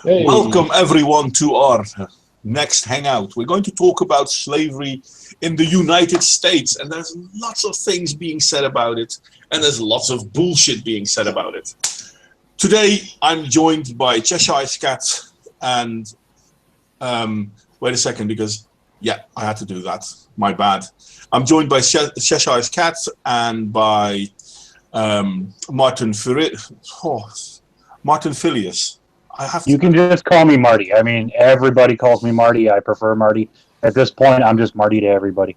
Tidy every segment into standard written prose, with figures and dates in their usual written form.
Hey. Welcome everyone to our next hangout. We're going to talk about slavery in the United States, and there's lots of things being said about it, and there's lots of bullshit being said about it. Today I'm joined by CheshireCat and wait a second, because yeah, I had to do that. My bad. I'm joined by CheshireCat and by Martin Filivs. You can just call me Marty. I mean, everybody calls me Marty. I prefer Marty. At this point, I'm just Marty to everybody.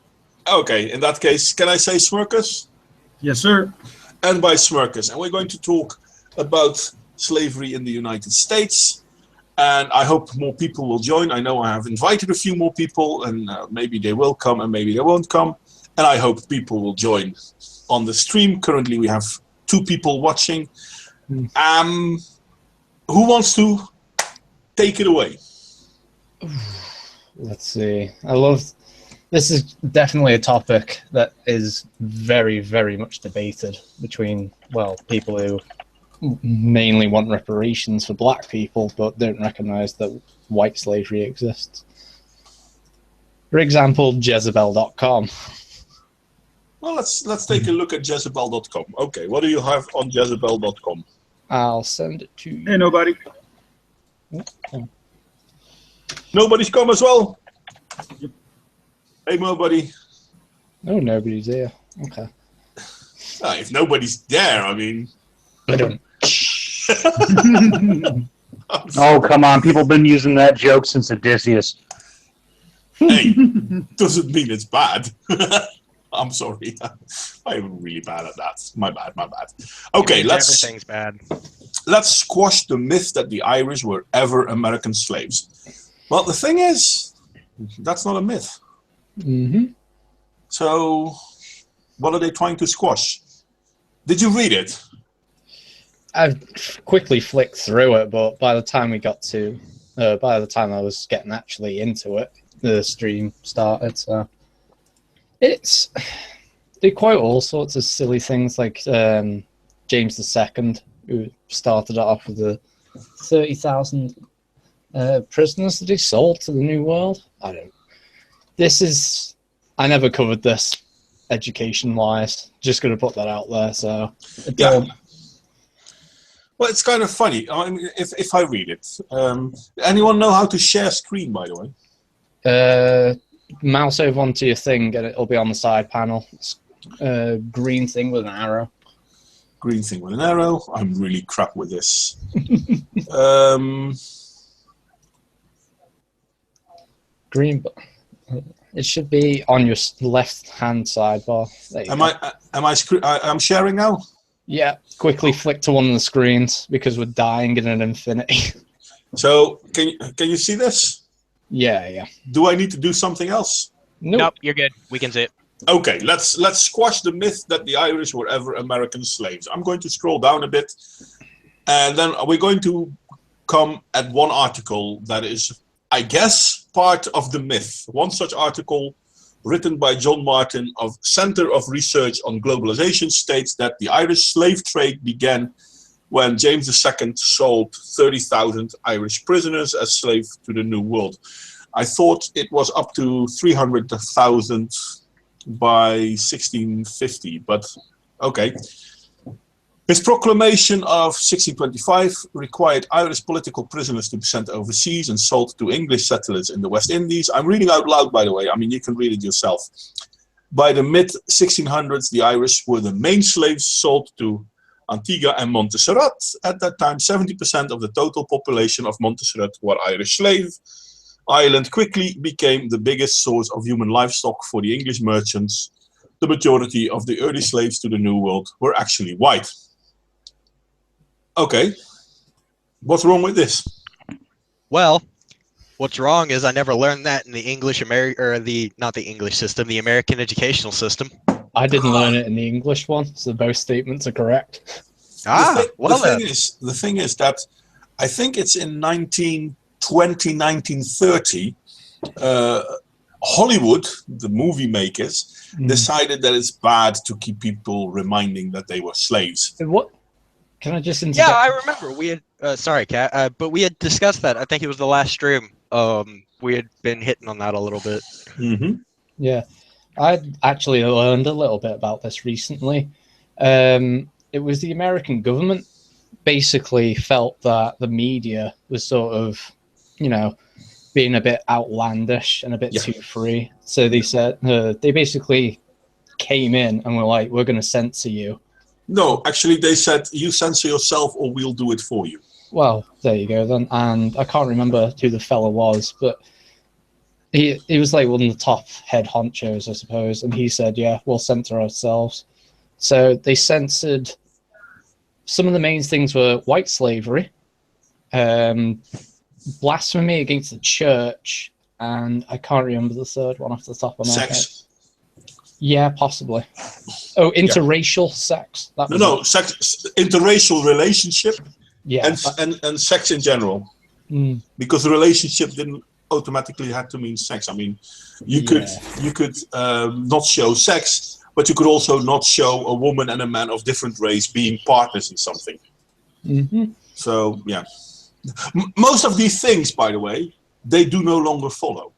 Okay, in that case, can I say Smirkus? Yes, sir. And by Smirkus. And we're going to talk about slavery in the United States. And I hope more people will join. I know I have invited a few more people, and maybe they will come and maybe they won't come. And I hope people will join on the stream. Currently, we have 2 people watching. Who wants to take it away? Let's see. This is definitely a topic that is very, very much debated between, well, people who mainly want reparations for black people but don't recognize that white slavery exists. For example, Jezebel.com. Well, let's take a look at Jezebel.com. Okay, what do you have on Jezebel.com? I'll send it to you. Hey, nobody. Oh. Nobody's come as well? Yep. Hey, nobody. No, nobody's here. Okay. If nobody's there, I mean... Oh, come on. People have been using that joke since Odysseus. Hey, doesn't mean it's bad. I'm sorry. I'm really bad at that. My bad. Okay, everything's bad. Let's squash the myth that the Irish were ever American slaves. Well, the thing is, that's not a myth. Mm-hmm. So, what are they trying to squash? Did you read it? I've quickly flicked through it, but by the time I was getting actually into it, the stream started, so... They quote all sorts of silly things, like James II, who started it off with the 30,000 prisoners that he sold to the New World. I never covered this education-wise. Just going to put that out there. So yeah. Well, it's kind of funny. I mean, if I read it, anyone know how to share screen? By the way. Mouse over onto your thing and it'll be on the side panel. It's a green thing with an arrow. Green thing with an arrow. I'm really crap with this. Green. It should be on your left-hand sidebar. I'm sharing now? Yeah. Quickly flick to one of the screens because we're dying in an infinity. So, can you see this? Yeah. Do I need to do something else? Nope, you're good. We can see it. Okay, let's squash the myth that the Irish were ever American slaves. I'm going to scroll down a bit, and then we're going to come at one article that is, I guess, part of the myth. One such article written by John Martin of Center of Research on Globalization states that the Irish slave trade began when James II sold 30,000 Irish prisoners as slaves to the New World. I thought it was up to 300,000 by 1650, but okay. His proclamation of 1625 required Irish political prisoners to be sent overseas and sold to English settlers in the West Indies. I'm reading out loud, by the way. I mean, you can read it yourself. By the mid-1600s, the Irish were the main slaves sold to Antigua and Montserrat. At that time, 70% of the total population of Montserrat were Irish slaves. Ireland quickly became the biggest source of human livestock for the English merchants. The majority of the early slaves to the New World were actually white. Okay, what's wrong with this? Well, what's wrong is I never learned that in the the American educational system. I didn't learn it in the English one, so both statements are correct. The thing is that I think it's in 1930, Hollywood, the movie makers, decided that it's bad to keep people reminding that they were slaves. What? Can I just Yeah, I remember. We had sorry, Cat, but we had discussed that. I think it was the last stream. We had been hitting on that a little bit. Mm-hmm. Yeah, I actually learned a little bit about this recently. It was the American government basically felt that the media was sort of, being a bit outlandish and a bit too free. So they said they basically came in and were like, "We're going to censor you." No, actually, they said you censor yourself, or we'll do it for you. Well, there you go then. And I can't remember who the fella was, but he was like one of the top head honchos, I suppose. And he said, "Yeah, we'll censor ourselves." So they censored. Some of the main things were white slavery, blasphemy against the church, and I can't remember the third one off the top of my head. Sex. Yeah, possibly. Oh, interracial sex. That was No, sex, interracial relationship, yeah, and sex in general. Because the relationship didn't automatically have to mean sex. I mean, you could not show sex, but you could also not show a woman and a man of different race being partners in something. So, yeah. Most of these things, by the way, they do no longer follow.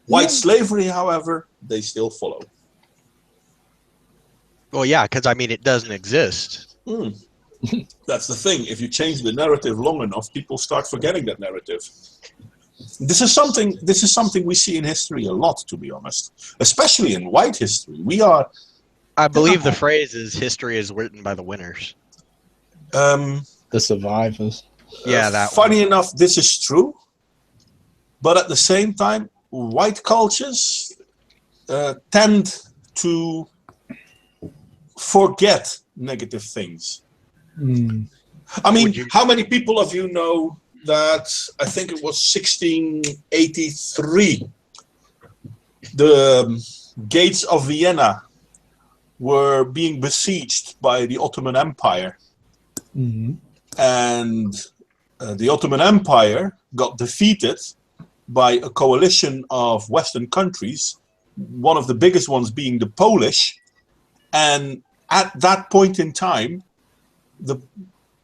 White slavery, however, they still follow. Well, yeah, because I mean, it doesn't exist. That's the thing. If you change the narrative long enough, people start forgetting that narrative. This is something we see in history a lot, to be honest, especially in white history. I believe the phrase is "history is written by the winners." the survivors. Yeah, that. Funny enough, this is true, but at the same time, white cultures tend to forget negative things. I mean, how many people of you know that I think it was 1683, the gates of Vienna were being besieged by the Ottoman Empire. And the Ottoman Empire got defeated by a coalition of Western countries, one of the biggest ones being the Polish. And at that point in time, the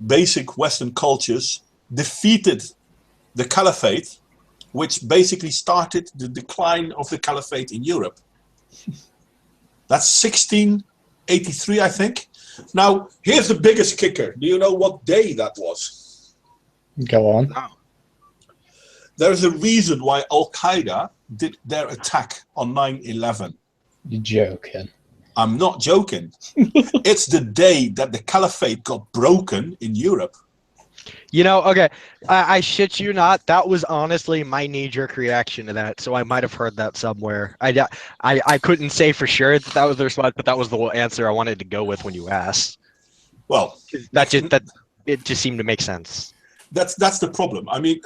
basic Western cultures defeated the Caliphate, which basically started the decline of the Caliphate in Europe. That's 1683, I think. Now, here's the biggest kicker. Do you know what day that was? Go on. There's a reason why Al-Qaeda did their attack on 9/11. You're joking. I'm not joking. It's the day that the Caliphate got broken in Europe. You know, okay, I shit you not. That was honestly my knee-jerk reaction to that. So I might have heard that somewhere. I couldn't say for sure that was the response, but that was the answer I wanted to go with when you asked. Well, it just seemed to make sense. That's the problem. I mean,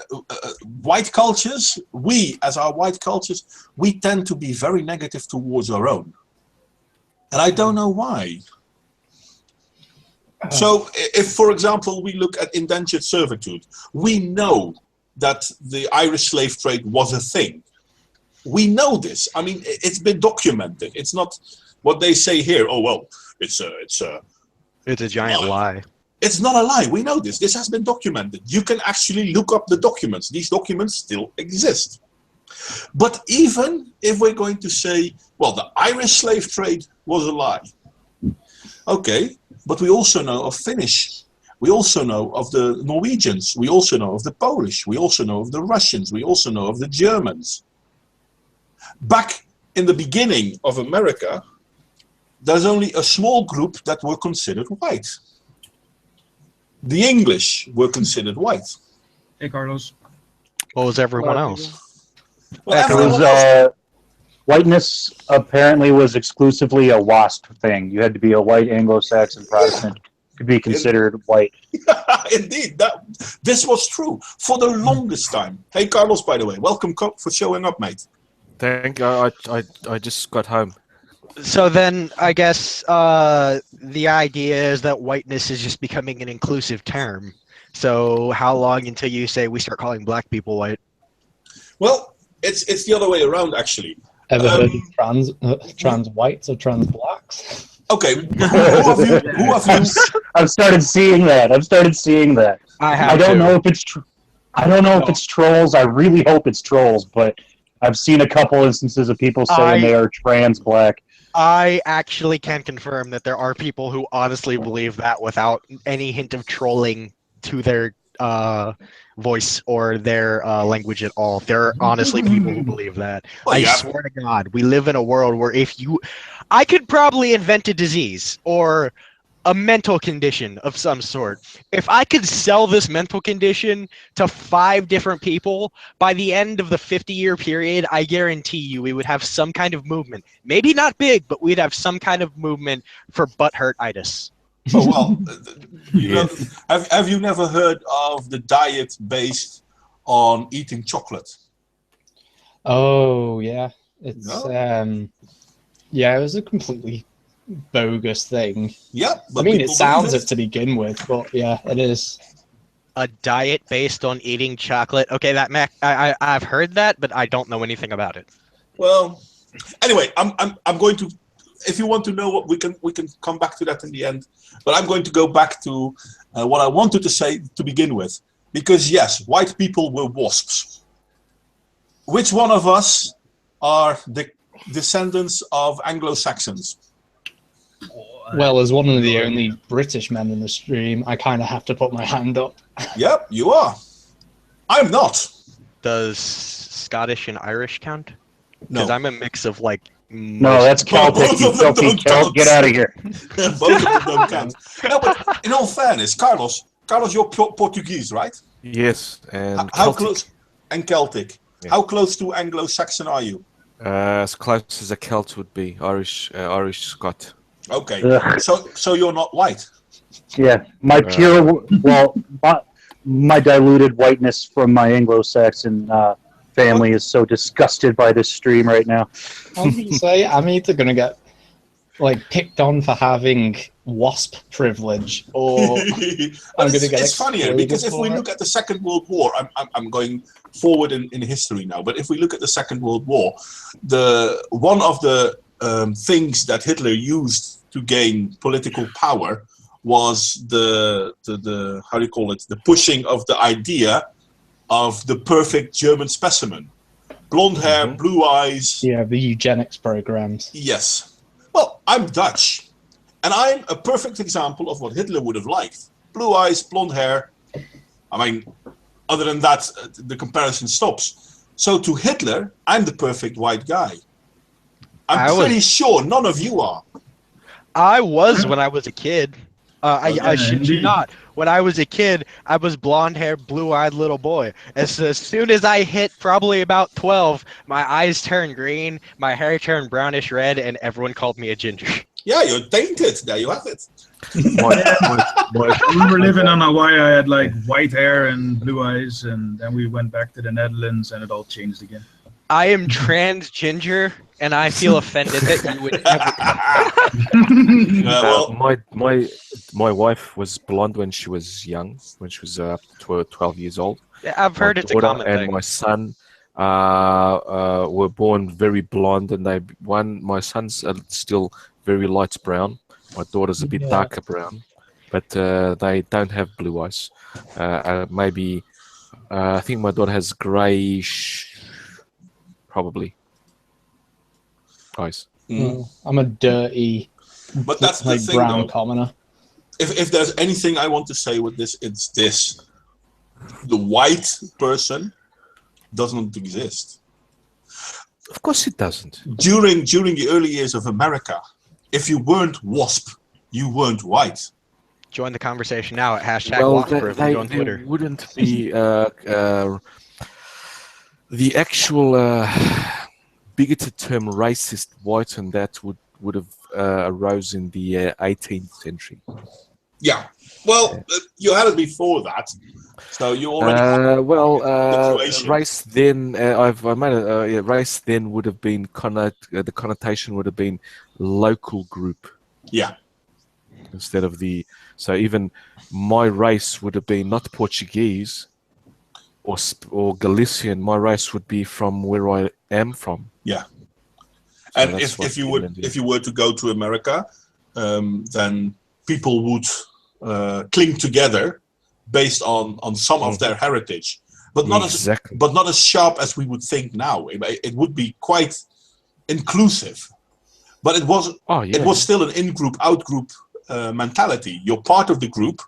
white cultures, we as our white cultures, we tend to be very negative towards our own. And I don't know why. So if, for example, we look at indentured servitude, we know that the Irish slave trade was a thing. We know this. I mean, it's been documented. It's not what they say here. Oh, well, it's a giant lie. It's not a lie. We know this. This has been documented. You can actually look up the documents. These documents still exist. But even if we're going to say, well, the Irish slave trade was a lie. Okay, but we also know of Finnish. We also know of the Norwegians. We also know of the Polish. We also know of the Russians. We also know of the Germans. Back in the beginning of America, there's only a small group that were considered white. The English were considered white. Hey, Carlos. What was everyone else? Well, whiteness apparently was exclusively a WASP thing. You had to be a white Anglo-Saxon Protestant to be considered white. Indeed, this was true for the longest time. Hey, Carlos, by the way, welcome for showing up, mate. Thank you. I just got home. So then, I guess the idea is that whiteness is just becoming an inclusive term. So how long until you say we start calling black people white? Well, it's the other way around, actually. Ever heard of trans whites or trans blacks? Okay, who I've started seeing that. I have I don't to. know if it's I don't know if it's trolls. I really hope it's trolls, but I've seen a couple instances of people saying they are trans black. I actually can confirm that there are people who honestly believe that without any hint of trolling to their voice or their language at all. There are honestly people who believe that. Well, I yeah. swear to God, we live in a world where I could probably invent a disease or a mental condition of some sort. If I could sell this mental condition to 5 different people, by the end of the 50-year period, I guarantee you we would have some kind of movement. Maybe not big, but we'd have some kind of movement for butthurt-itis. Oh well, you know, Yes. have you never heard of the diet based on eating chocolate? Oh yeah, it's No? yeah, it was a completely bogus thing. Yeah, but I mean, it people sounds believe it to begin with, but yeah, it is. A diet based on eating chocolate. Okay, I've heard that, but I don't know anything about it. Well, anyway, I'm going to. If you want to know what we can come back to that in the end. But I'm going to go back to what I wanted to say to begin with, because yes, white people were wasps. Which one of us are the descendants of Anglo-Saxons? Well, as one of the only British men in the stream, I kind of have to put my hand up. Yep, you are. I'm not. Does Scottish and Irish count? No. Because I'm a mix of like. No, that's Celtic. Both You of them filthy don't Celt. count. Get out of here. Both of them don't count. No, but in all fairness, Carlos, you're Portuguese, right? Yes, and How Celtic. close? And Celtic. Yeah. How close to Anglo-Saxon are you? As close as a Celt would be, Irish Scot. Okay, Ugh. so you're not white. Yeah, my pure, my diluted whiteness from my Anglo-Saxon family is so disgusted by this stream right now. I was gonna say, I'm either gonna get like picked on for having wasp privilege, or But I'm gonna get it's funnier excluded because if for we it. look at the Second World War, I'm going forward in history now. But if we look at the Second World War, one of the things that Hitler used to gain political power was the how do you call it? The pushing of the idea of the perfect German specimen, blonde hair, blue eyes. Yeah, the eugenics programs. Yes. Well, I'm Dutch, and I'm a perfect example of what Hitler would have liked. Blue eyes, blonde hair. I mean, other than that, the comparison stops. So to Hitler, I'm the perfect white guy. I'm pretty sure none of you are. I was when I was a kid. I Yeah, shit you indeed. not. When I was a kid, I was blonde-haired, blue-eyed little boy. As soon as I hit probably about 12, my eyes turned green, my hair turned brownish red, and everyone called me a ginger. Yeah, you're tainted. There you have it. We were living on Hawaii. I had like white hair and blue eyes, and then we went back to the Netherlands, and it all changed again. I am trans ginger, and I feel offended that you would ever. My wife was blonde when she was young, when she was 12 years old. Yeah, I've heard My it's a daughter common and thing. my son were born very blonde, and my son's still very light brown. My daughter's a bit darker brown, but they don't have blue eyes. Maybe I think my daughter has greyish, probably eyes. I'm a dirty, But that's the like thing, brown though. commoner. If there's anything I want to say with this, it's this: the white person doesn't exist. Of course, it doesn't. During the early years of America, if you weren't WASP, you weren't white. Join the conversation now at hashtag Well, WASPRIV on there Twitter. wouldn't be the actual bigoted term racist white, and that would have arose in the 18th century. Yeah. Well, you had it before that, so you already. situation. Race then I made a race then would have been the connotation would have been local group Yeah. instead of so even my race would have been not Portuguese or Galician. My race would be from where I am from. Yeah. So And that's what if you England is. were to go to America, then people would cling together based on some of their heritage, but not as sharp as we would think now. It would be quite inclusive, but it was it was still an in-group, out-group mentality. You're part of the group,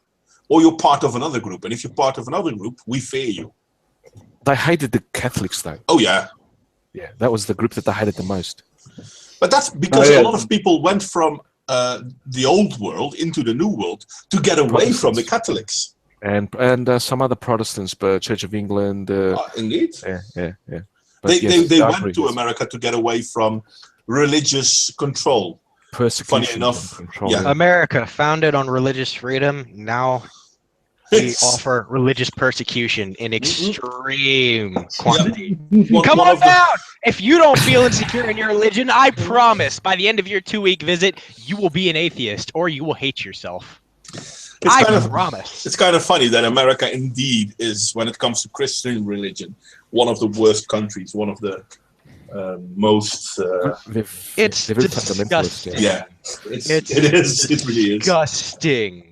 or you're part of another group, and if you're part of another group, we fear you. They hated the Catholics, though. Oh yeah, yeah, that was the group that they hated the most. But that's because a lot of people went from the old world into the new world to get away from the Catholics. And some other Protestants, but Church of England. Indeed. Yeah. But They went to America to get away from religious control. Persecution. Funny enough, control, yeah. America, founded on religious freedom, now we offer religious persecution in extreme quantity. Come on down! If you don't feel insecure in your religion, I promise, by the end of your 2-week visit, you will be an atheist, or you will hate yourself. I promise. It's kind of funny that America indeed is, when it comes to Christian religion, one of the worst countries, one of the most... it's very disgusting. Yeah, it is. It really is. Disgusting.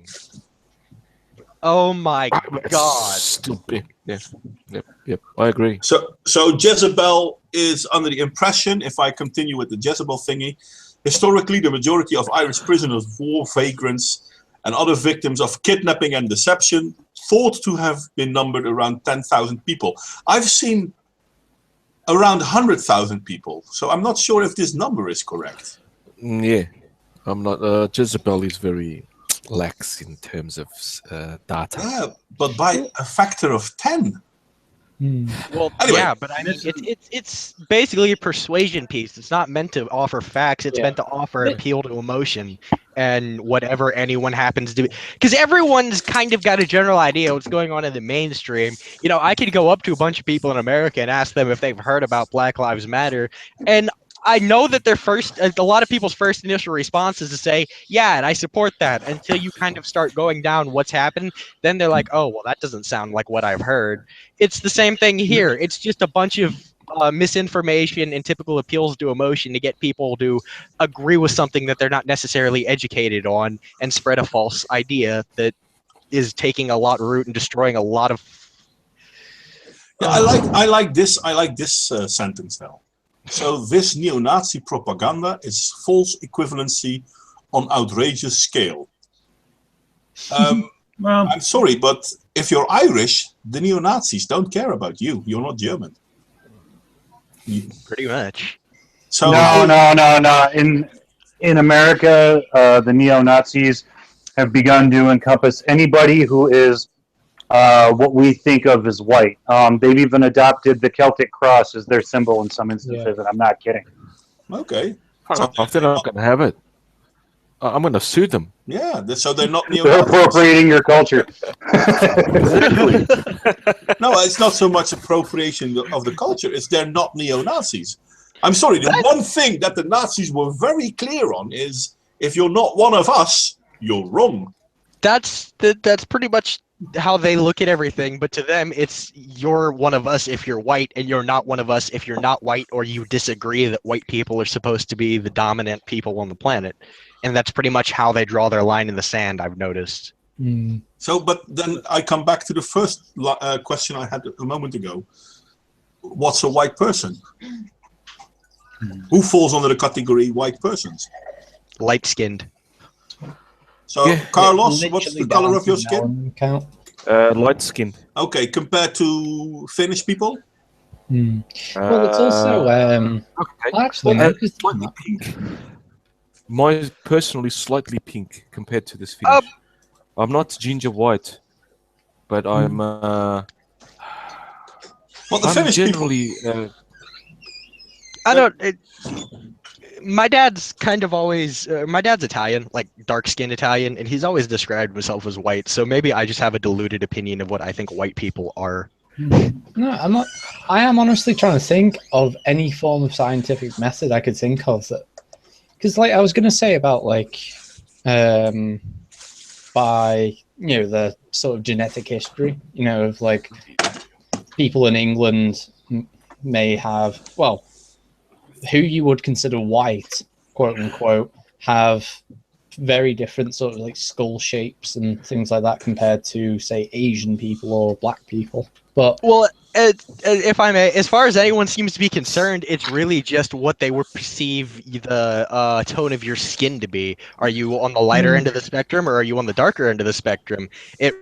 Oh my God! Stupid. Yep. I agree. So Jezebel is under the impression, if I continue with the Jezebel thingy, historically the majority of Irish prisoners of war, vagrants, and other victims of kidnapping and deception thought to have been numbered around 10,000 people. I've seen around 100,000 people, so I'm not sure if this number is correct. Yeah, I'm not. Jezebel is very lax in terms of data. Yeah, but by a factor of 10. Well, anyway, yeah, but I mean, it's basically a persuasion piece. It's not meant to offer facts. It's meant to offer appeal to emotion and whatever anyone happens to be. Because everyone's kind of got a general idea what's going on in the mainstream. You know, I could go up to a bunch of people in America and ask them if they've heard about Black Lives Matter, and I know that a lot of people's first initial response is to say, yeah, and I support that, until you kind of start going down what's happened. Then they're like, oh, well, that doesn't sound like what I've heard. It's the same thing here. It's just a bunch of misinformation and typical appeals to emotion to get people to agree with something that they're not necessarily educated on and spread a false idea that is taking a lot of root and destroying a lot of... Yeah, I like this sentence now. So this neo-Nazi propaganda is false equivalency on outrageous scale. Well, I'm sorry, but if you're Irish, the neo-Nazis don't care about you. You're not German. Pretty much. So no. In America, the neo-Nazis have begun to encompass anybody who is what we think of as white. They've even adopted the Celtic cross as their symbol in some instances, and I'm not kidding. Okay. If they're not going to have it, I'm going to sue them. Yeah, so they're not They're neo-Nazis. appropriating your culture. No, it's not so much appropriation of the culture, it's they're not neo-Nazis. I'm sorry, the one thing that the Nazis were very clear on is, if you're not one of us, you're wrong. That's pretty much how they look at everything, but to them it's you're one of us if you're white, and you're not one of us if you're not white, or you disagree that white people are supposed to be the dominant people on the planet. And that's pretty much how they draw their line in the sand, I've noticed. So, but then I come back to the first question I had a moment ago. What's a white person? Who falls under the category white persons? Light-skinned. So, Carlos, what's the color of your skin? Light skinned. Okay, compared to Finnish people? Well, it's also actually slightly pink. Mine personally slightly pink compared to this Finnish. I'm not ginger white, but I'm. Well, the I'm Finnish generally. I don't. My dad's kind of always. My dad's Italian, like dark-skinned Italian, and he's always described himself as white. So maybe I just have a diluted opinion of what I think white people are. No, I'm not. I am honestly trying to think of any form of scientific method I could think of that. Because, like, I was going to say about, like, by, the sort of genetic history, of, like, people in England may have, well, who you would consider white, quote unquote, have very different sort of like skull shapes and things like that compared to, say, Asian people or black people. But Well, if I may, as far as anyone seems to be concerned, it's really just what they would perceive the tone of your skin to be. Are you on the lighter end of the spectrum, or are you on the darker end of the spectrum? It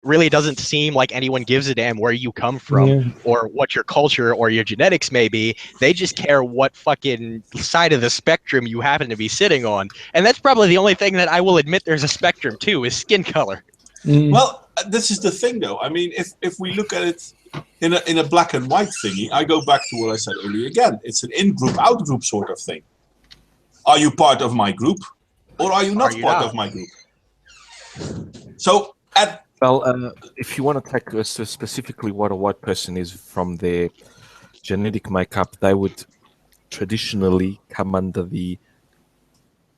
really doesn't seem like anyone gives a damn where you come from Yeah. or what your culture or your genetics may be. They just care what fucking side of the spectrum you happen to be sitting on. And that's probably the only thing that I will admit there's a spectrum to is skin color. Well, this is the thing, though. I mean, if we look at it in a black and white thingy, I go back to what I said earlier again. It's an in-group, out-group sort of thing. Are you part of my group, or are you not part of my group? So, if you want to take specifically what a white person is from their genetic makeup, they would traditionally come under the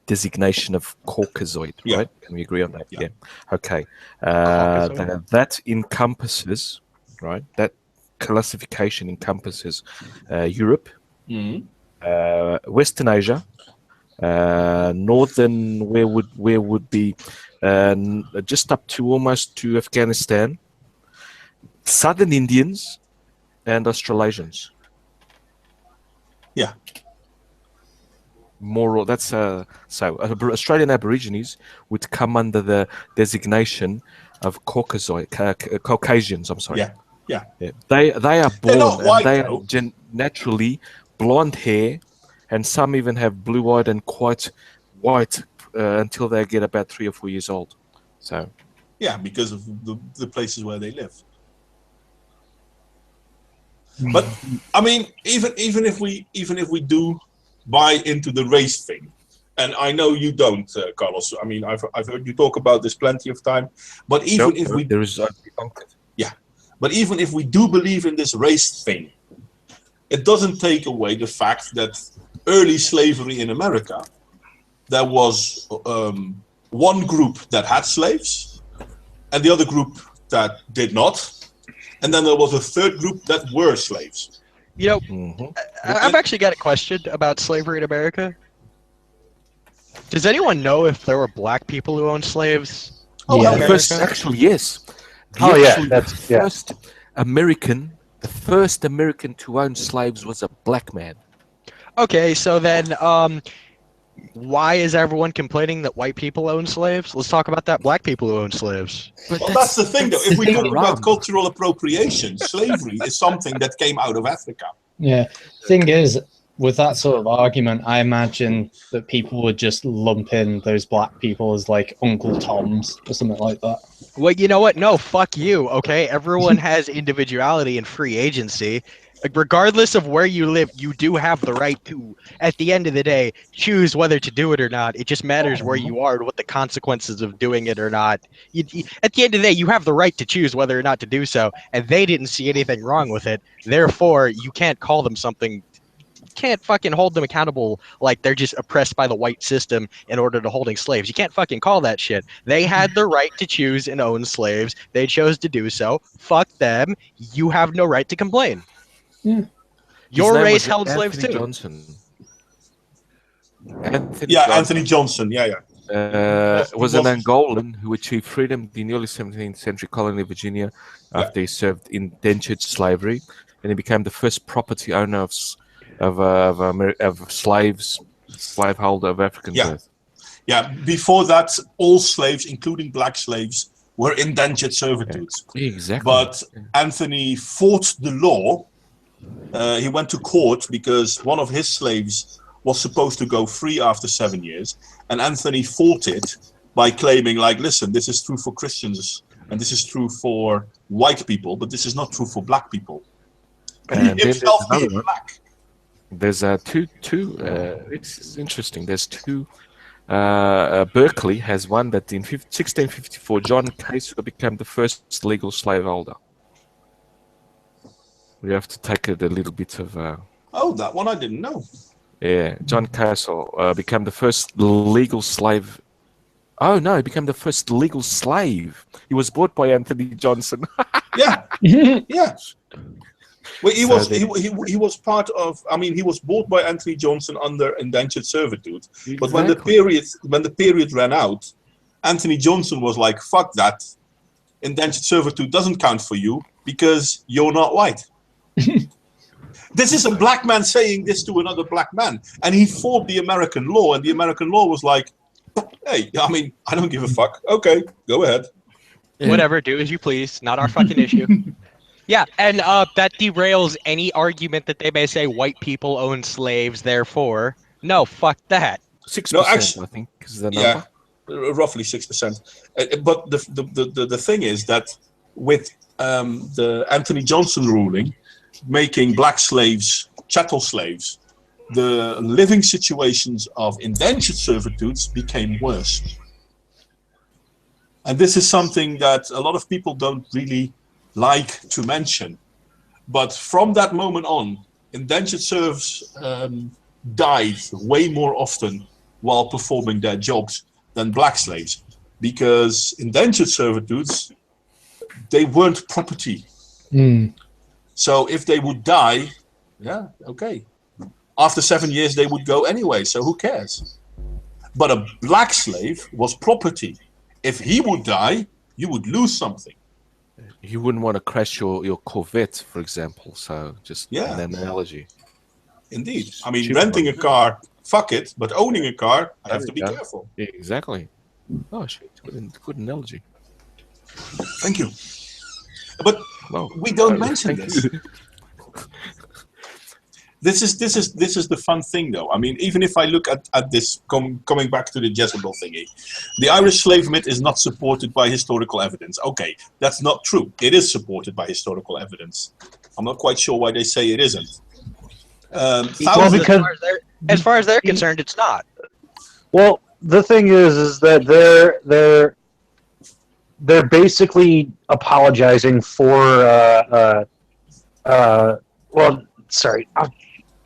designation of Caucasoid, right? Can we agree on that? Yeah. Okay. That encompasses, right? That classification encompasses Europe, Western Asia, northern, where would be just up to almost to Afghanistan, southern Indians, and Australasians. Yeah. More, that's so Australian Aborigines would come under the designation of Caucasians. I'm sorry. Yeah. They are born not white, and they though. are naturally blonde hair, and some even have blue-eyed and quite white until they get about 3 or 4 years old. So. Yeah, because of the places where they live. But I mean, even if we do buy into the race thing, and I know you don't, Carlos. I mean, I've heard you talk about this plenty of time. But even if we but even if we do believe in this race thing, it doesn't take away the fact that early slavery in America, there was one group that had slaves, and the other group that did not, and then there was a third group that were slaves. You know, I've actually got a question about slavery in America. Does anyone know if there were black people who owned slaves? Oh, Yeah. okay. Yes. The first American to own slaves was a black man. Okay, so then, why is everyone complaining that white people own slaves? Let's talk about that. Black people who own slaves. But Well, that's the thing, though. If we talk Haram. about cultural appropriation, slavery is something that came out of Africa. Yeah. Thing is, with that sort of argument, I imagine that people would just lump in those black people as like Uncle Toms or something like that. Well, you know what? No, fuck you, okay? Everyone has individuality and free agency. Like, regardless of where you live, you do have the right to, at the end of the day, choose whether to do it or not. It just matters where you are and what the consequences of doing it or not. At the end of the day, you have the right to choose whether or not to do so, and they didn't see anything wrong with it. Therefore, you can't call them something. Can't fucking hold them accountable like they're just oppressed by the white system in order to holding slaves. You can't fucking call that shit. They had the right to choose and own slaves. They chose to do so. Fuck them. You have no right to complain. Yeah. Your His name race was held slaves Anthony too. Johnson. Anthony Johnson. Was an Angolan who achieved freedom in the early 17th century colony of Virginia after he served indentured slavery, and he became the first property owner of slaves, slaveholder of African birth. Yeah, before that, all slaves, including black slaves, were indentured servitude. Exactly. But Anthony fought the law. He went to court because one of his slaves was supposed to go free after 7 years. And Anthony fought it by claiming, like, listen, this is true for Christians and this is true for white people, but this is not true for black people. And he himself being black. There's two. It's interesting. There's two. Berkeley has one that in 1654, John Caswell became the first legal slaveholder. We have to take it a little bit of. Oh, that one I didn't know. Yeah, John Caswell became the first legal slave. Oh no, he became the first legal slave. He was bought by Anthony Johnson. Yeah. Well, he So was they- he was part of. I mean, he was bought by Anthony Johnson under indentured servitude. But when Exactly. the period ran out, Anthony Johnson was like, "Fuck that! Indentured servitude doesn't count for you because you're not white." This is a black man saying this to another black man, and he fought the American law, and the American law was like, "Hey, I mean, I don't give a fuck. Okay, go ahead." Whatever, do as you please. Not our fucking issue. Yeah, and that derails any argument that they may say white people own slaves, therefore. No, fuck that. 6%, No, actually, I think, is the yeah, number. roughly 6%. But the thing is that with the Anthony Johnson ruling, making black slaves chattel slaves, the living situations of indentured servitudes became worse. And this is something that a lot of people don't really like to mention. But from that moment on, indentured serfs died way more often while performing their jobs than black slaves. Because indentured servitudes, they weren't property. So if they would die, yeah, okay. After 7 years, they would go anyway, so who cares? But a black slave was property. If he would die, you would lose something. You wouldn't want to crash your Corvette, for example. So just Yeah. an analogy. Indeed. I mean, Cheap renting one. a car, fuck it. But owning a car, I have to be Yeah. careful. Yeah, exactly. Oh shit! Good analogy. Thank you. But Well, we don't mention this. This is the fun thing, though. I mean, even if I look at this, coming back to the Jezebel thingy, the Irish slave myth is not supported by historical evidence. Okay, that's not true. It is supported by historical evidence. I'm not quite sure why they say it isn't. Well, Thousands- because As far as they're concerned, it's not. well, the thing is that they're basically apologizing for well, sorry.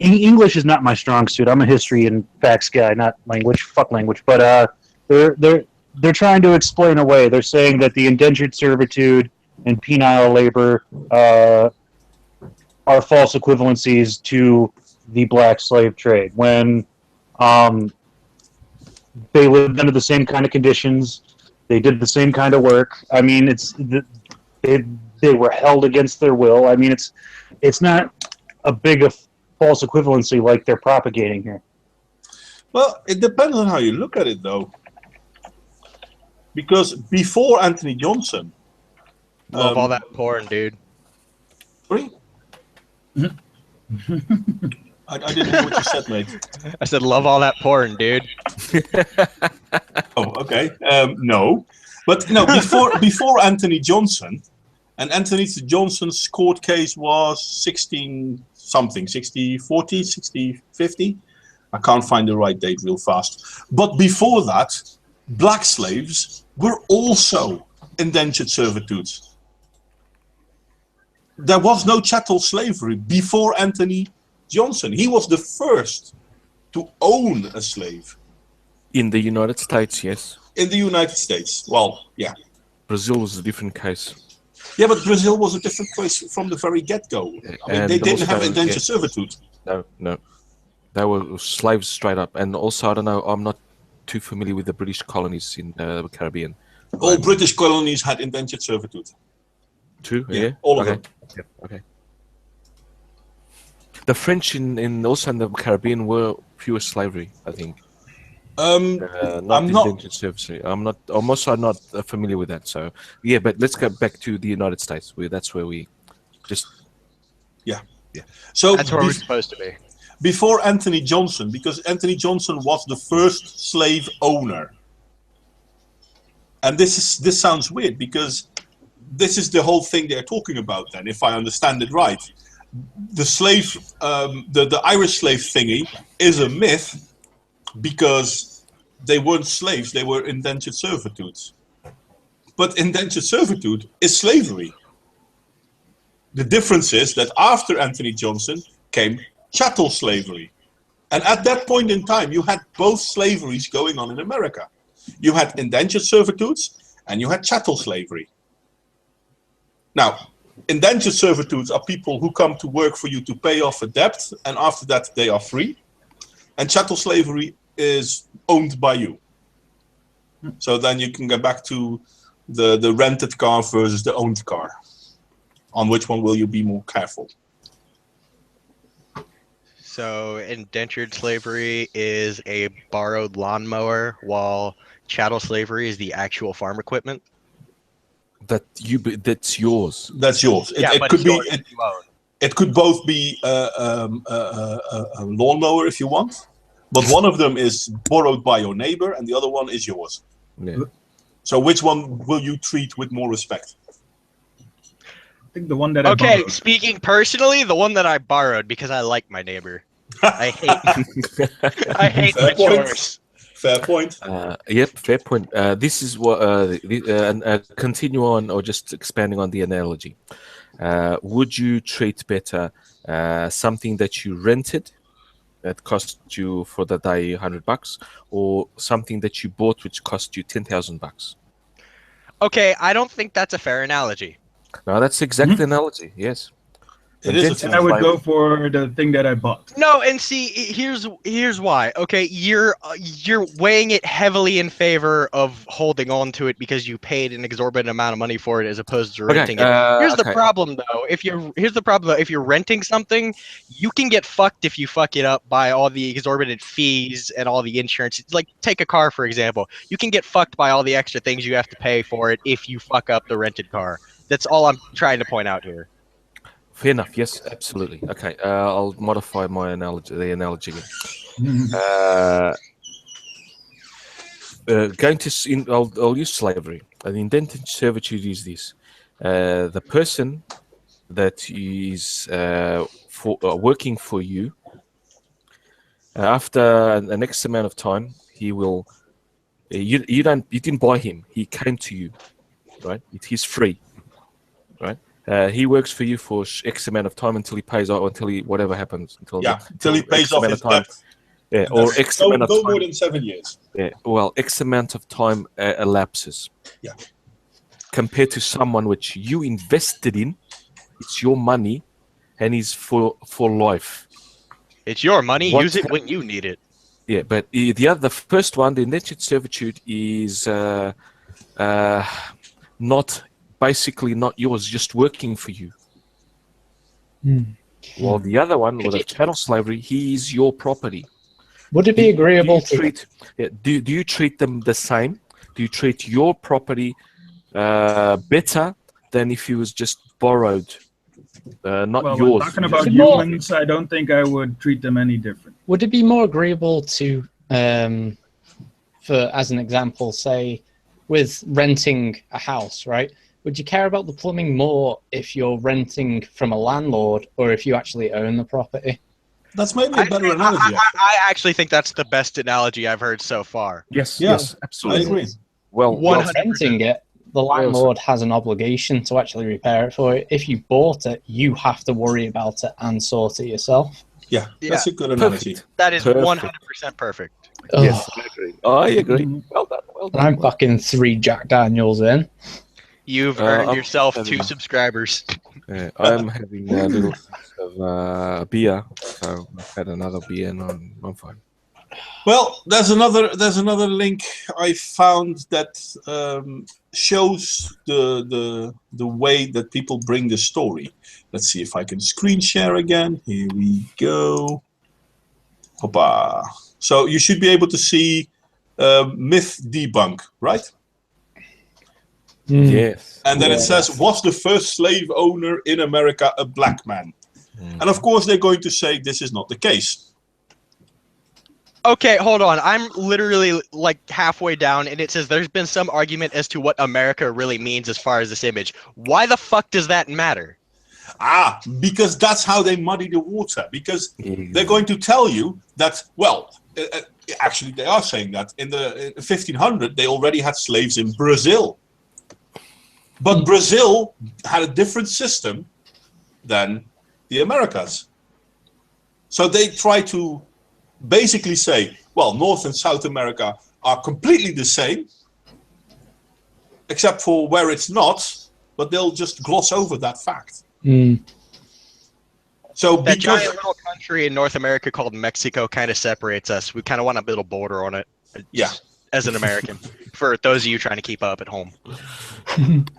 English is not my strong suit. I'm a history and facts guy, not language. Fuck language. But they're trying to explain away. They're saying that the indentured servitude and penile labor are false equivalencies to the black slave trade when they lived under the same kind of conditions. They did the same kind of work. I mean, they were held against their will. I mean, it's not a big false equivalency like they're propagating here. Well, it depends on how you look at it, though. Because before Anthony Johnson, Love all that porn, dude. sorry? I didn't hear what you said, mate. I said, love all that porn, dude. Oh, okay. No, but no. Before Anthony Johnson, and Anthony Johnson's court case was 16 something, 60-40, 60-50. I can't find the right date real fast. But before that, black slaves were also indentured servitudes. There was no chattel slavery before Anthony Johnson. He was the first to own a slave. in the United States, yes. In the United States. Well, yeah. Brazil was a different case. Yeah, but Brazil was a different place from the very get-go. I mean, And they didn't also, have indentured yeah. servitude. No. They were slaves straight up. And also, I don't know, I'm not too familiar with the British colonies in the Caribbean. All British colonies had indentured servitude. Too? Yeah, Yeah? all of okay. them. Yeah, okay. The French also in the Caribbean were pure slavery, I think. Not I'm not- indentured servitude. I'm also not familiar with that. So yeah, but let's go back to the United States. That's where we just So That's where we're supposed to be. before Anthony Johnson, because Anthony Johnson was the first slave owner. And this sounds weird because this is the whole thing they're talking about then, if I understand it right. The slave, the Irish slave thingy is a myth because they weren't slaves, they were indentured servitudes. But indentured servitude is slavery. The difference is that after Anthony Johnson came chattel slavery. And at that point in time, you had both slaveries going on in America. You had indentured servitudes and you had chattel slavery. Now, Indentured servitudes are people who come to work for you to pay off a debt, and after that they are free. And chattel slavery is owned by you. So then you can get back to the rented car versus the owned car. On which one will you be more careful? So indentured slavery is a borrowed lawnmower, while chattel slavery is the actual farm equipment. That's yours. That's yours. It could be. It could both be a lawnmower if you want, but one of them is borrowed by your neighbor and the other one is yours. Yeah. So which one will you treat with more respect? I think the one that I Okay, borrowed. speaking personally, the one that I borrowed because I like my neighbor. I hate Fair my point. chores. Fair point. Yep, fair point. This is what continue on, or just expanding on the analogy. Would you treat better something that you rented that cost you for the day $100, or something that you bought which cost you $10,000? Okay, I don't think that's a fair analogy. No, that's exact analogy. Yes. It is a Indentured And I would slavery. go for the thing that I bought. No, and see, here's why. Okay, you're weighing it heavily in favor of holding on to it because you paid an exorbitant amount of money for it as opposed to renting it. Here's the problem though. If you're renting something, you can get fucked if you fuck it up by all the exorbitant fees and all the insurance. Like take a car for example. You can get fucked by all the extra things you have to pay for it if you fuck up the rented car. That's all I'm trying to point out here. Fair enough. Yes, absolutely. Okay, I'll modify my analogy. The analogy again. I'll use slavery. An indentured servitude is this: the person that is working for you. After an X amount of time, he will. You didn't buy him. He came to you, right? He's free, right? He works for you for X amount of time until he pays off, until he whatever happens, until he pays off his debt. Yeah, or X amount of time. No more than 7 years. Yeah, well, X amount of time elapses. Yeah. Compared to someone which you invested in, it's your money, and is for life. It's your money. Use it when you need it. Yeah, but the first one, the indentured servitude, is not. Basically not yours, just working for you. While the other one, with a chattel slavery, he is your property. Would it be agreeable to do you treat them the same? Do you treat your property better than if he was just borrowed, not Well, yours? talking about Is it more- humans, I don't think I would treat them any different. Would it be more agreeable to, for as an example, say, with renting a house, right? Would you care about the plumbing more if you're renting from a landlord or if you actually own the property? That's maybe a better analogy. I actually think that's the best analogy I've heard so far. Yes, Yeah, yes, absolutely. I agree. Well, If you're renting it, the landlord has an obligation to actually repair it for you. If you bought it, you have to worry about it and sort it yourself. Yeah, that's a good analogy. That is Perfect. 100% perfect. yes, Ugh, I agree. I agree. Well done, well done. I'm fucking 3 Jack Daniels in. You've earned I'm yourself having- 2 subscribers. I'm having a little bit of beer, so I've had another beer and I'm fine. Well, there's another link I found that shows the way that people bring the story. Let's see if I can screen share again. Here we go. Hoppa. So you should be able to see myth debunk, right? Yes. And then it says, was the first slave owner in America a black man? And of course they're going to say this is not the case. Okay, hold on. I'm literally like halfway down, and it says there's been some argument as to what America really means as far as this image. Why the fuck does that matter? Because that's how they muddy the water. Because they're going to tell you that, well, actually they are saying that in the 1500 they already had slaves in Brazil. But Brazil had a different system than the Americas. So they try to basically say, well, North and South America are completely the same, except for where it's not. but they'll just gloss over that fact. Mm. So That because giant little country in North America called Mexico kind of separates us. We kind of want a little border on it. Yeah. As an American, for those of you trying to keep up at home.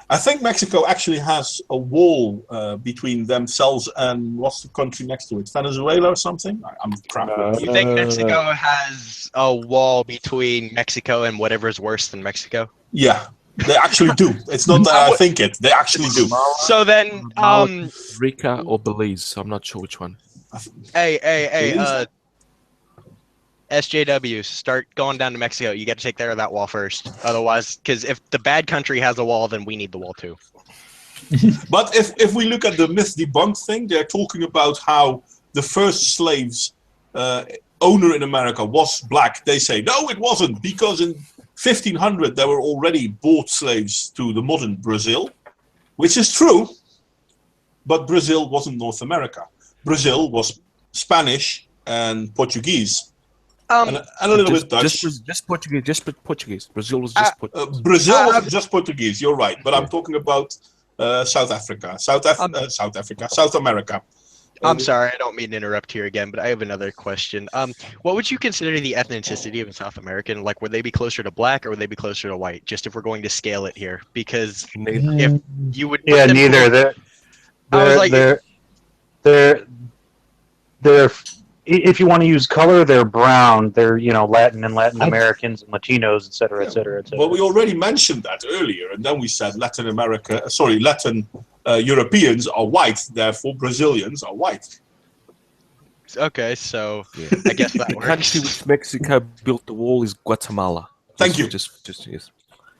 I think Mexico actually has a wall between themselves and what's the country next to it? Venezuela or something? I'm crap with You think Mexico has a wall between Mexico and whatever's worse than Mexico? Yeah, they actually do. It's not that I think it. They actually do. So then, Rica or Belize. I'm not sure which one. hey, SJWs, start going down to Mexico. You got to take care of that wall first. Otherwise, because if the bad country has a wall, then we need the wall too. But if we look at the myth debunked thing, they're talking about how the first slaves owner in America was black. They say, no, it wasn't, because in 1500 there were already bought slaves to the modern Brazil, which is true, but Brazil wasn't North America. Brazil was Spanish and Portuguese. And a little bit Dutch. Just Portuguese. Just Portuguese. Brazil was just Portuguese. Brazil was just Portuguese. You're right, but I'm talking about South Africa, South America. I'm sorry, I don't mean to interrupt here again, but I have another question. What would you consider the ethnicity of a South American? Like, would they be closer to black or would they be closer to white? Just if we're going to scale it here, because if you would, Yeah, neither. They're if you want to use color, they're brown. They're Latin and Latin Americans and Latinos, et cetera, et cetera, et cetera. Well, we already mentioned that earlier, and then we said Latin Europeans are white, therefore Brazilians are white. Okay, so I guess that The works. country which Mexico built the wall is Guatemala. Thank you. Just yes.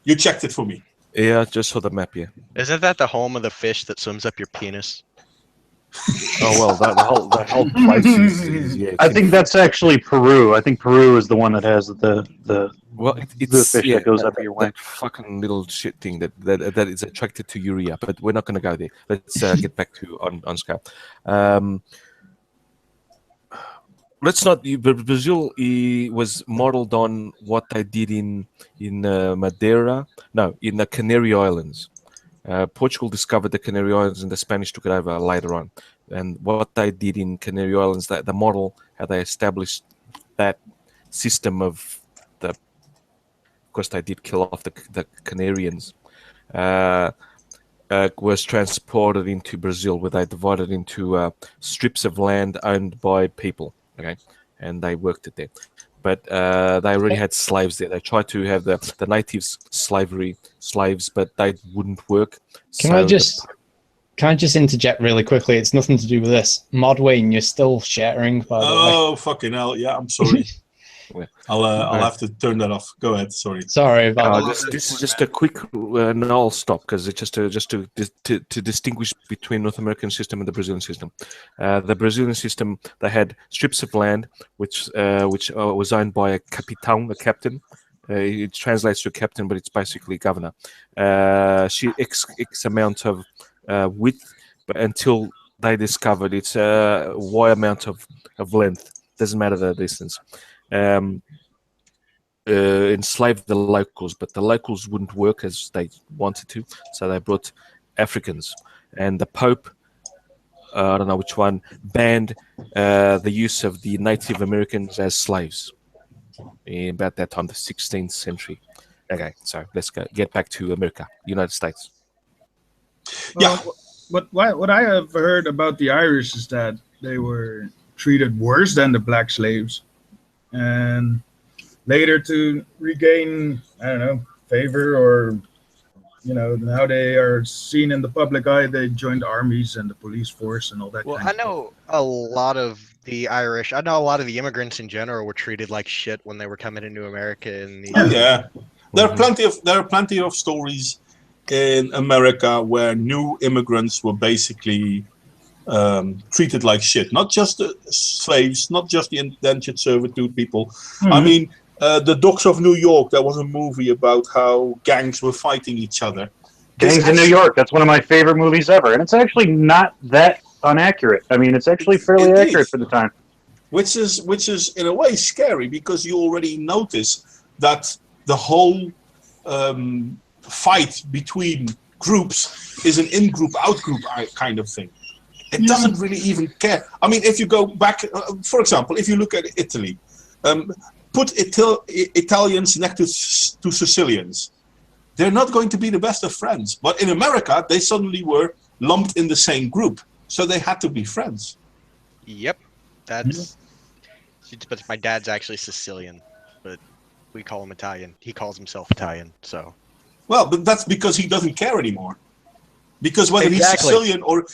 You checked it for me. Yeah, just saw the map. Yeah. Isn't that the home of the fish that swims up your penis? Oh well, the whole place is yeah. I think that's actually Peru. I think Peru is the one that has the It's fish that goes up your wing. that fucking little shit thing that is attracted to urea. But we're not going to go there. Let's get back to on scale. Let's not. Brazil was modeled on what they did in Madeira. No, in the Canary Islands. Portugal discovered the Canary Islands and the Spanish took it over later on. And what they did in Canary Islands, the model, how they established that system of of course they did kill off the Canarians, was transported into Brazil, where they divided into strips of land owned by people, okay, and they worked it there. But they already had slaves there. They tried to have the natives slaves, but they wouldn't work. Can I just interject really quickly? It's nothing to do with this. Modwain, you're still sharing, by the way. Oh, fucking hell. Yeah, I'm sorry. I'll have to turn that off. Go ahead. Sorry. Sorry about this is just a quick, and I'll stop because it's just to distinguish between North American system and the Brazilian system. The Brazilian system, they had strips of land which was owned by a capitão, a captain. It translates to a captain, but it's basically governor. X amount of width, but until they discovered it's Y amount of length. Doesn't matter the distance. Enslaved the locals, but the locals wouldn't work as they wanted to, so they brought Africans. And the Pope, I don't know which one, banned the use of the Native Americans as slaves in about that time, the 16th century. Okay, so let's get back to America, United States. Yeah. What I have heard about the Irish is that they were treated worse than the black slaves. And later to regain, I don't know, favor or, now they are seen in the public eye, they joined armies and the police force and all that. Well, I know a lot of the Irish, I know a lot of the immigrants in general were treated like shit when they were coming into America. Yeah. There are plenty of stories in America where new immigrants were basically treated like shit. Not just the slaves, not just the indentured servitude people. Mm-hmm. I mean, the Docks of New York, there was a movie about how gangs were fighting each other. Gangs in New York, that's one of my favorite movies ever. And it's actually not that inaccurate. I mean, it's actually fairly accurate for the time. Which is in a way scary, because you already notice that the whole fight between groups is an in-group, out-group kind of thing. It doesn't really even care. I mean, if you go back, for example, if you look at Italy, put Italians next to Sicilians. They're not going to be the best of friends. But in America, they suddenly were lumped in the same group. So they had to be friends. Yep. That's... But my dad's actually Sicilian, but we call him Italian. He calls himself Italian, so... Well, but that's because he doesn't care anymore. Because whether he's Exactly. Sicilian or...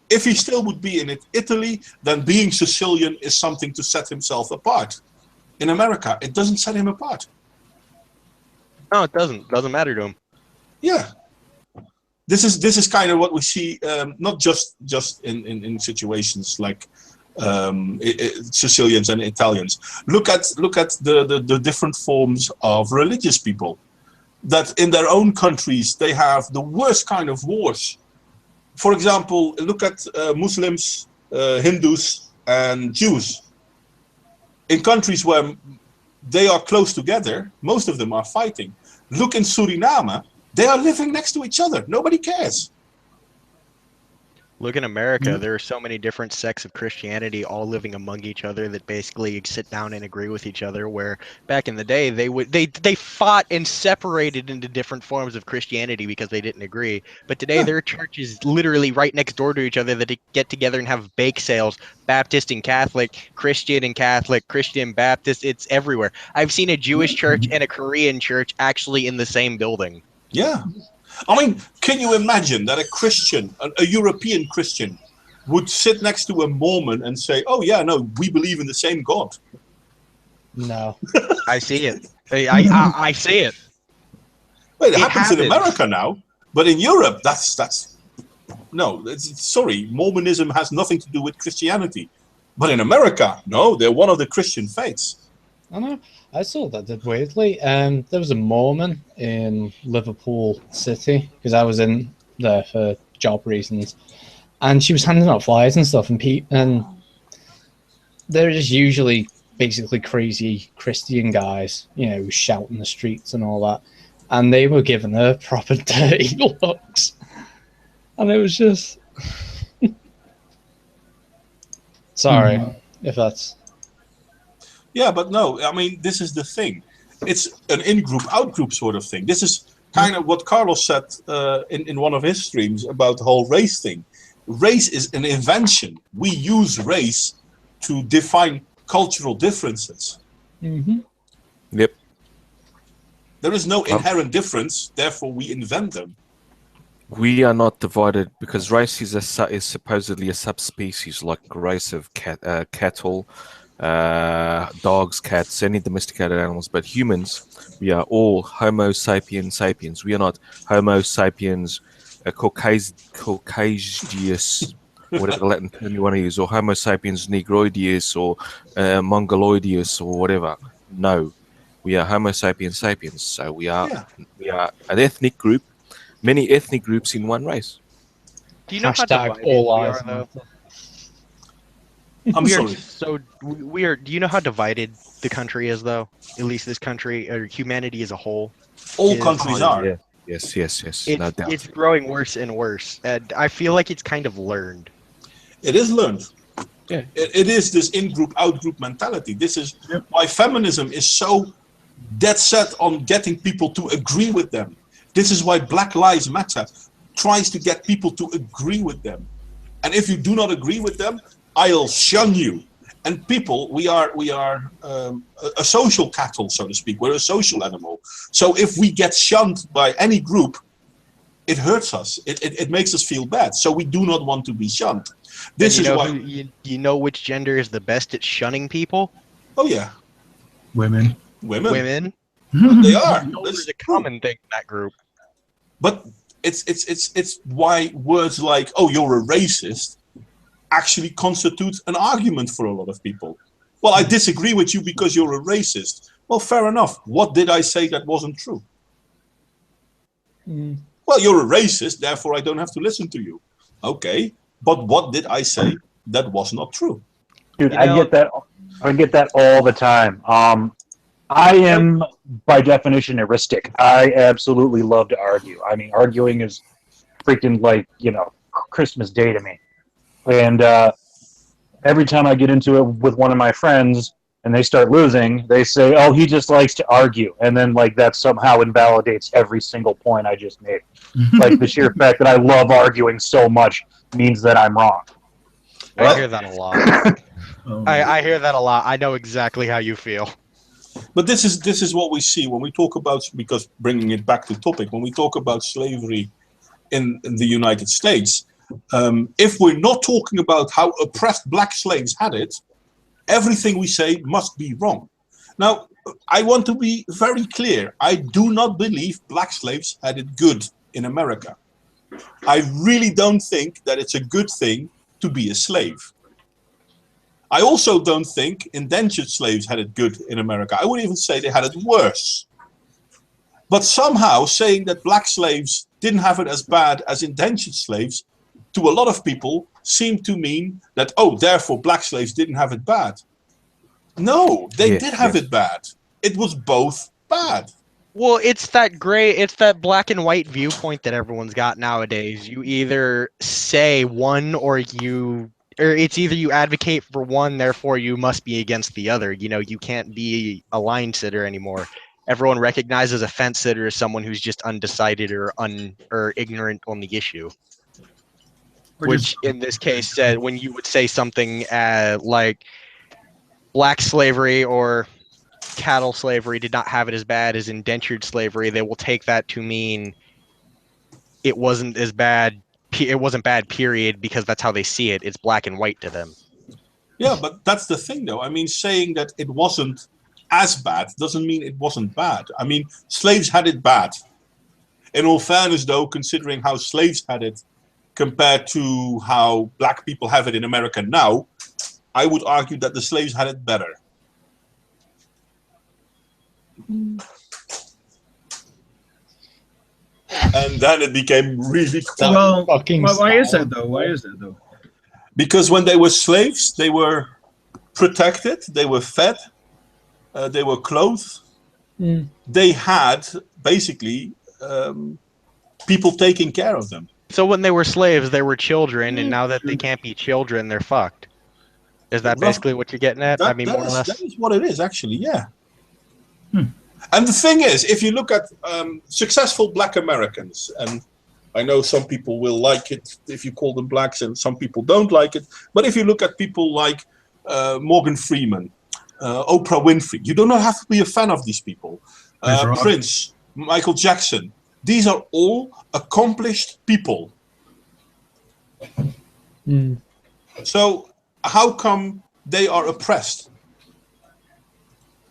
if he still would be in Italy, then being Sicilian is something to set himself apart. In America, it doesn't set him apart. No, it doesn't. Doesn't matter to him. Yeah. This is kind of what we see, not just in situations like Sicilians and Italians. Look at the different forms of religious people. That in their own countries they have the worst kind of wars. For example, look at Muslims, Hindus, and Jews. In countries where they are close together, most of them are fighting. Look in Suriname, they are living next to each other. Nobody cares. Look in America, there are so many different sects of Christianity all living among each other that basically sit down and agree with each other, where back in the day they fought and separated into different forms of Christianity because they didn't agree. But today their church is literally right next door to each other, that they get together and have bake sales, Baptist and Catholic, Christian and Catholic, Christian Baptist, it's everywhere. I've seen a Jewish church and a Korean church actually in the same building. Yeah. I mean, can you imagine that a Christian, a European Christian, would sit next to a Mormon and say, "Oh yeah, no, we believe in the same God"? No. I see it. I see it. Well, it It happens in happens. America now, but in Europe, no. Sorry, Mormonism has nothing to do with Christianity. But in America, no, they're one of the Christian faiths. I know. I saw that did weirdly. There was a Mormon in Liverpool City because I was in there for job reasons, and she was handing out flyers and stuff, and they're just usually basically crazy Christian guys, who shout in the streets and all that, and they were giving her proper dirty looks, and it was just sorry if that's. Yeah, but no, I mean, this is the thing. It's an in-group, out-group sort of thing. This is kind of what Carlos said in one of his streams about the whole race thing. Race is an invention. We use race to define cultural differences. Mm-hmm. Yep. There is no inherent difference, therefore we invent them. We are not divided because race is supposedly a subspecies, like a race of cattle, dogs, cats, any domesticated animals. But humans, we are all Homo sapiens sapiens. We are not Homo sapiens Caucasius, whatever Latin term you want to use, or Homo sapiens negroideus, or Mongoloideus, or whatever. No, we are Homo sapiens sapiens. So we are an ethnic group, many ethnic groups in one race. Do you know how Hashtag divided all we eyes are, though? I'm sorry. We are. Do you know how divided the country is, though? At least this country, or humanity as a whole. All is- countries are. Yeah. Yes. No doubt. It's growing worse and worse, and I feel like it's kind of learned. It is learned. Yeah. It is this in-group, out-group mentality. This is why feminism is so dead set on getting people to agree with them. This is why Black Lives Matter tries to get people to agree with them. And if you do not agree with them, I'll shun you. And people, we are a social cattle, so to speak. We're a social animal. So if we get shunned by any group, it hurts us. It makes us feel bad. So we do not want to be shunned. This is why. You know which gender is the best at shunning people? Oh yeah, Women. women. Women. They are. There's a common thing in that group. But it's why words like "oh, you're a racist" actually constitute an argument for a lot of people. Well, I disagree with you because you're a racist. Well, fair enough. What did I say that wasn't true? Well, you're a racist, therefore I don't have to listen to you. Okay, but what did I say that was not true? Dude, You I know- get that. I get that all the time. I am, by definition, a ristic. I absolutely love to argue. I mean, arguing is freaking Christmas Day to me. And every time I get into it with one of my friends and they start losing, they say, "Oh, he just likes to argue," and then that somehow invalidates every single point I just made. The sheer fact that I love arguing so much means that I'm wrong. I hear that a lot. I hear that a lot. I know exactly how you feel. But this is what we see when we talk about, because bringing it back to topic, when we talk about slavery in the United States, if we're not talking about how oppressed black slaves had it, everything we say must be wrong. Now, I want to be very clear. I do not believe black slaves had it good in America. I really don't think that it's a good thing to be a slave. I also don't think indentured slaves had it good in America. I would even say they had it worse. But somehow saying that black slaves didn't have it as bad as indentured slaves, to a lot of people, seemed to mean that, oh, therefore black slaves didn't have it bad. No, they did have it bad. It was both bad. Well, it's that black and white viewpoint that everyone's got nowadays. You either say one or it's either you advocate for one, therefore you must be against the other. You can't be a line sitter anymore. Everyone recognizes a fence sitter as someone who's just undecided or ignorant on the issue. Which in this case said, when you would say something like black slavery or cattle slavery did not have it as bad as indentured slavery, they will take that to mean it wasn't as bad. It wasn't bad, period, because that's how they see it. It's black and white to them. Yeah, but that's the thing, though. I mean, saying that it wasn't as bad doesn't mean it wasn't bad. I mean, slaves had it bad. In all fairness, though, considering how slaves had it compared to how black people have it in America now, I would argue that the slaves had it better. And then it became really cool. Well, why is that though? Because when they were slaves, they were protected, they were fed, they were clothed. They had basically people taking care of them. So when they were slaves, they were children, and now that they can't be children, they're fucked. Is that basically what you're getting at? More or less. That is what it is, actually, yeah. And the thing is, if you look at successful black Americans, and I know some people will like it if you call them blacks, and some people don't like it, but if you look at people like Morgan Freeman, Oprah Winfrey, you do not have to be a fan of these people. Prince, Michael Jackson, these are all accomplished people. So how come they are oppressed?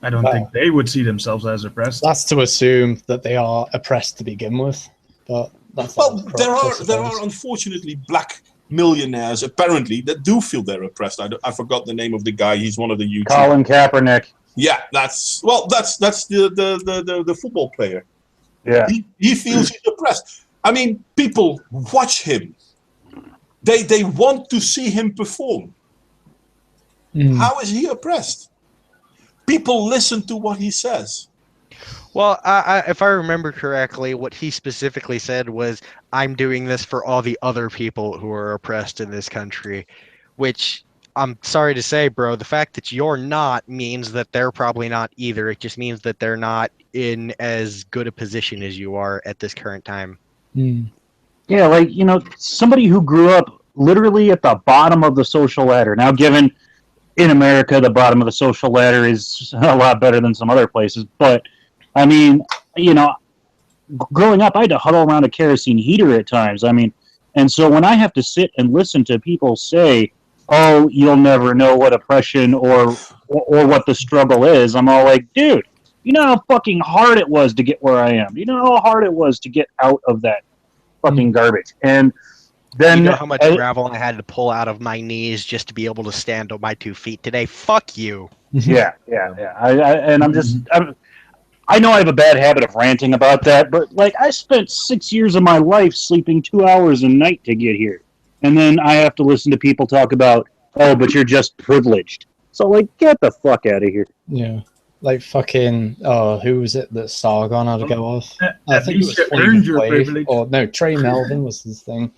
I don't think they would see themselves as oppressed. That's to assume that they are oppressed to begin with. But that's there are unfortunately black millionaires apparently that do feel they're oppressed. I forgot the name of the guy. He's one of the YouTubers. Colin Kaepernick. Yeah, that's the football player. Yeah, he feels he's oppressed. I mean, people watch him. They want to see him perform. How is he oppressed? People listen to what he says. Well, if I remember correctly, what he specifically said was, "I'm doing this for all the other people who are oppressed in this country," which I'm sorry to say, bro, the fact that you're not means that they're probably not either. It just means that they're not in as good a position as you are at this current time. Yeah, somebody who grew up literally at the bottom of the social ladder. Now, given in America, the bottom of the social ladder is a lot better than some other places. But, I mean, growing up, I had to huddle around a kerosene heater at times. I mean, and so when I have to sit and listen to people say, "Oh, you'll never know what oppression or what the struggle is," I'm all like, dude, you know how fucking hard it was to get where I am. You know how hard it was to get out of that fucking garbage. And then, you know how much gravel I had to pull out of my knees just to be able to stand on my 2 feet today? Fuck you. Yeah. I know I have a bad habit of ranting about that, but I spent 6 years of my life sleeping 2 hours a night to get here. And then I have to listen to people talk about, "Oh, but you're just privileged." So, get the fuck out of here. Yeah. Like fucking, oh, who was it that Sargon had to go off? I At think it least was you earned Flavor your Flav. privilege. Or no, Trey Melvin was his thing.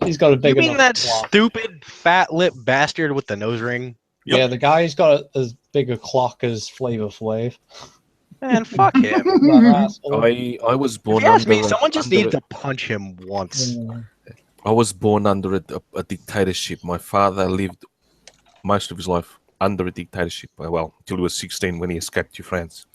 He's got a big You mean enough that clock. stupid fat lip bastard with the nose ring? Yep. Yeah, the guy who's got as big a clock as Flavor Flav. Man, fuck him. That asshole. I was If born you ask under me, someone just under needs a- to punch him once. I was born under a dictatorship. My father lived most of his life under a dictatorship. Well, until he was 16 when he escaped to France.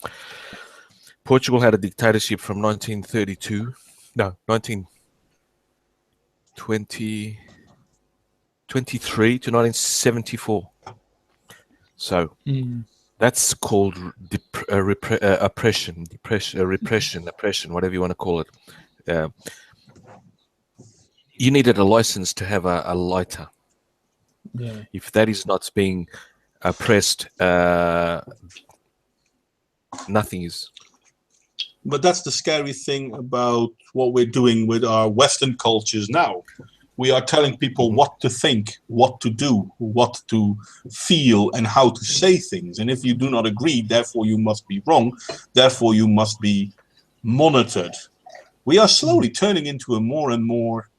Portugal had a dictatorship from 1932. No, 1923 to 1974. So that's called oppression, oppression, whatever you want to call it. You needed a license to have a lighter. Yeah. If that is not being oppressed, nothing is. But that's the scary thing about what we're doing with our Western cultures now. We are telling people what to think, what to do, what to feel, and how to say things. And if you do not agree, therefore you must be wrong, therefore you must be monitored. We are slowly turning into a more and more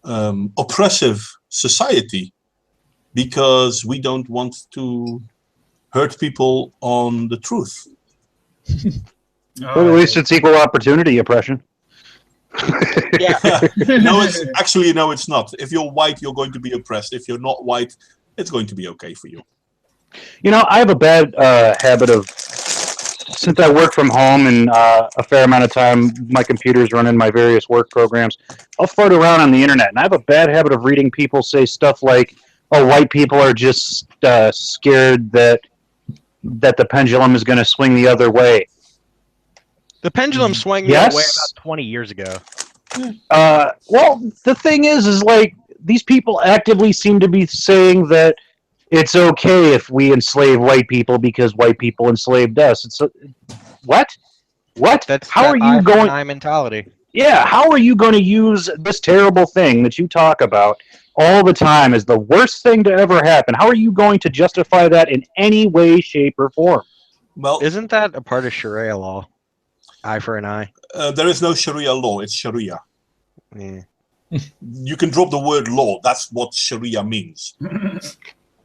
oppressive society because we don't want to hurt people on the truth. But at least it's equal opportunity oppression. Yeah. No, it's not. If you're white, you're going to be oppressed. If you're not white, it's going to be okay for you. You know, I have a bad habit of, since I work from home and a fair amount of time my computer's running my various work programs, I'll fart around on the internet, and I have a bad habit of reading people say stuff like, "Oh, white people are just scared that the pendulum is going to swing the other way." The pendulum swung the other way about 20 years ago. Well, the thing is like these people actively seem to be saying that it's okay if we enslave white people because white people enslaved us. It's what? That's How that are eye you for an going? eye mentality. Yeah, how are you going to use this terrible thing that you talk about all the time as the worst thing to ever happen? How are you going to justify that in any way, shape, or form? Well, Isn't that a part of Sharia law? Eye for an eye. there is no Sharia law. It's Sharia. Yeah. You can drop the word law. That's what Sharia means.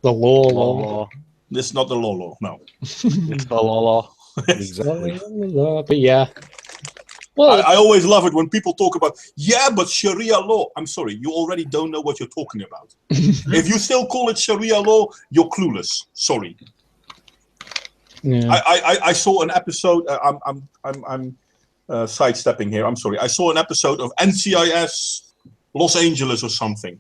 The law. It's not the law. No. It's the law. Exactly. But yeah. Well, I always love it when people talk about, yeah, but Sharia law. I'm sorry, you already don't know what you're talking about. If you still call it Sharia law, you're clueless. Sorry. yeah. I saw an episode. I'm sidestepping here. I'm sorry. I saw an episode of NCIS Los Angeles or something,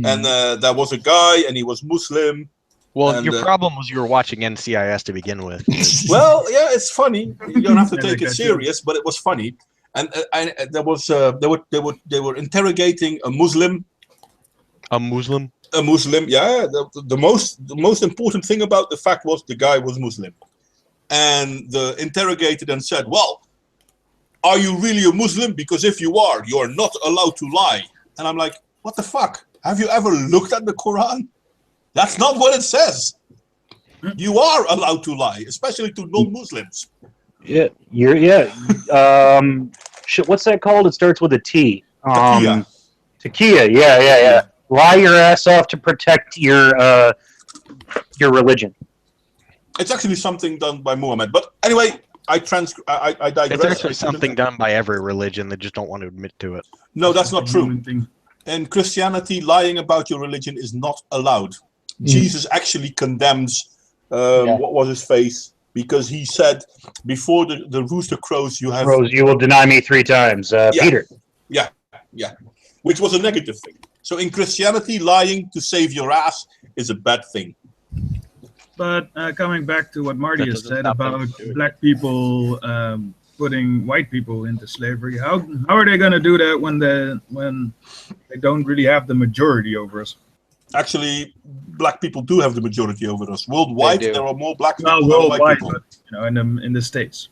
and there was a guy, and he was Muslim. Well, And, your problem was you were watching NCIS to begin with. Well, yeah, it's funny. You don't have to Yeah, take like it that, serious, but it was funny. And there was they were interrogating a Muslim. A Muslim? A Muslim, yeah. The most important thing about the fact was the guy was Muslim, and the interrogator then said, "Well, are you really a Muslim? Because if you are, you are not allowed to lie." And I'm like, "What the fuck? Have you ever looked at the Quran? That's not what it says. You are allowed to lie, especially to non-Muslims." Yeah, shit, what's that called? It starts with a T. Taqiyya. Taqiyya. Yeah. Lie your ass off to protect your religion. It's actually something done by Muhammad. But anyway, I digress. It's actually something done by every religion. They just don't want to admit to it. No, that's not true. Human thing. In Christianity, lying about your religion is not allowed. Jesus actually condemns what was his face, because he said, before the rooster crows, you have... Rose, you will deny me 3 times. Peter. Yeah, which was a negative thing. So in Christianity, lying to save your ass is a bad thing. But coming back to what Marty That has doesn't said stop them about from doing it. black people putting white people into slavery, how are they going to do that when they don't really have the majority over us? Actually, black people do have the majority over us. Worldwide, They do. there are more black people Well, than white worldwide, people. but in the States.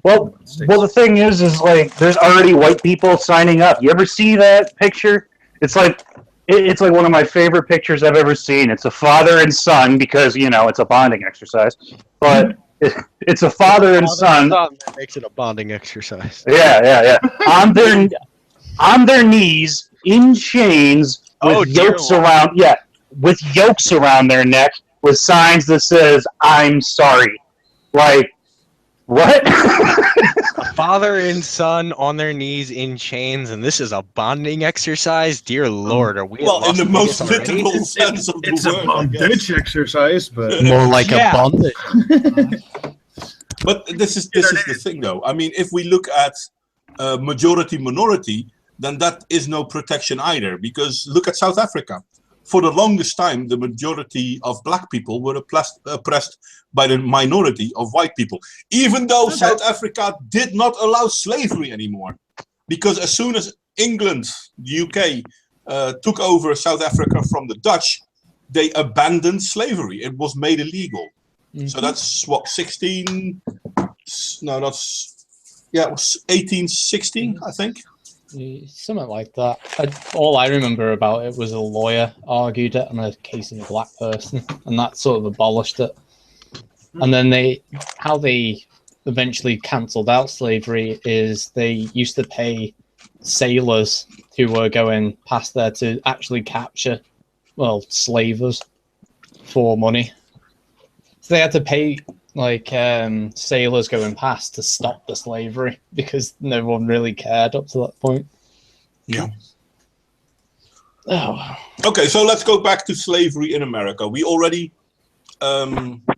Well, the thing is like there's already white people signing up. You ever see that picture? It's like it's like one of my favorite pictures I've ever seen. It's a father and son because it's a bonding exercise, but it's a father and son. That makes it a bonding exercise. Yeah. On their knees in chains with yokes around. Yeah, with yokes around their neck with signs that says "I'm sorry." Like what? A father and son on their knees in chains, and this is a bonding exercise. Dear Lord, are we? Well, in the most already? literal sense of the It's word. a bondage exercise, but More like Yeah. a bondage. But this is the thing, though. I mean, if we look at majority minority, then that is no protection either. Because look at South Africa. For the longest time, the majority of black people were oppressed by the minority of white people. Even though South Africa did not allow slavery anymore. Because as soon as England, the UK, took over South Africa from the Dutch, they abandoned slavery. It was made illegal. So that's what, 1816, I think. Something like that. All I remember about it was a lawyer argued it on a case of a black person, and that sort of abolished it. And then how they eventually cancelled out slavery is they used to pay sailors who were going past there to actually capture, slavers for money. So they had to pay sailors going past to stop the slavery because no one really cared up to that point. Yeah. Oh. Okay, so let's go back to slavery in America. We already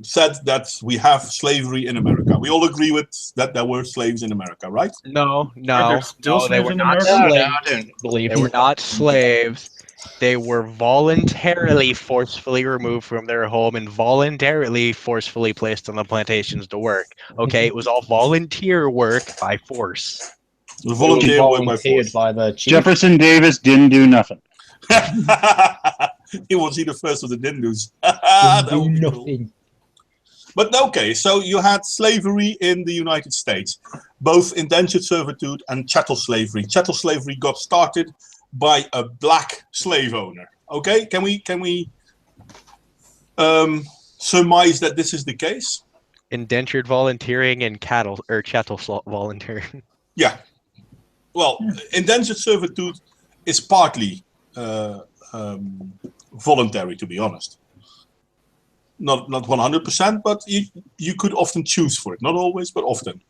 said that we have slavery in America. We all agree with that there were slaves in America, right? No, Are there still they slaves were in not America? slaves. I don't believe They were not slaves. They were voluntarily forcefully removed from their home and voluntarily forcefully placed on the plantations to work. Okay, it was all volunteer work by force. Volunteer work by force. by the chief. Jefferson Davis didn't do nothing. He was the first of the Dindus. Didn't That do would be cool. nothing. But okay, so you had slavery in the United States, both indentured servitude and chattel slavery. Chattel slavery got started by a black slave owner. Okay, can we surmise that this is the case? Indentured volunteering and chattel volunteering. Yeah. Well, indentured servitude is partly voluntary, to be honest. Not 100%, but you could often choose for it. Not always, but often.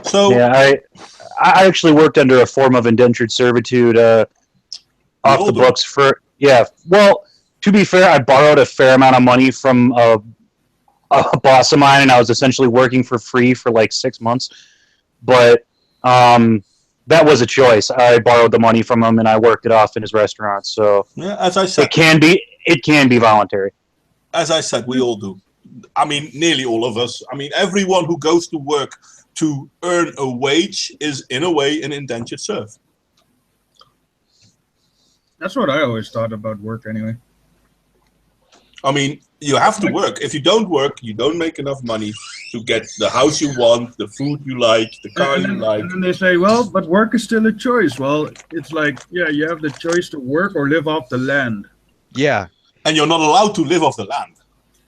So yeah, I actually worked under a form of indentured servitude off the books for Well, to be fair, I borrowed a fair amount of money from a boss of mine, and I was essentially working for free for like 6 months. But that was a choice. I borrowed the money from him, and I worked it off in his restaurant. So yeah, as I said, it can be voluntary. As I said, we all do. I mean, nearly all of us. I mean, everyone who goes to work to earn a wage is, in a way, an indentured serf. that's what I always thought about work anyway. I mean, you have to work. If you don't work, you don't make enough money to get the house you want, the food you like, the car you like. And then they say, well, but work is still a choice. Well, it's like, yeah, you have the choice to work or live off the land. Yeah. And you're not allowed to live off the land.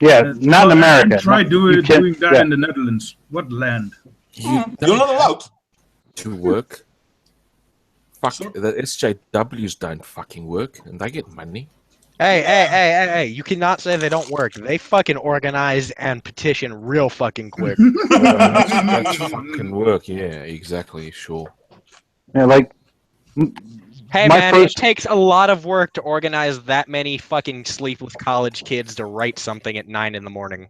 Yeah, not in America. Try doing that yeah. in the Netherlands. What land? You're not allowed to work. Fuck, the SJWs don't fucking work, and they get money. Hey, you cannot say they don't work. They fucking organize and petition real fucking quick. That's fucking work, yeah, exactly, sure. Yeah, like... Hey man, it takes a lot of work to organize that many fucking sleepless college kids to write something at 9 a.m.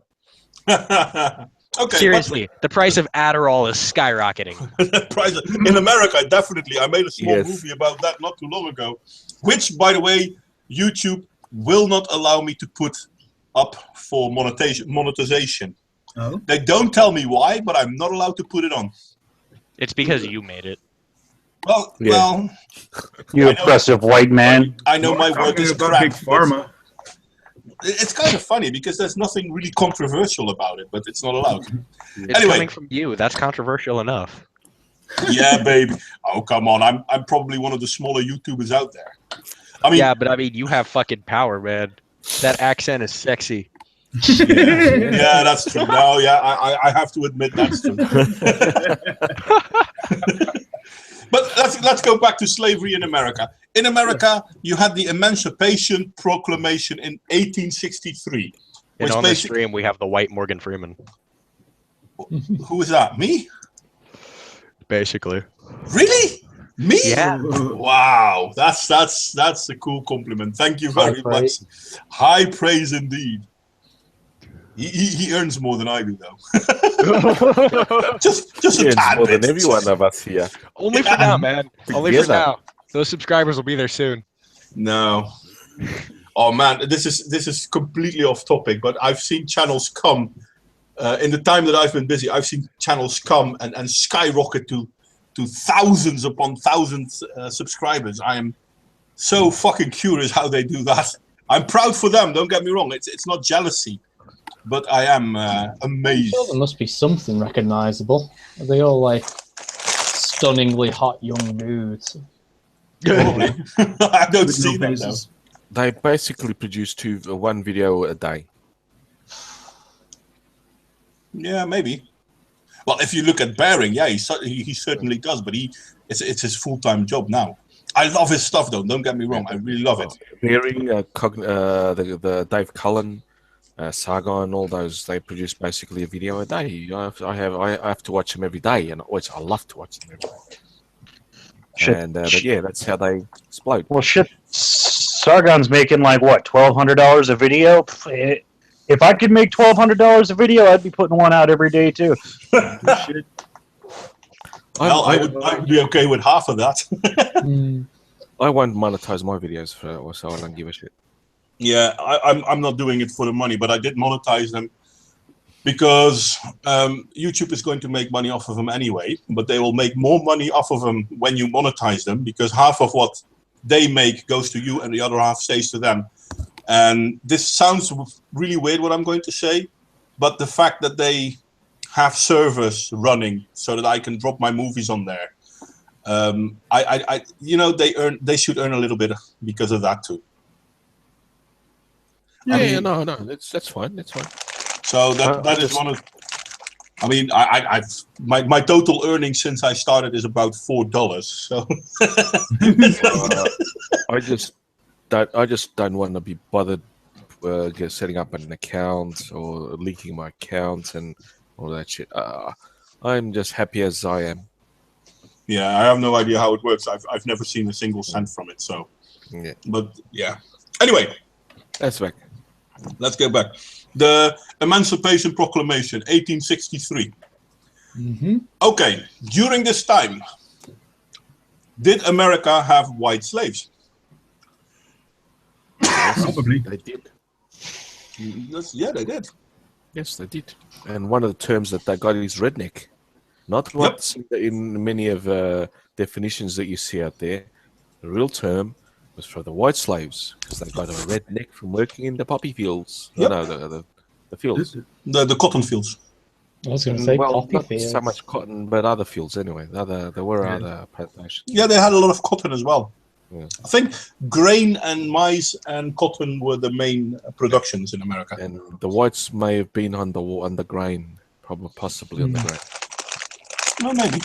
Okay. Seriously, the price of Adderall is skyrocketing. In America, definitely. I made a small movie about that not too long ago, which, by the way, YouTube will not allow me to put up for monetization. Oh. They don't tell me why, but I'm not allowed to put it on. It's because you made it. Well, you oppressive white man. I know my word is crap. Big pharma. It's kind of funny because there's nothing really controversial about it, but it's not allowed. It's anyway, coming from you. That's controversial enough. Yeah, baby. Oh, come on. I'm probably one of the smaller YouTubers out there. I mean, Yeah, but I mean, you have fucking power, man. That accent is sexy. yeah, that's true. No, yeah, I have to admit that's true. But let's go back to slavery in America. In America, you had the Emancipation Proclamation in 1863. And Which on the basically, stream, we have the white Morgan Freeman. who is that? Me? Basically. Really? Me? Yeah. Wow, that's a cool compliment. Thank you very much. High praise indeed. He earns more than I do, though. just a tad more bit. than every one of us here. Only for now, man. Only for Together. now. Those subscribers will be there soon. No. Oh man, this is completely off topic, but I've seen channels come in the time that I've been busy. I've seen channels come and skyrocket to thousands upon thousands subscribers. I am so fucking curious how they do that. I'm proud for them. Don't get me wrong. It's not jealousy, but I am amazed. I'm sure there must be something recognizable. Are they all like stunningly hot young nudes? Probably. I don't With see no that though. faces. They basically produce one video a day. Yeah, maybe. Well, if you look at Baring, yeah, he certainly does, but it's his full-time job now. I love his stuff, though. Don't get me wrong. I really love it. Bearing, the Dave Cullen, Sargon, all those, they produce basically a video a day. I have to watch them every day, and I love to watch them every day. Shit. And but yeah, that's how they explode. Well, shit. Sargon's making like what, $1,200 a video? If I could make $1,200 a video, I'd be putting one out every day too. Shit. Well, I would be okay with half of that. I won't monetize my videos so I don't give a shit. Yeah, I'm not doing it for the money, but I did monetize them because YouTube is going to make money off of them anyway, but they will make more money off of them when you monetize them because half of what they make goes to you and the other half stays to them. And this sounds really weird what I'm going to say, but the fact that they have servers running so that I can drop my movies on there, they should earn a little bit because of that too. Yeah, no, that's fine. That's fine. So that is one of. I mean, I've my total earnings since I started is about $4. So I just don't want to be bothered setting up an account or linking my accounts and all that shit. I'm just happy as I am. yeah, I have no idea how it works. I've never seen a single cent from it. So, Yeah, but yeah. Anyway, that's back. let's go back. The Emancipation Proclamation, 1863. Mm-hmm. Okay, during this time, did America have white slaves? Probably. They did. Yeah, they did. Yes, they did. And one of the terms that they got is redneck. Not what's in many of definitions that you see out there. The real term was for the white slaves because they got a redneck from working in the poppy fields. Yep. No, the fields. The cotton fields. I was going to say Well, poppy not fields. so much cotton, but other fields anyway. There were other plantations. Yeah, they had a lot of cotton as well. Yeah. I think grain and maize and cotton were the main productions in America. And the whites may have been on the grain, probably possibly on the grain. Well, maybe.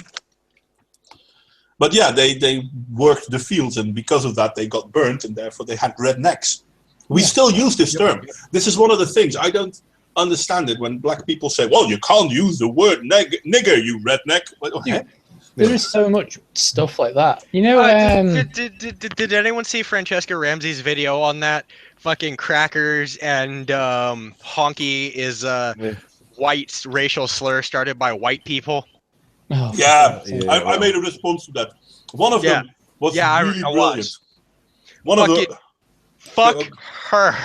But yeah, they worked the fields, and because of that, they got burnt, and therefore they had rednecks. We still use this term. This is one of the things I don't understand it when black people say, "Well, you can't use the word nigger, you redneck." What the heck? There is so much stuff like that. You know, Did anyone see Francesca Ramsey's video on that? Fucking crackers and honky is white racial slur started by white people. oh, Yeah, Yeah, I made a response to that. One of them was really I brilliant. watched. One of the Fuck her.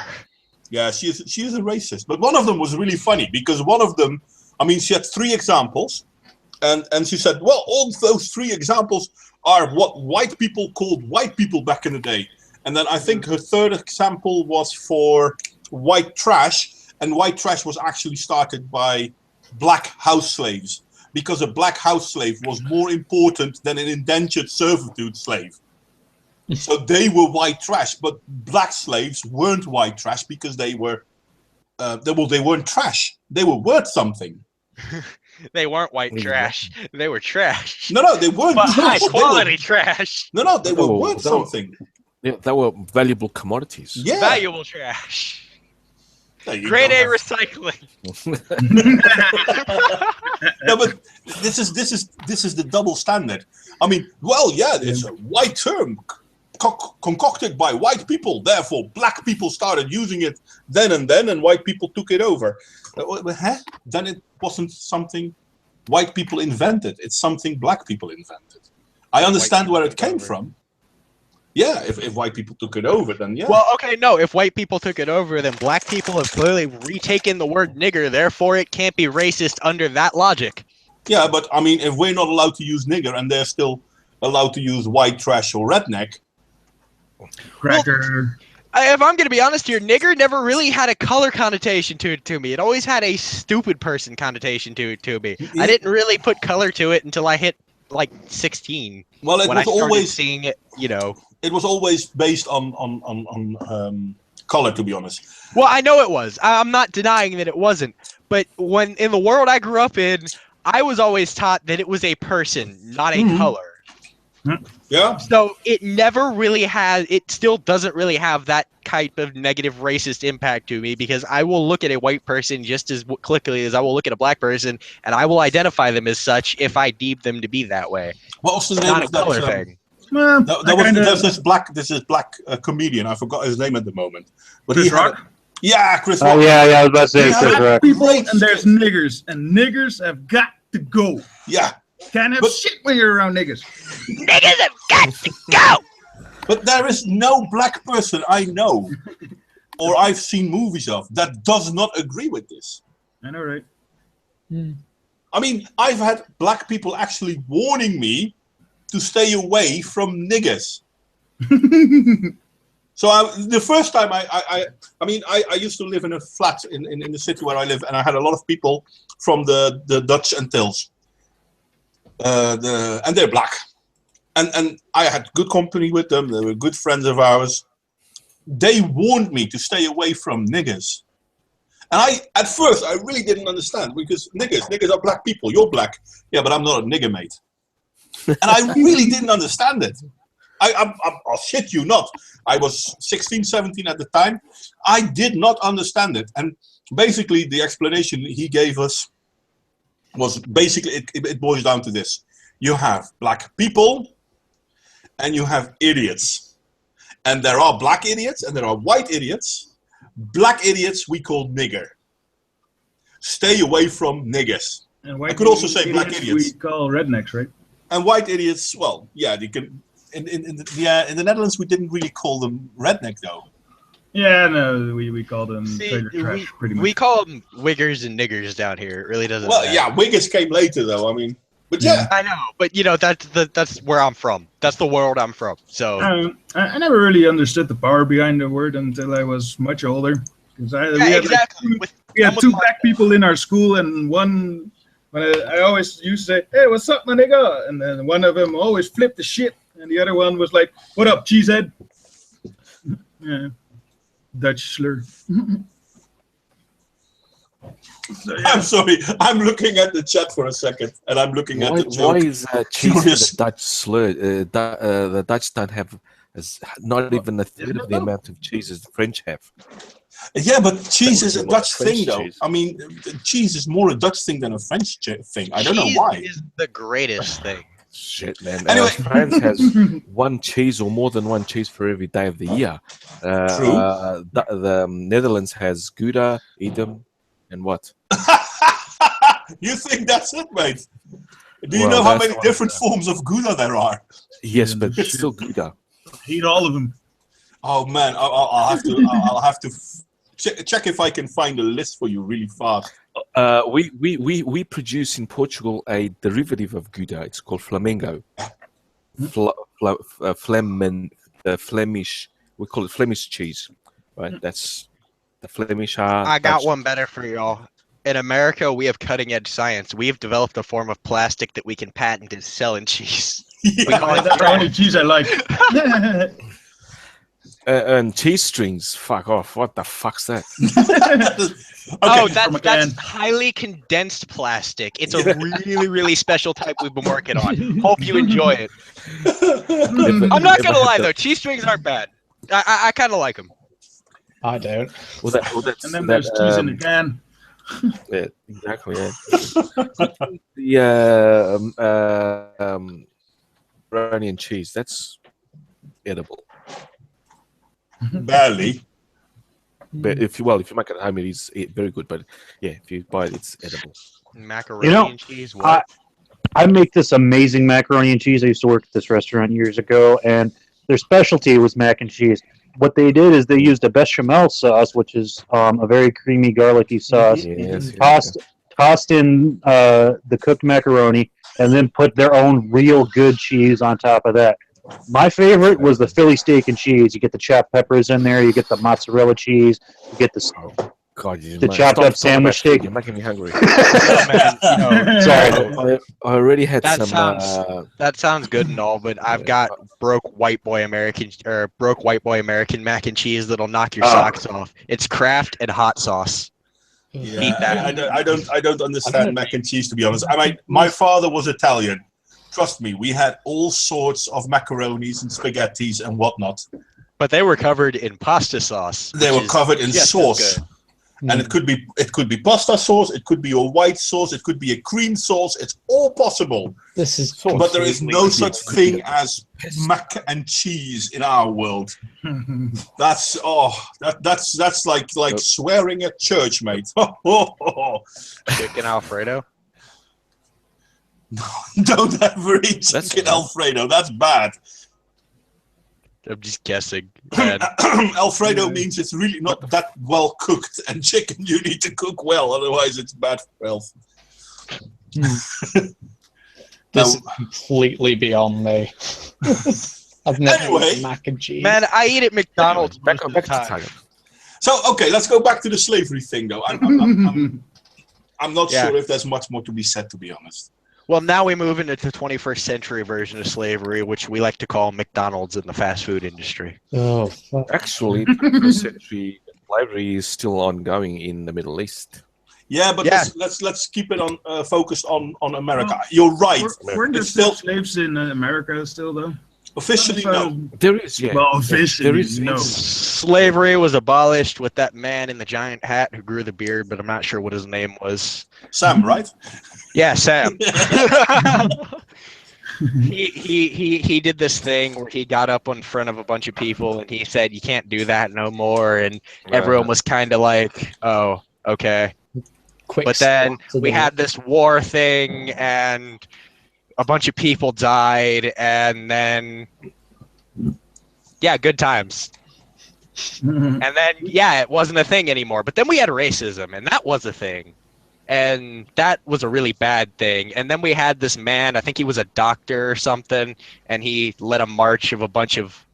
Yeah, she is a racist. But one of them was really funny because one of them, I mean, she had 3 examples, and she said, well, all those 3 examples are what white people called white people back in the day. And then I think her 3rd example was for white trash, and white trash was actually started by black house slaves because a black house slave was more important than an indentured servitude slave. So they were white trash, but black slaves weren't white trash because they were, they weren't trash. They were worth something. They weren't white trash. They were trash. No, they weren't But trash. high quality trash. No, they were worth something. They were valuable commodities. Yeah. Valuable trash. No, Grade A recycling. No, but this is the double standard. I mean, well, yeah, it's a white term concocted by white people. Therefore, black people started using it then, and white people took it over. Then it wasn't something white people invented. It's something black people invented. I understand where it came from. Yeah, if white people took it over, then yeah. Well, okay, no. If white people took it over, then black people have clearly retaken the word nigger. Therefore, it can't be racist under that logic. Yeah, but I mean, if we're not allowed to use nigger and they're still allowed to use white trash or redneck. Cracker. If I'm going to be honest here, nigger never really had a color connotation to me. It always had a stupid person connotation to me. I didn't really put color to it until I hit like 16. Well, it when was I started always seeing it, you know. It was always based on color, to be honest. Well, I know it was. I'm not denying that it wasn't. But when in the world I grew up in, I was always taught that it was a person, not a color. Yeah. So it never really has. It still doesn't really have that type of negative racist impact to me because I will look at a white person just as quickly as I will look at a black person, and I will identify them as such if I deem them to be that way. What was the name Not a of that color thing. Well, there's this black comedian. I forgot his name at the moment. But Chris he had Rock? Yeah, Chris Oh Rock. yeah, I was about to say Yeah, Chris Rock. People and there's niggers, and niggers have got to go. Yeah. Can't have But- shit when you're around niggers. Niggas have got to go. But there is no black person I know or I've seen movies of that does not agree with this. I know, right? I mean, I've had black people actually warning me to stay away from niggers. So the first time I used to live in a flat in the city where I live, and I had a lot of people from the Dutch Antilles. And they're black. And I had good company with them. They were good friends of ours. They warned me to stay away from niggers. And at first, I really didn't understand because niggers are black people. You're black. Yeah, but I'm not a nigger, mate. And I really didn't understand it. I'll shit you not. I was 16, 17 at the time. I did not understand it. And basically, the explanation he gave us was basically, it boils down to this. You have black people and you have idiots. And there are black idiots and there are white idiots. Black idiots we call nigger. Stay away from niggers. And white I could also say black idiots. We call rednecks, right? And white idiots, well, yeah, they can. In the Netherlands, we didn't really call them redneck though. Yeah, no, we call them trailer trash, pretty much. We call them wiggers and niggers down here. It really doesn't. Well, matter. yeah, wiggers came later though. I mean, but yeah. I know, but you know that's where I'm from. That's the world I'm from. So I never really understood the power behind the word until I was much older. Because we had two black people in our school, and one, when I always used to say, "Hey, what's up, my nigga?" And then one of them always flipped the shit, and the other one was like, "What up, cheesehead?" Yeah, Dutch slur. So, yeah. I'm sorry. I'm looking at the chat for a second, and I'm looking at the joke. Why is cheese the Dutch slur? The Dutch don't have not even a third of the amount of cheese as the French have. Yeah, but cheese is a Dutch French thing, though. cheese. I mean, cheese is more a Dutch thing than a French thing. I don't know cheese why. is the greatest thing. Shit, man. Anyway. France has one cheese or more than one cheese for every day of the year. True. The Netherlands has Gouda, Edam, and what? You think that's it, mate? Do you Well, know how that's many one different of them. forms of Gouda there are? Yes, but it's still Gouda. Eat all of them. Oh man, I'll have to check if I can find a list for you really fast. We produce in Portugal a derivative of Gouda. It's called Flamengo. Flemish. We call it Flemish cheese, right? That's the Flemish. I got Dutch. one better for y'all. In America, we have cutting edge science. We have developed a form of plastic that we can patent and sell in cheese. We call it That's the trash. only cheese I like. And cheese strings. Fuck off. What the fuck's that? Oh, from a that's can. highly condensed plastic. It's a really, really special type we've been working on. Hope you enjoy it. I'm not gonna lie though, cheese strings aren't bad. I kind of like them. I don't. That's, And then there's cheese in the can. Yeah, exactly. Yeah. The macaroni and cheese. That's edible. Barely. But if you make it at home, it is very good. But yeah, if you buy it, it's edible. Macaroni and cheese. What? I make this amazing macaroni and cheese. I used to work at this restaurant years ago, and their specialty was mac and cheese. What they did is they used a bechamel sauce, which is a very creamy, garlicky sauce. Yes, Tossed in the cooked macaroni, and then put their own real good cheese on top of that. My favorite was the Philly steak and cheese. You get the chopped peppers in there. You get the mozzarella cheese. You get the God, chopped up sandwich steak. You're making me hungry. Sorry. I already had That some. That sounds good and all, but I've got broke white boy American mac and cheese that'll knock your socks off. It's Kraft and hot sauce. Eat that. I don't understand mac and cheese, to be honest. I mean, my father was Italian. Trust me, we had all sorts of macaronis and spaghettis and whatnot. But they were covered in pasta sauce. They were covered in just as sauce. good. And it could be pasta sauce, it could be a white sauce, it could be a cream sauce. It's all possible. This is But there is no such thing as mac and cheese in our world. That's like swearing at church, mate. Chicken Alfredo. Don't ever eat chicken Alfredo. That's bad. I'm just guessing. Alfredo means it's really not that well cooked, and chicken you need to cook well, otherwise it's bad for health. This is completely beyond me. I've never eaten mac and cheese. Man, I eat at McDonald's Back most of to the time. Thailand. So, okay, let's go back to the slavery thing, though. I'm not sure if there's much more to be said, to be honest. Well, now we move into the 21st century version of slavery, which we like to call McDonald's in the fast food industry. Oh, fuck. Actually, 21st century slavery is still ongoing in the Middle East. Yeah, but let's keep it on focused on America. Well, You're right. Weren't there It's still still slaves in America still, though? officially no. There is, yeah. Well, officially, there is, no. Slavery was abolished with that man in the giant hat who grew the beard, but I'm not sure what his name was. Sam, right? Yeah, Sam. he did this thing where he got up in front of a bunch of people and he said, "You can't do that no more," and everyone was kind of like, "Oh, okay." Quick But then stop to we the- had this war thing and a bunch of people died, and then good times. And then it wasn't a thing anymore. But then we had racism, and that was a thing. And that was a really bad thing. And then we had this man, I think he was a doctor or something, and he led a march of a bunch of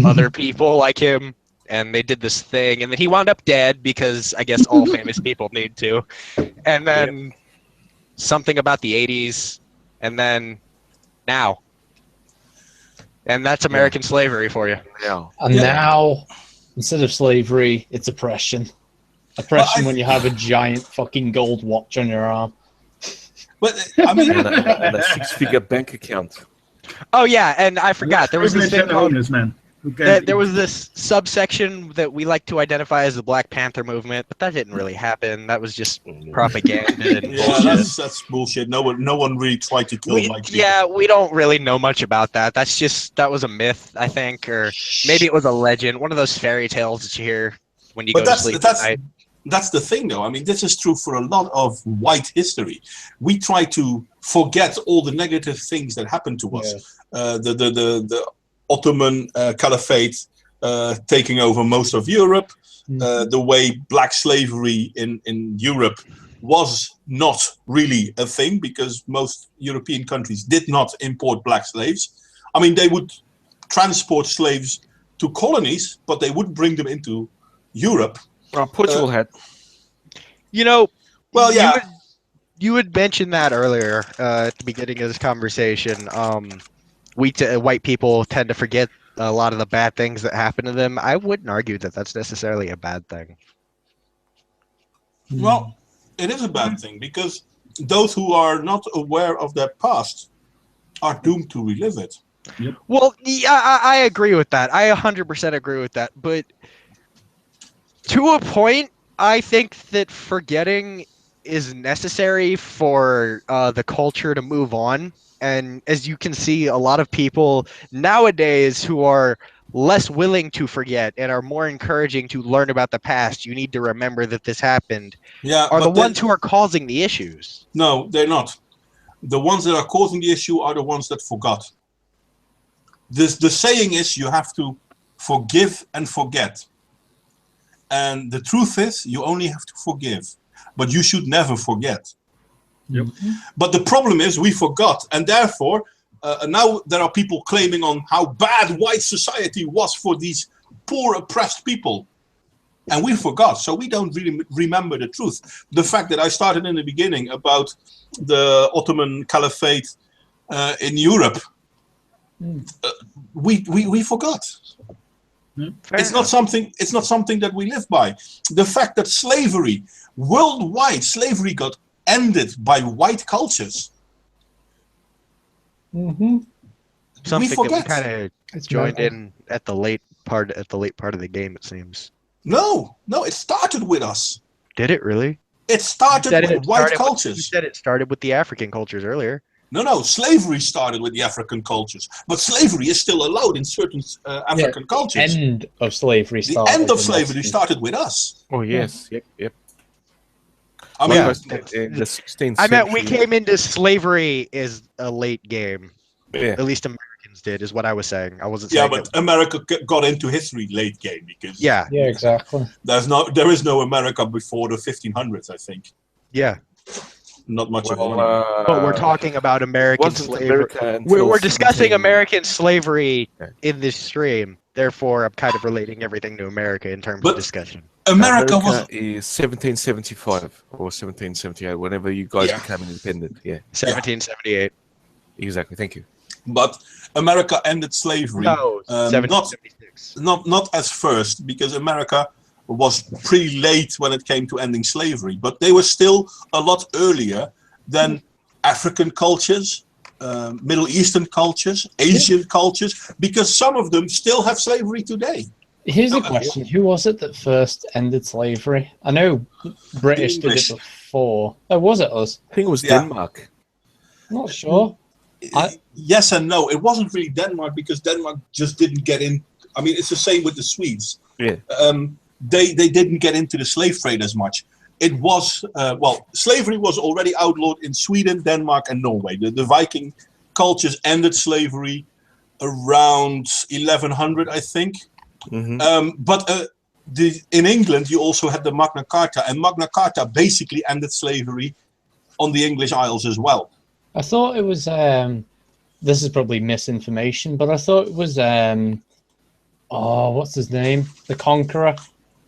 other people like him, and they did this thing, and then he wound up dead because I guess all famous people need to. And then something about the 80s, and then now. And that's American slavery for you. Yeah. And now, instead of slavery, it's oppression. Oppression when you have a giant fucking gold watch on your arm. But I mean, And a six-figure bank account. Oh yeah, and I forgot there was this thing called, homeless man. Who can't there eat. was this subsection that we like to identify as the Black Panther movement, but that didn't really happen. That was just propaganda and yeah, bullshit. that's bullshit. No one really tried to kill white people. Yeah, we don't really know much about that. That was a myth, I think, or maybe it was a legend. One of those fairy tales that you hear when you But go to sleep at night. That's the thing, though. I mean, this is true for a lot of white history. We try to forget all the negative things that happened to us. The Ottoman Caliphate taking over most of Europe. The way black slavery in Europe was not really a thing because most European countries did not import black slaves. I mean, they would transport slaves to colonies, but they wouldn't bring them into Europe. Portugal had. You know, Well, yeah. You had mentioned that earlier at the beginning of this conversation. white people tend to forget a lot of the bad things that happen to them. I wouldn't argue that that's necessarily a bad thing. Well, it is a bad thing because those who are not aware of their past are doomed to relive it. Well, yeah, I agree with that. I 100% agree with that. But to a point, I think that forgetting is necessary for the culture to move on. And as you can see, a lot of people nowadays who are less willing to forget and are more encouraging to learn about the past. You need to remember that this happened. Yeah, Are the but ones who are causing the issues. No, they're not. The ones that are causing the issue are the ones that forgot. The saying is you have to forgive and forget. And the truth is you only have to forgive, but you should never forget. Yep. But the problem is we forgot, and therefore now there are people claiming on how bad white society was for these poor oppressed people. And we forgot, so we don't really remember the truth. The fact that I started in the beginning about the Ottoman Caliphate in Europe, we forgot. It's not something that we live by. The fact that slavery, worldwide slavery, got ended by white cultures. Something we that forget. we kind of joined in at the late part of the game, it seems. No, it started with us. Did it really? It started with white cultures. You said it started with the African cultures earlier. No, slavery started with the African cultures. But slavery is still allowed in certain African cultures. The end of slavery started. The end of slavery started with us. Oh, yes. Yep. I mean, In the 16th I meant we century- came into slavery as a late game. Yeah. At least Americans did, is what I was saying. I wasn't yeah, saying but America got into history late game because yeah, exactly. there is no America before the 1500s, I think. Yeah. Not much of Well, one. But we're talking about American wasn't slavery. America until We're discussing 17 American slavery Okay. in this stream. Therefore, I'm kind of relating everything to America in terms But- of discussion. America was is 1775 or 1778, whenever you guys became independent. Yeah, 1778. exactly. Thank you. but America ended slavery. No, not 1776. not as first, because America was pretty late when it came to ending slavery, but they were still a lot earlier than African cultures, Middle Eastern cultures, Asian cultures, because some of them still have slavery today. Here's a question: who was it that first ended slavery? I know British did English. it before. Oh, was it us? I think it was Yeah. Denmark. I'm not sure. Yes and no. It wasn't really Denmark because Denmark just didn't get in. I mean, it's the same with the Swedes. Yeah. They didn't get into the slave trade as much. It was, slavery was already outlawed in Sweden, Denmark, and Norway. The Viking cultures ended slavery around 1100, I think. But in England, you also had the Magna Carta, and Magna Carta basically ended slavery on the English Isles as well. I thought it was. This is probably misinformation, but I thought it was. What's his name? The Conqueror,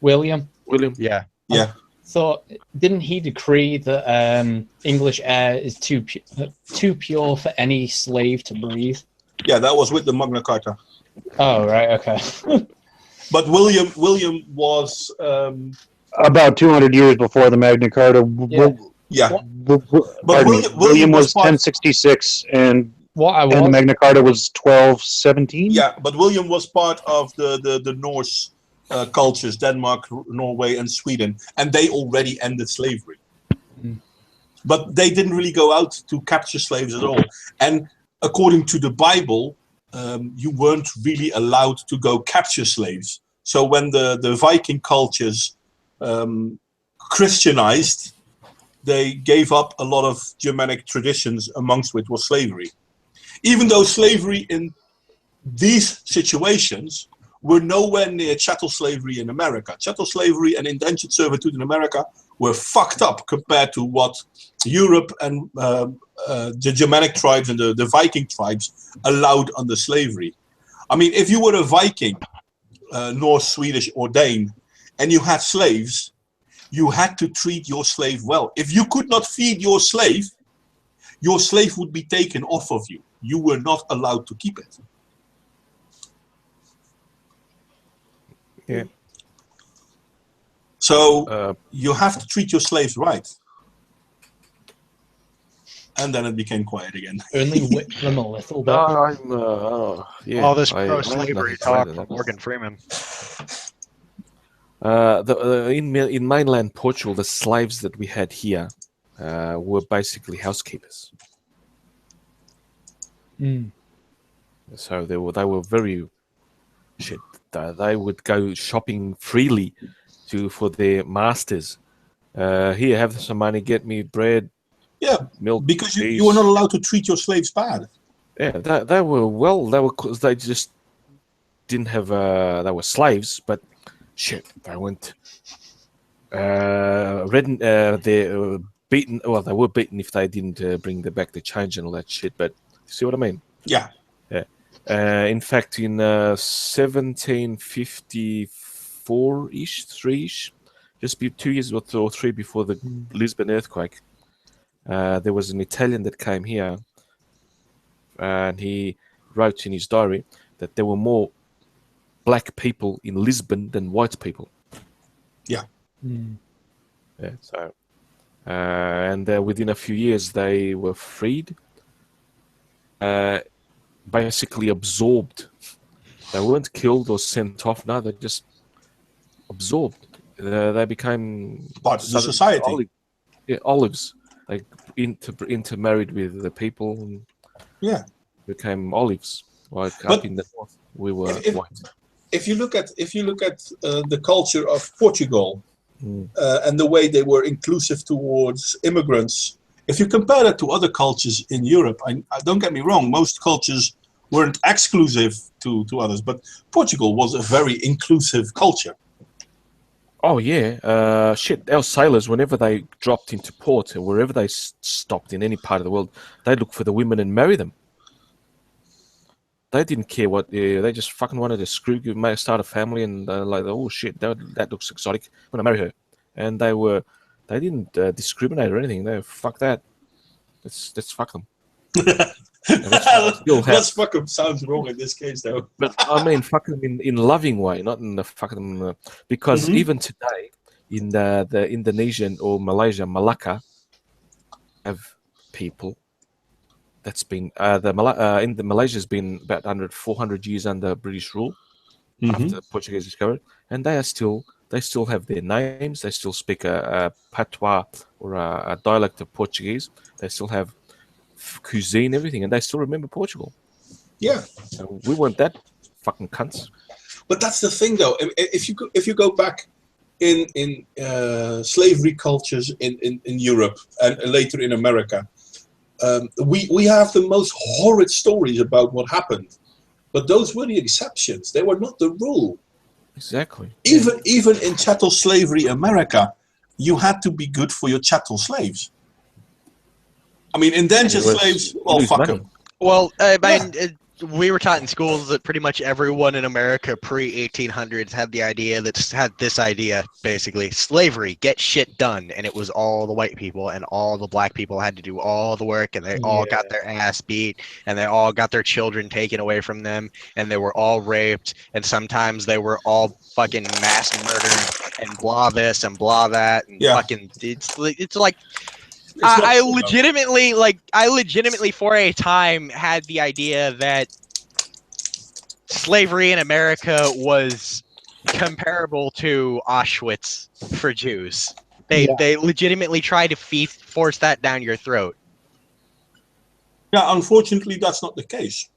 William. Yeah. Yeah. So didn't he decree that English air is too pure for any slave to breathe? Yeah, that was with the Magna Carta. Oh right, okay. But William was About 200 years before the Magna Carta. yeah. Pardon me. William was part- 1066 and the was Magna Carta was 1217. Yeah, but William was part of the Norse cultures, Denmark, Norway, and Sweden, and they already ended slavery. But they didn't really go out to capture slaves at all. And according to the Bible, you weren't really allowed to go capture slaves. So when the Viking cultures Christianized, they gave up a lot of Germanic traditions, amongst which was slavery. Even though slavery in these situations were nowhere near chattel slavery in America. Chattel slavery and indentured servitude in America were fucked up compared to what Europe and the Germanic tribes and the Viking tribes allowed under slavery. I mean, if you were a Viking, Norse, Swedish, or Dane, and you had slaves, you had to treat your slave well. If you could not feed your slave would be taken off of you. you were not allowed to keep it. Yeah. So you have to treat your slaves right. And then it became quiet again. Only whip them a little bit. Yeah. All this I have pro-slavery nothing to add talk to from that. Morgan Freeman. In mainland Portugal, the slaves that we had here were basically housekeepers. Mm. So they were very shit. They would go shopping freely for their masters. Here, have some money, get me bread, Yeah, milk, because cheese. you were not allowed to treat your slaves bad. Yeah, they just didn't have. They were slaves, but shit, they weren't. They beaten. Well, they were beaten if they didn't bring back the change and all that shit. But see what I mean? Yeah. Yeah. In fact, in 1754-ish, 3-ish, just 2 years or 3 before the Lisbon earthquake, there was an Italian that came here, and he wrote in his diary that there were more black people in Lisbon than white people. Yeah. Mm. Yeah. So, and within a few years, they were freed. Basically absorbed. They weren't killed or sent off. No, they just absorbed. They became Part of the society. Olives. They intermarried with the people and became olives. Like up in the north, we were white. If you look at the culture of Portugal Mm. and the way they were inclusive towards immigrants, if you compare that to other cultures in Europe, I don't get me wrong, most cultures weren't exclusive to others, but Portugal was a very inclusive culture. Oh yeah, shit. Our sailors, whenever they dropped into port or wherever they stopped in any part of the world, they'd look for the women and marry them. They didn't care what. They just fucking wanted to start a family, and like, oh shit, that looks exotic. I'm gonna marry her, and they didn't discriminate or anything. They fuck that. Let's fuck them. Let's fuck them sounds wrong in this case, though. But I mean, fuck them in loving way, not in the fuck them. Because even today, in the Indonesian or Malaysia, Malacca, have people that's been in the Malaysia's been about 400 years under British rule after the Portuguese discovered, and they still have their names. They still speak a patois or a dialect of Portuguese. They still have cuisine, everything, and they still remember Portugal. Yeah, so we weren't that fucking cunts. But that's the thing, though. If you go back in slavery cultures in Europe and later in America, we have the most horrid stories about what happened, but those were the exceptions. They were not the rule. Exactly. Even in chattel slavery America, you had to be good for your chattel slaves. I mean, indentured slaves, well, fuck them. Well, I mean, we were taught in schools that pretty much everyone in America pre-1800s had this idea, basically. Slavery, get shit done. And it was all the white people and all the black people had to do all the work, and they all got their ass beat, and they all got their children taken away from them, and they were all raped, and sometimes they were all fucking mass murdered, and blah this and blah that, and fucking, it's like... I legitimately for a time had the idea that slavery in America was comparable to Auschwitz for Jews. They legitimately try to force that down your throat. Yeah, unfortunately, that's not the case.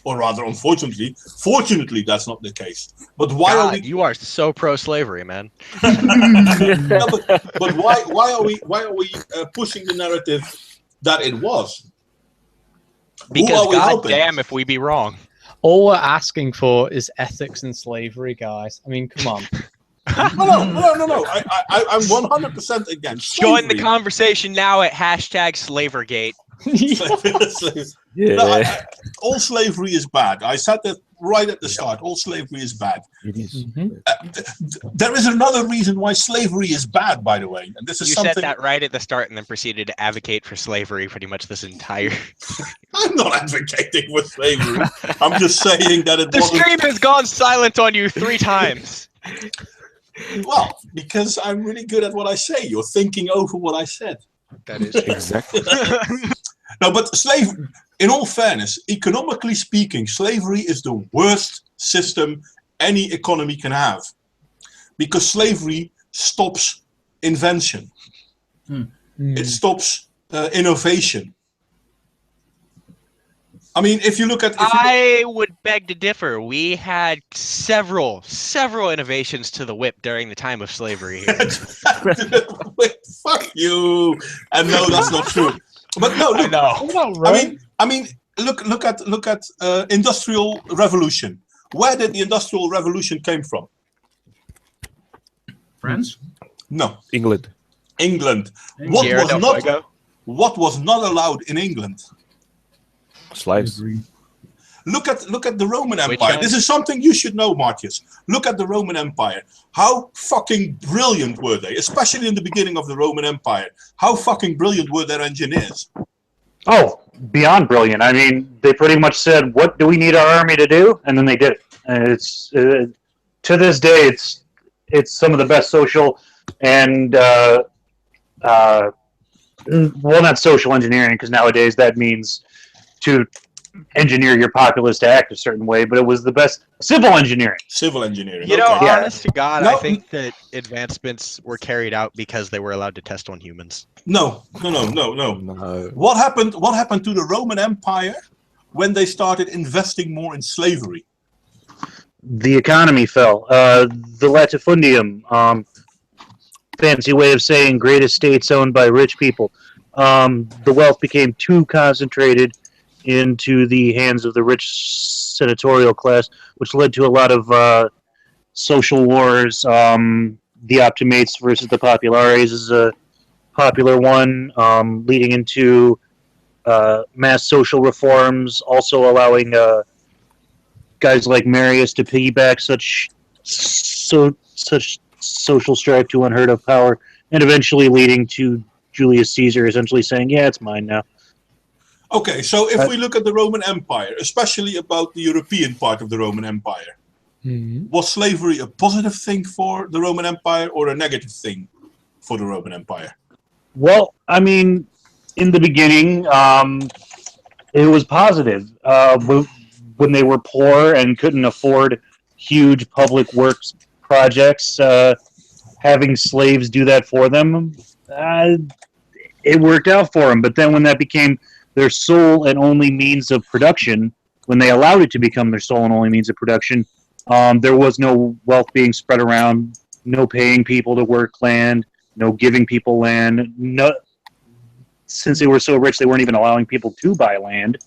Or rather, unfortunately, fortunately, that's not the case. But why are we? You are so pro-slavery, man. No, but why are we pushing the narrative that it was? Because goddamn, if we be wrong. All we're asking for is ethics in slavery, guys. I mean, come on. No. I'm 100% against slavery. Join the conversation now at #Slavergate. Yeah, No, all slavery is bad. I said that right at the start. All slavery is bad. it is. There is another reason why slavery is bad, by the way, and this is You something said that right at the start and then proceeded to advocate for slavery pretty much this entire... I'm not advocating for slavery. I'm just saying that it The wasn't. stream has gone silent on you 3 times. Well, because I'm really good at what I say. You're thinking over what I said. That is Exactly. No, but slavery, in all fairness, economically speaking, slavery is the worst system any economy can have. Because slavery stops invention. It stops innovation. I mean, if you look at... I would beg to differ. We had several innovations to the whip during the time of slavery here. Wait, fuck you! And no, that's not true. But no, look, I mean, look at industrial revolution. Where did the industrial revolution came from? France? No, England. England. Tierra del Fuego. What was not allowed in England? Slaves. Look at the Roman Which Empire. one? This is something you should know, Martius. Look at the Roman Empire. How fucking brilliant were they? Especially in the beginning of the Roman Empire. How fucking brilliant were their engineers? Oh, beyond brilliant. I mean, they pretty much said, "What do we need our army to do?" And then they did it. And it's to this day, it's some of the best social and well, not social engineering, because nowadays that means to engineer your populace to act a certain way, but it was the best civil engineering. Civil engineering. You know, okay. Yeah. honest to God, No. I think that advancements were carried out because they were allowed to test on humans. No. No. What happened to the Roman Empire when they started investing more in slavery? The economy fell. The latifundium, fancy way of saying great estates owned by rich people. The wealth became too concentrated into the hands of the rich senatorial class, which led to a lot of social wars. The optimates versus the populares is a popular one, leading into mass social reforms, also allowing guys like Marius to piggyback such social strife to unheard of power, and eventually leading to Julius Caesar essentially saying, "Yeah, it's mine now." Okay, so if we look at the Roman Empire, especially about the European part of the Roman Empire, was slavery a positive thing for the Roman Empire or a negative thing for the Roman Empire? Well, I mean, in the beginning, it was positive. When they were poor and couldn't afford huge public works projects, having slaves do that for them, it worked out for them. But then when that became their sole and only means of production, when they allowed it to become their sole and only means of production, there was no wealth being spread around, no paying people to work land, no giving people land. No, since they were so rich, they weren't even allowing people to buy land.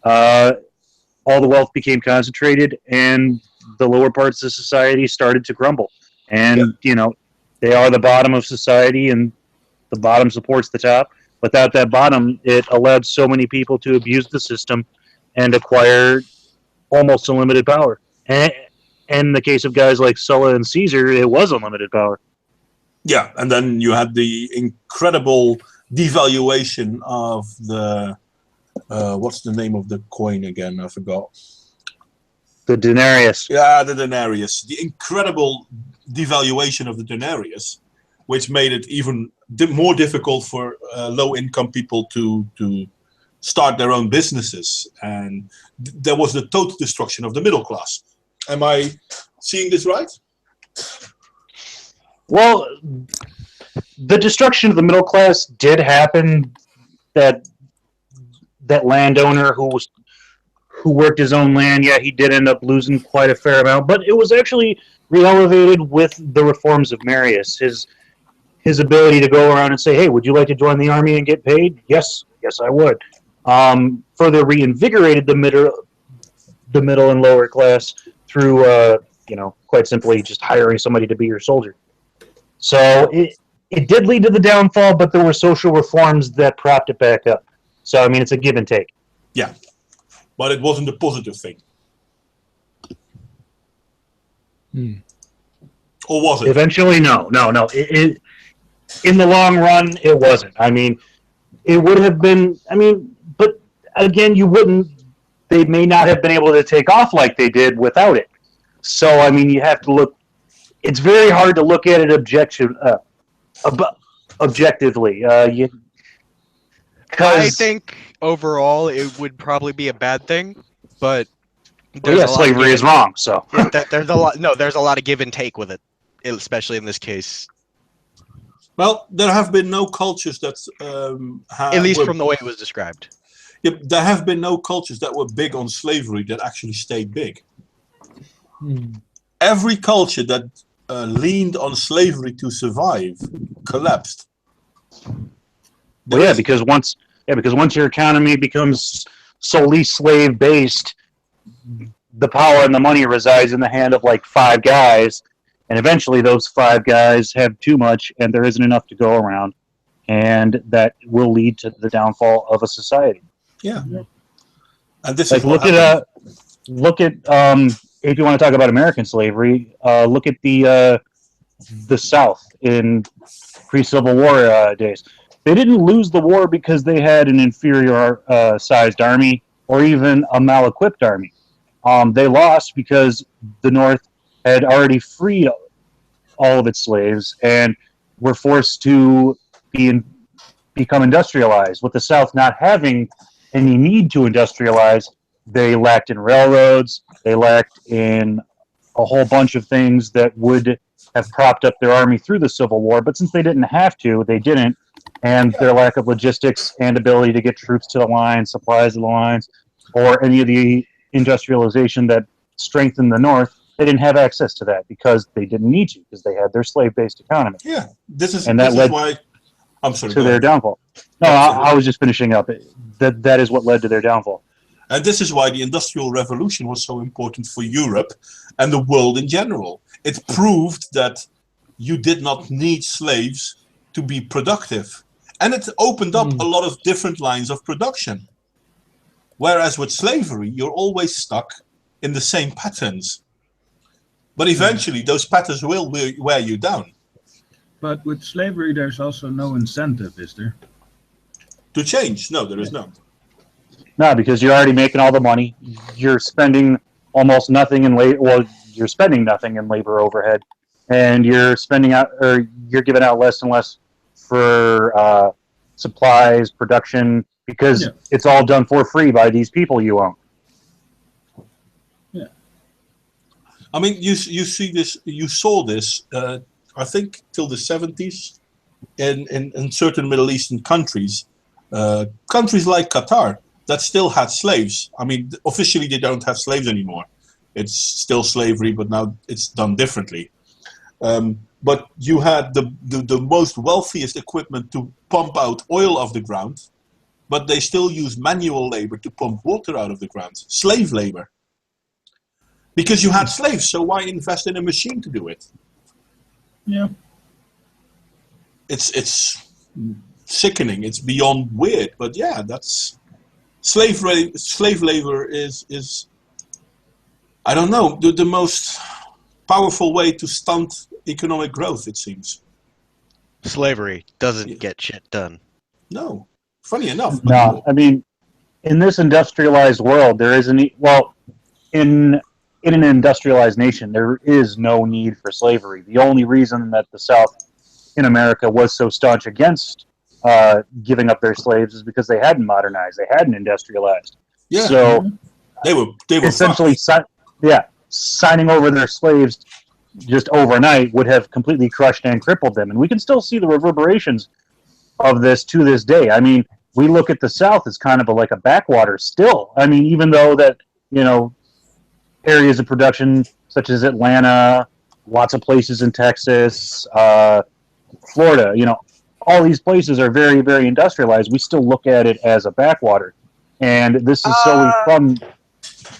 All the wealth became concentrated, and the lower parts of society started to crumble. And, you know, they are the bottom of society, and the bottom supports the top. Without that bottom, it allowed so many people to abuse the system and acquire almost unlimited power. And in the case of guys like Sulla and Caesar, it was unlimited power. Yeah, and then you had the incredible devaluation of the what's the name of the coin again? I forgot. The denarius. Yeah, the denarius. The incredible devaluation of the denarius, which made it even more difficult for low-income people to start their own businesses. And there was the total destruction of the middle class. Am I seeing this right? Well, the destruction of the middle class did happen. That landowner who worked his own land, yeah, he did end up losing quite a fair amount, but it was actually re-elevated with the reforms of Marius. His ability to go around and say, "Hey, would you like to join the army and get paid?" Yes, I would. Further reinvigorated the middle and lower class through, quite simply just hiring somebody to be your soldier. So it did lead to the downfall, but there were social reforms that propped it back up. So, I mean, it's a give and take. Yeah, but it wasn't a positive thing. Or was it? Eventually, no. In the long run, it wasn't. I mean, it would have been. I mean, but again, you wouldn't. They may not have been able to take off like they did without it. So, I mean, you have to look. It's very hard to look at it objectively. I think overall it would probably be a bad thing, but slavery is wrong. So there's a lot. No, there's a lot of give and take with it, especially in this case. Well, there have been no cultures that at least from the way it was described. Yeah, there have been no cultures that were big on slavery that actually stayed big. Every culture that leaned on slavery to survive collapsed. Well, because once your economy becomes solely slave based, the power and the money resides in the hand of like 5 guys, and eventually those 5 guys have too much, and there isn't enough to go around, and that will lead to the downfall of a society. Yeah, and this like is look at if you want to talk about American slavery, look at the South in pre-Civil War days. They didn't lose the war because they had an inferior sized army or even a mal-equipped army. They lost because the North had already freed all of its slaves and were forced to become industrialized. With the South not having any need to industrialize, they lacked in railroads, they lacked in a whole bunch of things that would have propped up their army through the Civil War, but since they didn't have to, they didn't, and their lack of logistics and ability to get troops to the lines, supplies to the lines, or any of the industrialization that strengthened the North, they didn't have access to that because they didn't need to, because they had their slave-based economy. Yeah, this is why. I'm sorry. To their downfall. No, I was just finishing up. That is what led to their downfall. And this is why the Industrial Revolution was so important for Europe and the world in general. It proved that you did not need slaves to be productive. And it opened up a lot of different lines of production. Whereas with slavery, you're always stuck in the same patterns. But eventually, those patterns will wear you down. But with slavery, there's also no incentive, is there? To change? No, there is not. No, because you're already making all the money. You're spending almost nothing in labor. Well, you're spending nothing in labor overhead, and you're spending out, or you're giving out less and less for supplies, production, because it's all done for free by these people you own. Yeah. I mean, you see this. You saw this. I think till the 70s, in certain Middle Eastern countries, countries like Qatar that still had slaves. I mean, officially they don't have slaves anymore. It's still slavery, but now it's done differently. But you had the most wealthiest equipment to pump out oil of the ground, but they still use manual labor to pump water out of the ground. Slave labor. Because you had slaves, so why invest in a machine to do it? Yeah. It's sickening. It's beyond weird, but yeah, that's slave labor is I don't know, the most powerful way to stunt economic growth, it seems. Slavery doesn't get shit done. No. Funny enough. No, I mean, in this industrialized world, there isn't, in an industrialized nation, there is no need for slavery. The only reason that the South in America was so staunch against giving up their slaves is because they hadn't modernized, they hadn't industrialized. Yeah. So they were essentially, signing over their slaves just overnight would have completely crushed and crippled them. And we can still see the reverberations of this to this day. I mean, we look at the South as kind of like a backwater still. I mean, even though that, areas of production such as Atlanta, lots of places in Texas, Florida, all these places are very, very industrialized. We still look at it as a backwater. And this is solely from...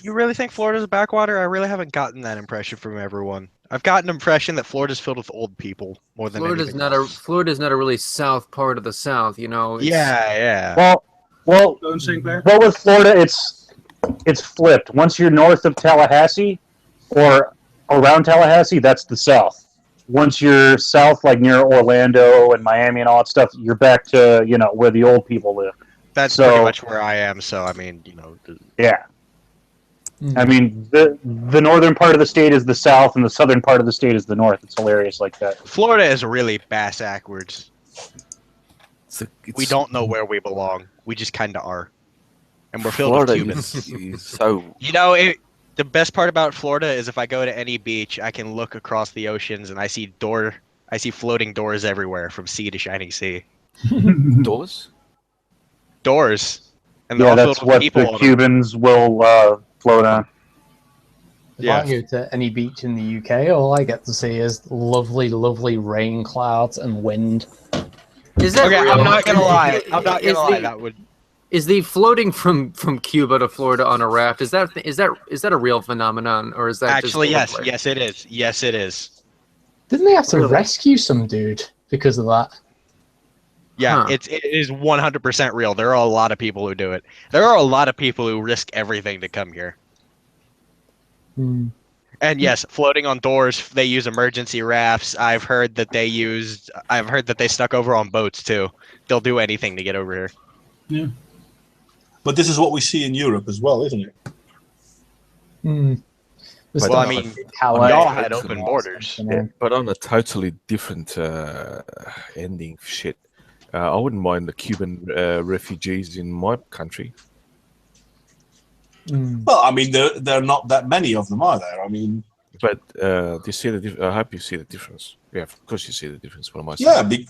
You really think Florida's a backwater? I really haven't gotten that impression from everyone. I've gotten an impression that Florida's filled with old people more than Florida's anything not else. Florida's not a really south part of the South, Yeah. Well, Well, in Saintclare? but with Florida, it's flipped. Once you're north of Tallahassee or around Tallahassee, that's the South. Once you're south, like near Orlando and Miami and all that stuff, you're back to where the old people live. That's So- pretty much where I am. So I mean, Yeah. I mean, the northern part of the state is the south, and the southern part of the state is the north. It's hilarious like that. Florida is really bass-backwards. It's We don't know where we belong. We just kind of are, and we're filled with Florida Cubans. is so The best part about Florida is if I go to any beach, I can look across the oceans and I see floating doors everywhere from sea to shining sea. doors. Doors, and they're Yeah, all that's filled with what people the on them. Cubans will float on. If Yeah. I go to any beach in the UK, all I get to see is lovely, lovely rain clouds and wind. Is that Okay, real? I'm not gonna lie. I'm not Is gonna lie. the- That would. Is the floating from Cuba to Florida on a raft? Is that a real phenomenon, or is that Actually, just yes, yes, it is. Yes, it is. Didn't they have to Really? rescue some dude because of that? Yeah, Huh. it is 100% real. There are a lot of people who do it. There are a lot of people who risk everything to come here. Hmm. And yes, floating on doors, they use emergency rafts. I've heard that they snuck over on boats too. They'll do anything to get over here. But this is what we see in Europe as well, isn't it? Hmm. There's But Well, I stuff mean, like Calais y'all had and open all borders. sorts, you know. But on a totally different ending, shit. I wouldn't mind the Cuban refugees in my country. Hmm. Well, I mean, there are not that many of them, are there? I mean, But you see I hope you see the difference. Yeah, of course you see the difference. What am I yeah, saying?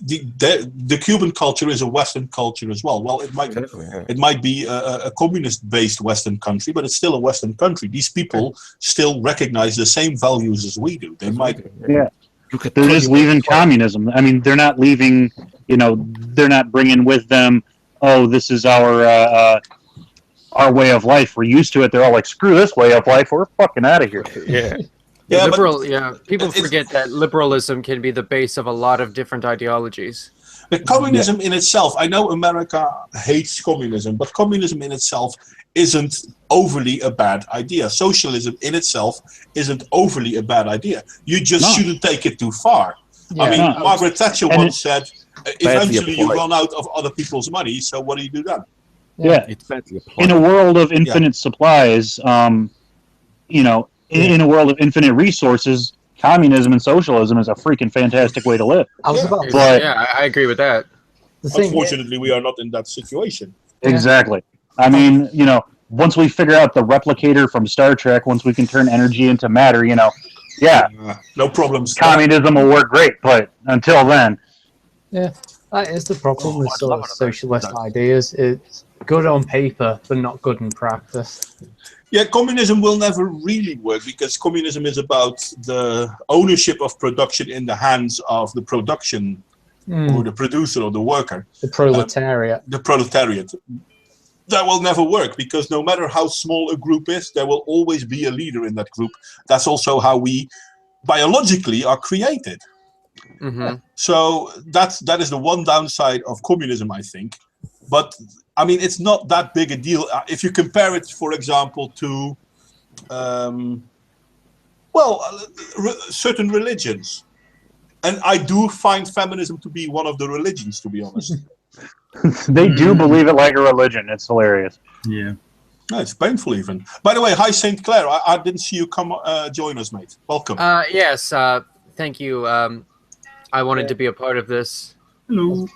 the Cuban culture is a Western culture as well. Well, Exactly, yeah. it might be a communist-based Western country, but it's still a Western country. These people still recognize the same values as we do. They might. Yeah. Look at They're just communism. leaving communism. I mean, they're not leaving. They're not bringing with them. Oh, this is our way of life. We're used to it. They're all like, screw this way of life. We're fucking out of here. Yeah. Yeah, People it's- forget that liberalism can be the base of a lot of different ideologies. But communism in itself, I know America hates communism, but communism in itself isn't overly a bad idea. Socialism in itself isn't overly a bad idea. You just No. shouldn't take it too far. I mean, No. Margaret Thatcher And once said, eventually you applied. run out of other people's money, so what do you do then? Yeah. It's badly applied. In a world of infinite supplies, in a world of infinite resources, communism and socialism is a freaking fantastic way to live. I was Yeah. about to But- Yeah, I agree with that. the thing. Unfortunately, we are not in that situation. Yeah. Exactly. I mean, once we figure out the replicator from Star Trek, once we can turn energy into matter, yeah, No problems. communism will work great. But until then, That is the problem with I'd sort love of it. socialist ideas. It's good on paper, but not good in practice. Yeah, communism will never really work because communism is about the ownership of production in the hands of the production or the producer or the worker, The proletariat. the proletariat. That will never work because no matter how small a group is, there will always be a leader in that group. That's also how we biologically are created. Hmm. So that is the one downside of communism, I think. But I mean, it's not that big a deal if you compare it, for example, to certain religions. And I do find feminism to be one of the religions, to be honest. they do believe it like a religion. It's hilarious. Yeah. No, it's painful even. By the way, hi Saintclare. I didn't see you come join us, mate. Welcome. Yes. Thank you. I wanted to be a part of this. Hello.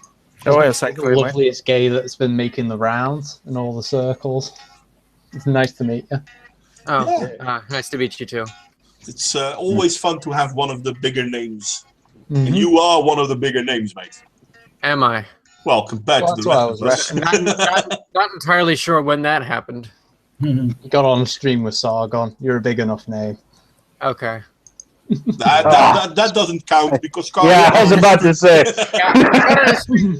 Oh, yeah, The Saintclare, mate. loveliest gay that's been making the rounds in all the circles. It's nice to meet you. Oh, Yeah. nice to meet you too. It's always fun to have one of the bigger names. Mhm. And you are one of the bigger names, mate. Am I? Well, compared Well, to that's the what I rest was of us. Not entirely sure when that happened. You got on stream with Sargon. You're a big enough name. Okay. That doesn't count because Carl. Yeah, I was about to say.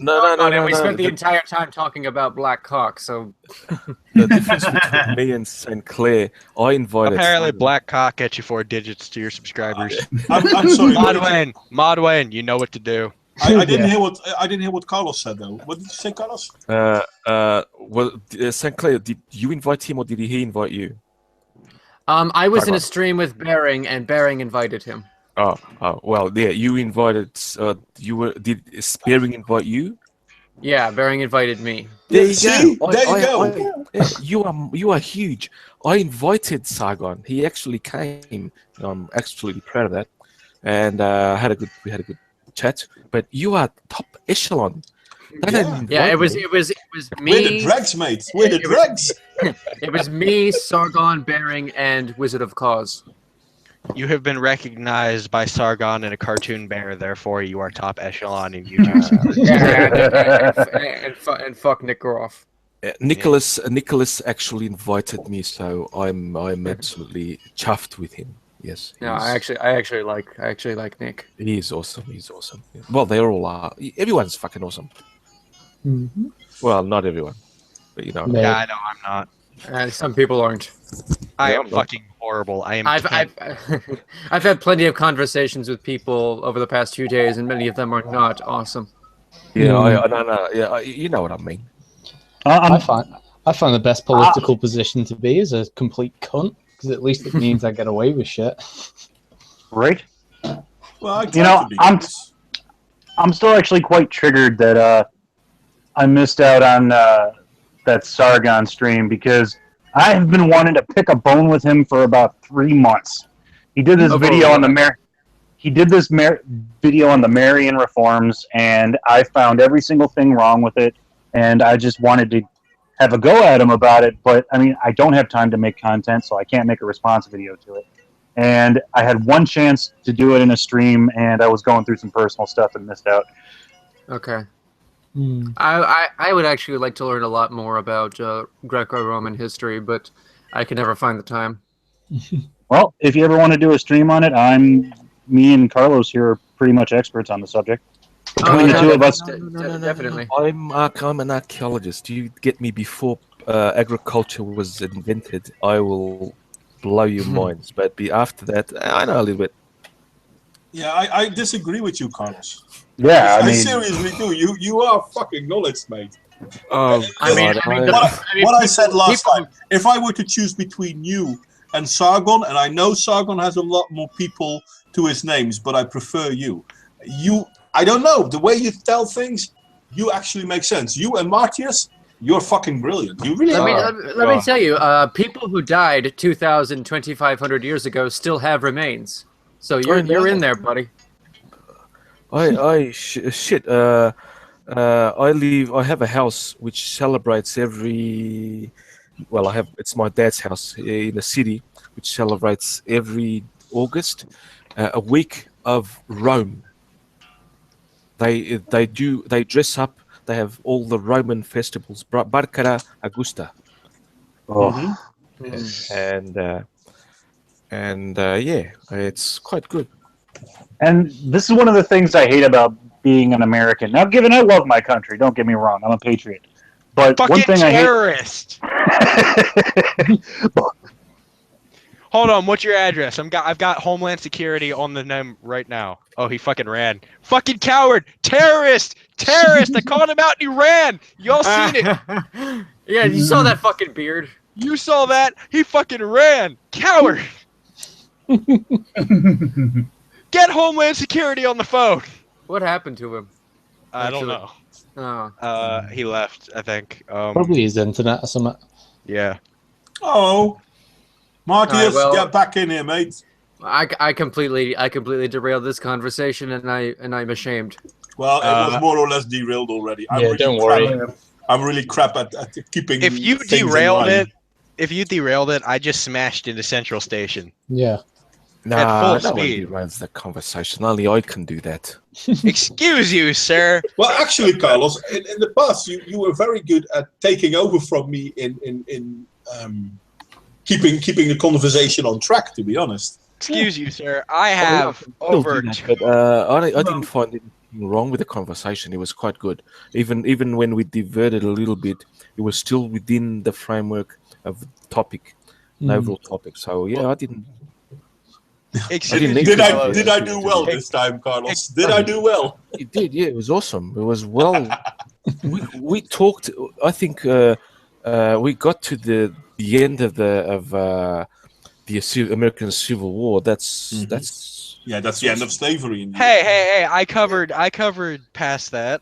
No. We spent the entire time talking about black cock, so The difference between me and Saintclare, I invited. Apparently, Simon. Black Cock gets you 4 digits to your subscribers. I'm sorry. Modwain, you know what to do. I didn't hear what Carlos said though. What did you say, Carlos? Saintclare, did you invite him or did he invite you? I was in a stream with Bering, and Bering invited him. Oh, well, yeah, you invited. Did Spearing invite you? Yeah, Bering invited me. There you See? go. There you go. You are huge. I invited Sargon. He actually came. I'm absolutely proud of that. And we had a good chat. But you are top echelon. Yeah, it was me. We're the dregs, mate. We're the dregs. It was me, Sargon, Bering, and Wizard of Cause. You have been recognized by Sargon and a cartoon bear, therefore you are top echelon in YouTube. and fuck Nick Groff. Nicholas actually invited me, so I'm absolutely chuffed with him. Yes. No, I actually like Nick. He is awesome. He's awesome. Well, they all are. Everyone's fucking awesome. Mm-hmm. Well, not everyone, but you know. No. Yeah, I know I'm not. Some people aren't. I Yeah, am fucking horrible. I am. I've had plenty of conversations with people over the past few days, and many of them are not awesome. Yeah, no, you know what I mean. I find the best political position to be is a complete cunt, because at least it means I get away with shit. Right? Well, I You know, I'm still actually quite triggered that I missed out on that Sargon stream, because I have been wanting to pick a bone with him for about 3 months. He did this video on the video on the Marian reforms, and I found every single thing wrong with it, and I just wanted to have a go at him about it. But I mean, I don't have time to make content, so I can't make a response video to it. And I had one chance to do it in a stream, and I was going through some personal stuff and missed out. Okay. I would actually like to learn a lot more about Greco-Roman history, but I can never find the time. Well, if you ever want to do a stream on it, me and Carlos here are pretty much experts on the subject. Between the two of us, Definitely. I'm an archaeologist. You get me before agriculture was invented. I will blow your minds. But after that, I know a little bit. Yeah, I disagree with you, Carlos. yeah, I I mean, seriously do. You are fucking knowledge, mate. Oh, What I said last time, if I were to choose between you and Sargon, and I know Sargon has a lot more people to his names, but I prefer you. I don't know, the way you tell things, you actually make sense. You and Martius, you're fucking brilliant. You really are. Let me tell you, people who died 2,000, 2,500 years ago still have remains. So you're in there, buddy. I have a house which celebrates it's my dad's house in the city, which celebrates every August a week of Rome. They dress up. They have all the Roman festivals, Barcara Augusta, and yeah, it's quite good. and this is one of the things I hate about being an American. Now, given I love my country, don't get me wrong, I'm a patriot. But Fucking one thing terrorist. I hate. Hold on, what's your address? I've got Homeland Security on the name right now. Oh, he fucking ran. Fucking coward! Terrorist! Terrorist! I called him out and he ran! Y'all seen it? Yeah, you saw that fucking beard. You saw that? He fucking ran! Coward! Get Homeland Security on the phone! What happened to him? I don't know. Oh. He left, I think. Probably his internet or something. Yeah. Oh, Martius, well- get back in here, mate. I completely derailed this conversation, and I'm ashamed. Well, it was more or less derailed already. Don't worry. I'm really crap at keeping. If you things in derailed line. it, I just smashed into Central Station. Yeah. At full no one speed. runs the conversation. Only I can do that. Excuse you, sir. Well, actually, Carlos, in the past, you were very good at taking over from me in keeping the conversation on track. To be honest. Excuse you, sir. I have over. But I didn't find anything wrong with the conversation. It was quite good. Even when we diverted a little bit, it was still within the framework of the topic, the overall topic. So yeah, I didn't. Excuse need me. to- Did I do well this time, Carlos? Did I do well? You did, yeah. It was awesome. It was well. we talked. I think we got to the end of the American Civil War. That's Yeah, that's the end of slavery. In the Hey! I covered past that.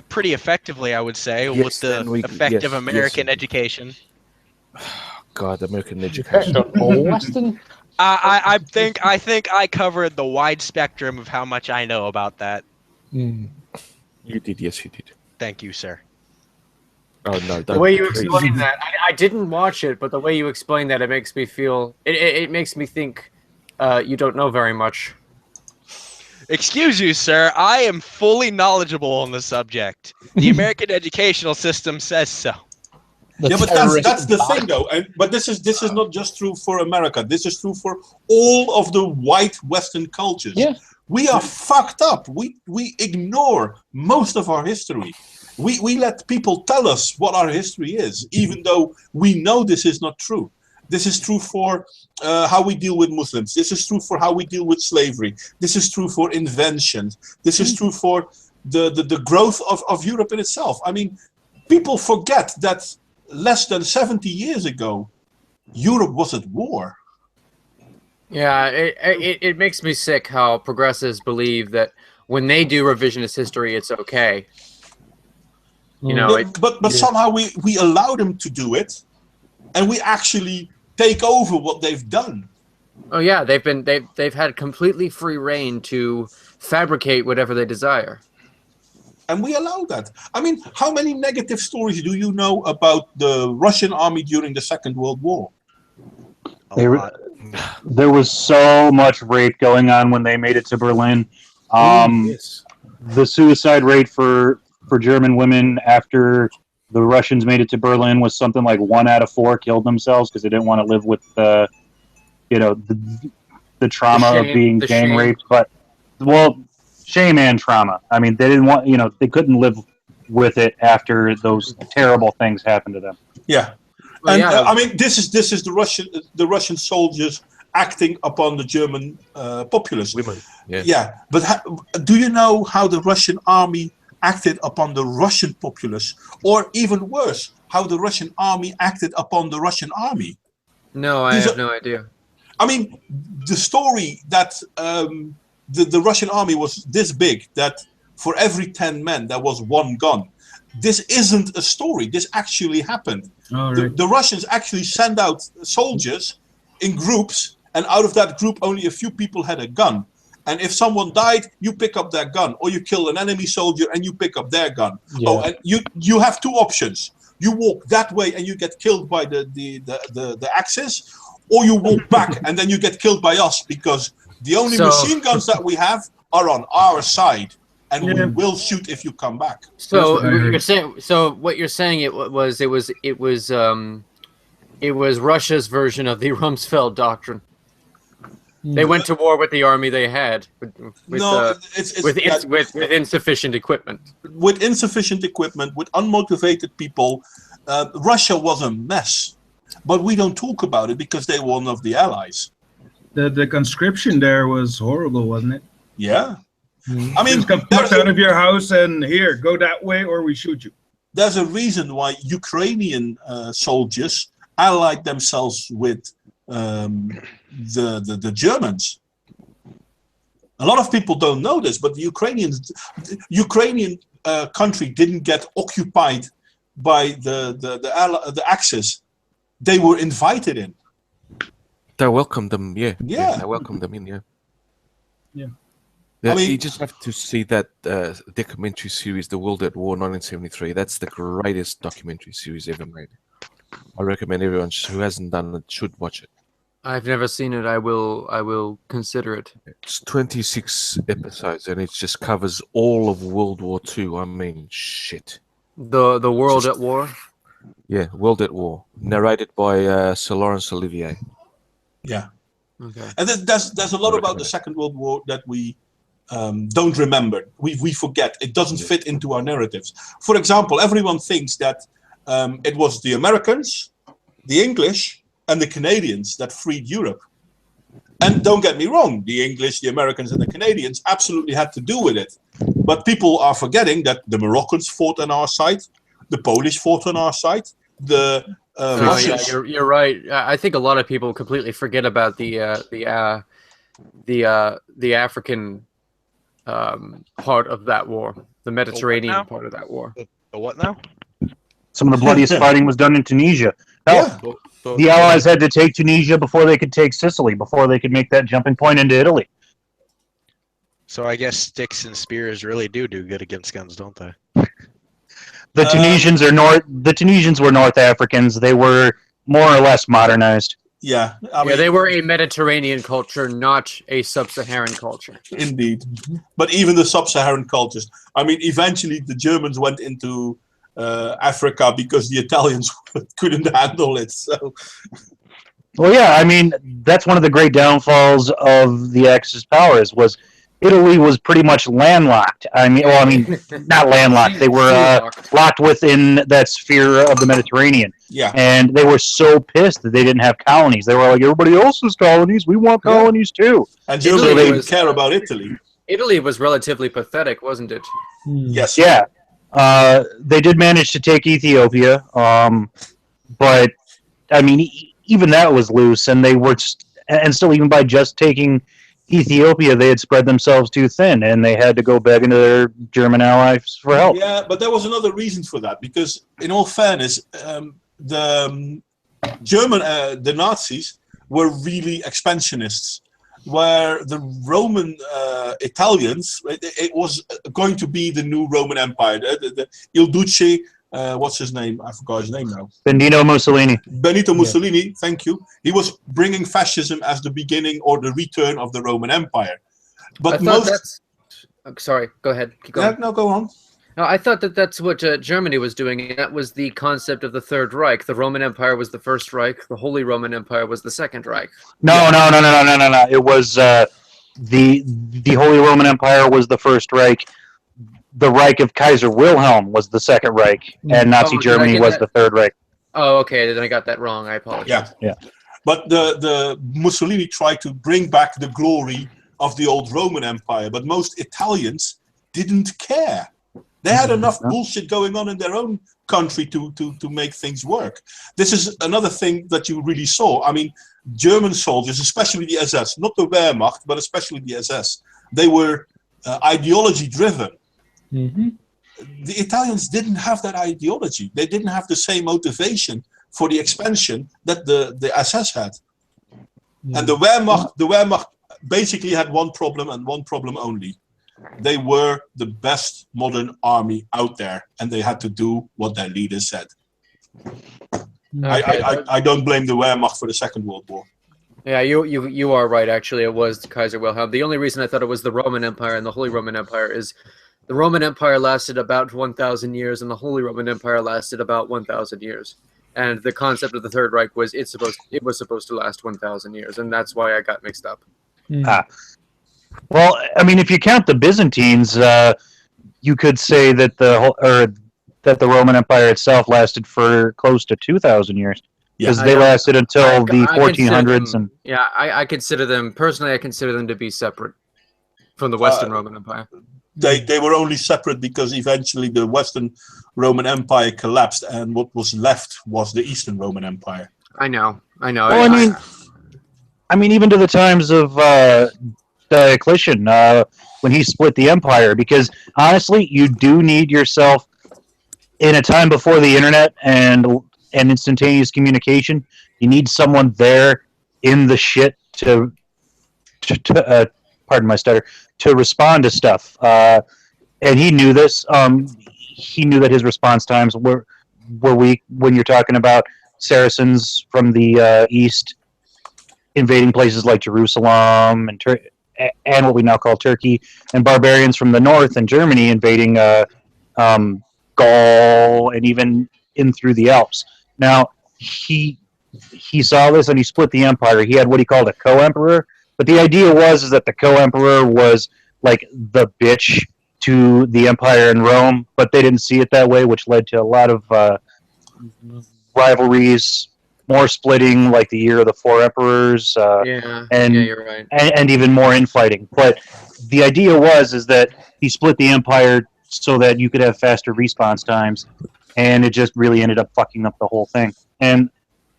Pretty effectively, I would say, Yes, with the then we- effective yes, American yes. education. God, American education. All Western. I think I covered the wide spectrum of how much I know about that. You did, yes, you did. Thank you, sir. Oh no! The way you please. explain that, I didn't watch it, but the way you explain that, it makes me feel. It makes me think you don't know very much. Excuse you, sir. I am fully knowledgeable on the subject. The American educational system says so. Yeah, but that's the thing, though. But this is not just true for America. This is true for all of the white Western cultures. Yeah. We are fucked up. We ignore most of our history. We let people tell us what our history is, even though we know this is not true. This is true for how we deal with Muslims. This is true for how we deal with slavery. This is true for inventions. This is true for the growth of Europe in itself. I mean, people forget that less than 70 years ago, Europe was at war. Yeah, it makes me sick how progressives believe that when they do revisionist history, it's okay. You know, But somehow we allow them to do it, and we actually take over what they've done. oh yeah, they've had completely free reign to fabricate whatever they desire. And we allow that. I mean, how many negative stories do you know about the Russian army during the Second World War? There was so much rape going on when they made it to Berlin. Yes. The suicide rate for German women after the Russians made it to Berlin was something like 1 out of 4 killed themselves because they didn't want to live with the trauma of being gang raped. But shame and trauma. I mean, they didn't want, they couldn't live with it after those terrible things happened to them. Yeah. Well, And yeah. I mean, this is the Russian soldiers acting upon the German populace. Women. Yeah. Yeah, but do you know how the Russian army acted upon the Russian populace, or even worse, how the Russian army acted upon the Russian army? No, I have no idea. I mean, the story that the Russian army was this big that for every 10 men there was 1 gun. This isn't a story. This actually happened. All right. The Russians actually sent out soldiers in groups, and out of that group, only a few people had a gun. And if someone died, you pick up their gun, or you kill an enemy soldier and you pick up their gun. Yeah. Oh, and you have 2 options. You walk that way and you get killed by the Axis, or you walk back and then you get killed by us, because the only machine guns that we have are on our side, and we will shoot if you come back. So That's what I heard. you're saying. So what you're saying it was Russia's version of the Rumsfeld doctrine. They went to war with the army they had, with insufficient equipment. With insufficient equipment, with unmotivated people. Russia was a mess, but we don't talk about it because they were one of the allies. The conscription there was horrible, wasn't it? Yeah. I mean, Just come out of your house and here, go that way or we shoot you. there's a reason why Ukrainian soldiers allied themselves with the Germans. A lot of people don't know this, but the Ukrainian country didn't get occupied by the Axis. They were invited in. They welcomed them, yeah. Yeah. They welcomed them in, yeah. Yeah. Yeah, I mean- you just have to see that documentary series, The World at War 1973. That's the greatest documentary series ever made. I recommend everyone who hasn't done it should watch it. I've never seen it. I will consider it. It's 26 episodes and it just covers all of World War II. I mean, shit. The World at War. Yeah, World at War. Narrated by Sir Lawrence Olivier. Yeah. Okay. And there's a lot about the Second World War that we don't remember. We forget. It doesn't fit into our narratives. For example, everyone thinks that it was the Americans, the English, and the Canadians that freed Europe. And don't get me wrong, the English, the Americans, and the Canadians absolutely had to do with it. But people are forgetting that the Moroccans fought on our side, the Polish fought on our side, the Yeah, Russians. you're right. I think a lot of people completely forget about the African part of that war, the Mediterranean part of that war. The what now? Some of the bloodiest fighting was done in Tunisia. Hell, Yeah. the Allies had to take Tunisia before they could take Sicily, before they could make that jumping point into Italy. So I guess sticks and spears really do good against guns, don't they? The Tunisians were North Africans. They were more or less modernized. Yeah, Yeah, they were a Mediterranean culture, not a sub-Saharan culture. Indeed. But even the sub-Saharan cultures. I mean, eventually the Germans went into Africa because the Italians couldn't handle it. So, Well, yeah, I mean, that's one of the great downfalls of the Axis powers was Italy was pretty much landlocked. Not landlocked. They were locked within that sphere of the Mediterranean. yeah. And they were so pissed that they didn't have colonies. They were like, everybody else has colonies. We want colonies too. And Germany Italy didn't was- care about Italy. Italy was relatively pathetic, wasn't it? Yes. Yeah. They did manage to take Ethiopia. But, I mean, even that was loose. And they were, and still, even by just taking Ethiopia, they had spread themselves too thin, and they had to go begging to their German allies for help. Yeah, but there was another reason for that, because in all fairness, the German, the Nazis were really expansionists, where the Roman Italians, it was going to be the new Roman Empire. The Il Duce, what's his name? I forgot his name now. Benito Mussolini. Benito Mussolini, thank you. He was bringing fascism as the beginning or the return of the Roman Empire. But I thought that's. Oh, sorry, go ahead. Keep going. No, go on. No, I thought that's what Germany was doing. That was the concept of the Third Reich. The Roman Empire was the First Reich. The Holy Roman Empire was the Second Reich. No. It was the Holy Roman Empire was the First Reich. The Reich of Kaiser Wilhelm was the Second Reich, and Nazi did I Germany get was that? the Third Reich. Oh, okay. Then I got that wrong. I apologize. Yeah. But the Mussolini tried to bring back the glory of the old Roman Empire, but most Italians didn't care. They had enough bullshit going on in their own country to make things work. This is another thing that you really saw. I mean, German soldiers, especially the SS, not the Wehrmacht, but especially the SS, they were ideology driven. Mm-hmm. The Italians didn't have that ideology. They didn't have the same motivation for the expansion that the SS had. And the Wehrmacht basically had one problem and one problem only. They were the best modern army out there, and they had to do what their leader said. I don't blame the Wehrmacht for the Second World War. Yeah, you are right. Actually, it was Kaiser Wilhelm. The only reason I thought it was the Roman Empire and the Holy Roman Empire is the Roman Empire lasted about 1,000 years, and the Holy Roman Empire lasted about 1,000 years. And the concept of the Third Reich was it was supposed to last 1,000 years, and that's why I got mixed up. Well, I mean, if you count the Byzantines, you could say that the Roman Empire itself lasted for close to 2,000 years, because they lasted until the 1400s. And yeah, I consider them personally. I consider them to be separate from the Western Roman Empire. They were only separate because eventually the Western Roman Empire collapsed, and what was left was the Eastern Roman Empire. I know. Well, I mean, even to the times of Diocletian, when he split the empire, because honestly, you do need yourself in a time before the internet and instantaneous communication. You need someone there in the shit to pardon my stutter, to respond to stuff. And he knew this. He knew that his response times were weak when you're talking about Saracens from the east invading places like Jerusalem and what we now call Turkey, and barbarians from the north and Germany invading Gaul and even in through the Alps. Now, he saw this and he split the empire. He had what he called a co-emperor, but the idea was that the co-emperor was like the bitch to the empire in Rome, but they didn't see it that way, which led to a lot of rivalries more splitting, like the Year of the Four Emperors, and you're right. and even more infighting. But the idea is that he split the Empire so that you could have faster response times, and it just really ended up fucking up the whole thing. And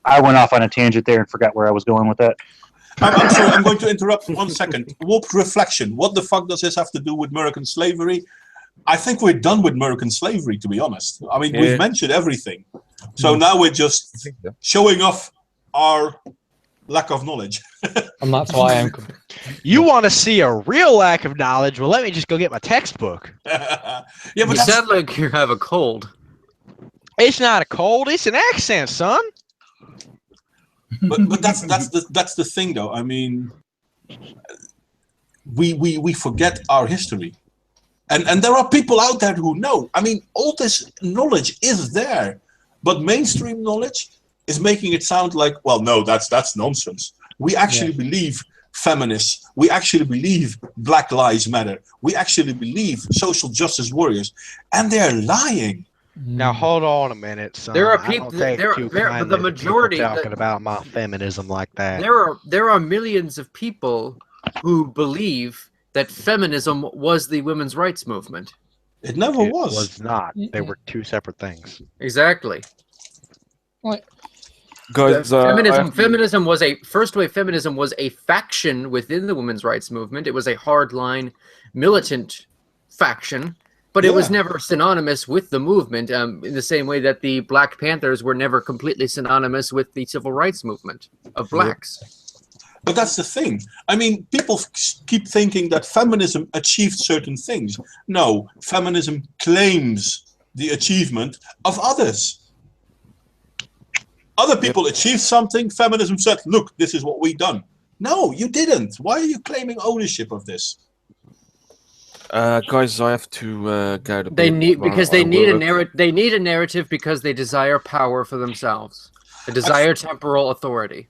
I went off on a tangent there and forgot where I was going with that. I'm sorry, I'm going to interrupt 1 second. Warped reflection. What the fuck does this have to do with American slavery? I think we're done with American slavery, to be honest. I mean, we've mentioned everything. So now we're just showing off our lack of knowledge. And that's why I'm. You want to see a real lack of knowledge? Well, let me just go get my textbook. Yeah, but You that's, sound like you have a cold. It's not a cold, it's an accent, son. but that's the thing, though. I mean, we forget our history, and there are people out there who know. I mean, all this knowledge is there, but mainstream knowledge is making it sound like, well, no, that's nonsense. We actually believe feminists. We actually believe Black Lives Matter. We actually believe social justice warriors, and they're lying. Now hold on a minute, son. There are I people- don't take there- too there- kindly the to majority- people talking about my feminism like that. There are millions of people who believe that feminism was the women's rights movement. It never It was. was not. They were two separate things. Exactly. Guys, Feminism was a first wave. Feminism was a faction within the women's rights movement. It was a hardline, militant faction, but it was never synonymous with the movement. In the same way that the Black Panthers were never completely synonymous with the civil rights movement of blacks. But that's the thing. I mean, people keep thinking that feminism achieved certain things. No, feminism claims the achievement of others. Other people achieved something. Feminism said, look, this is what we done. No, you didn't. Why are you claiming ownership of this? guys, I have to go to They bed. need because I they need a work. narrative. They need a narrative because they desire power for themselves. They desire temporal authority.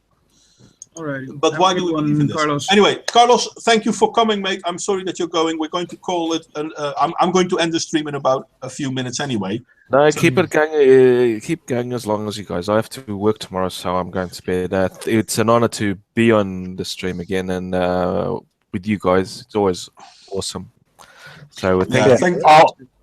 All right. But why do we believe in this? Carlos? Anyway, Carlos, thank you for coming, mate. I'm sorry that you're going. We're going to call it. I'm going to end the stream in about a few minutes anyway. No, keep it going. Keep going as long as you guys. I have to work tomorrow, so I'm going to bed. It's an honor to be on the stream again and with you guys. It's always awesome. So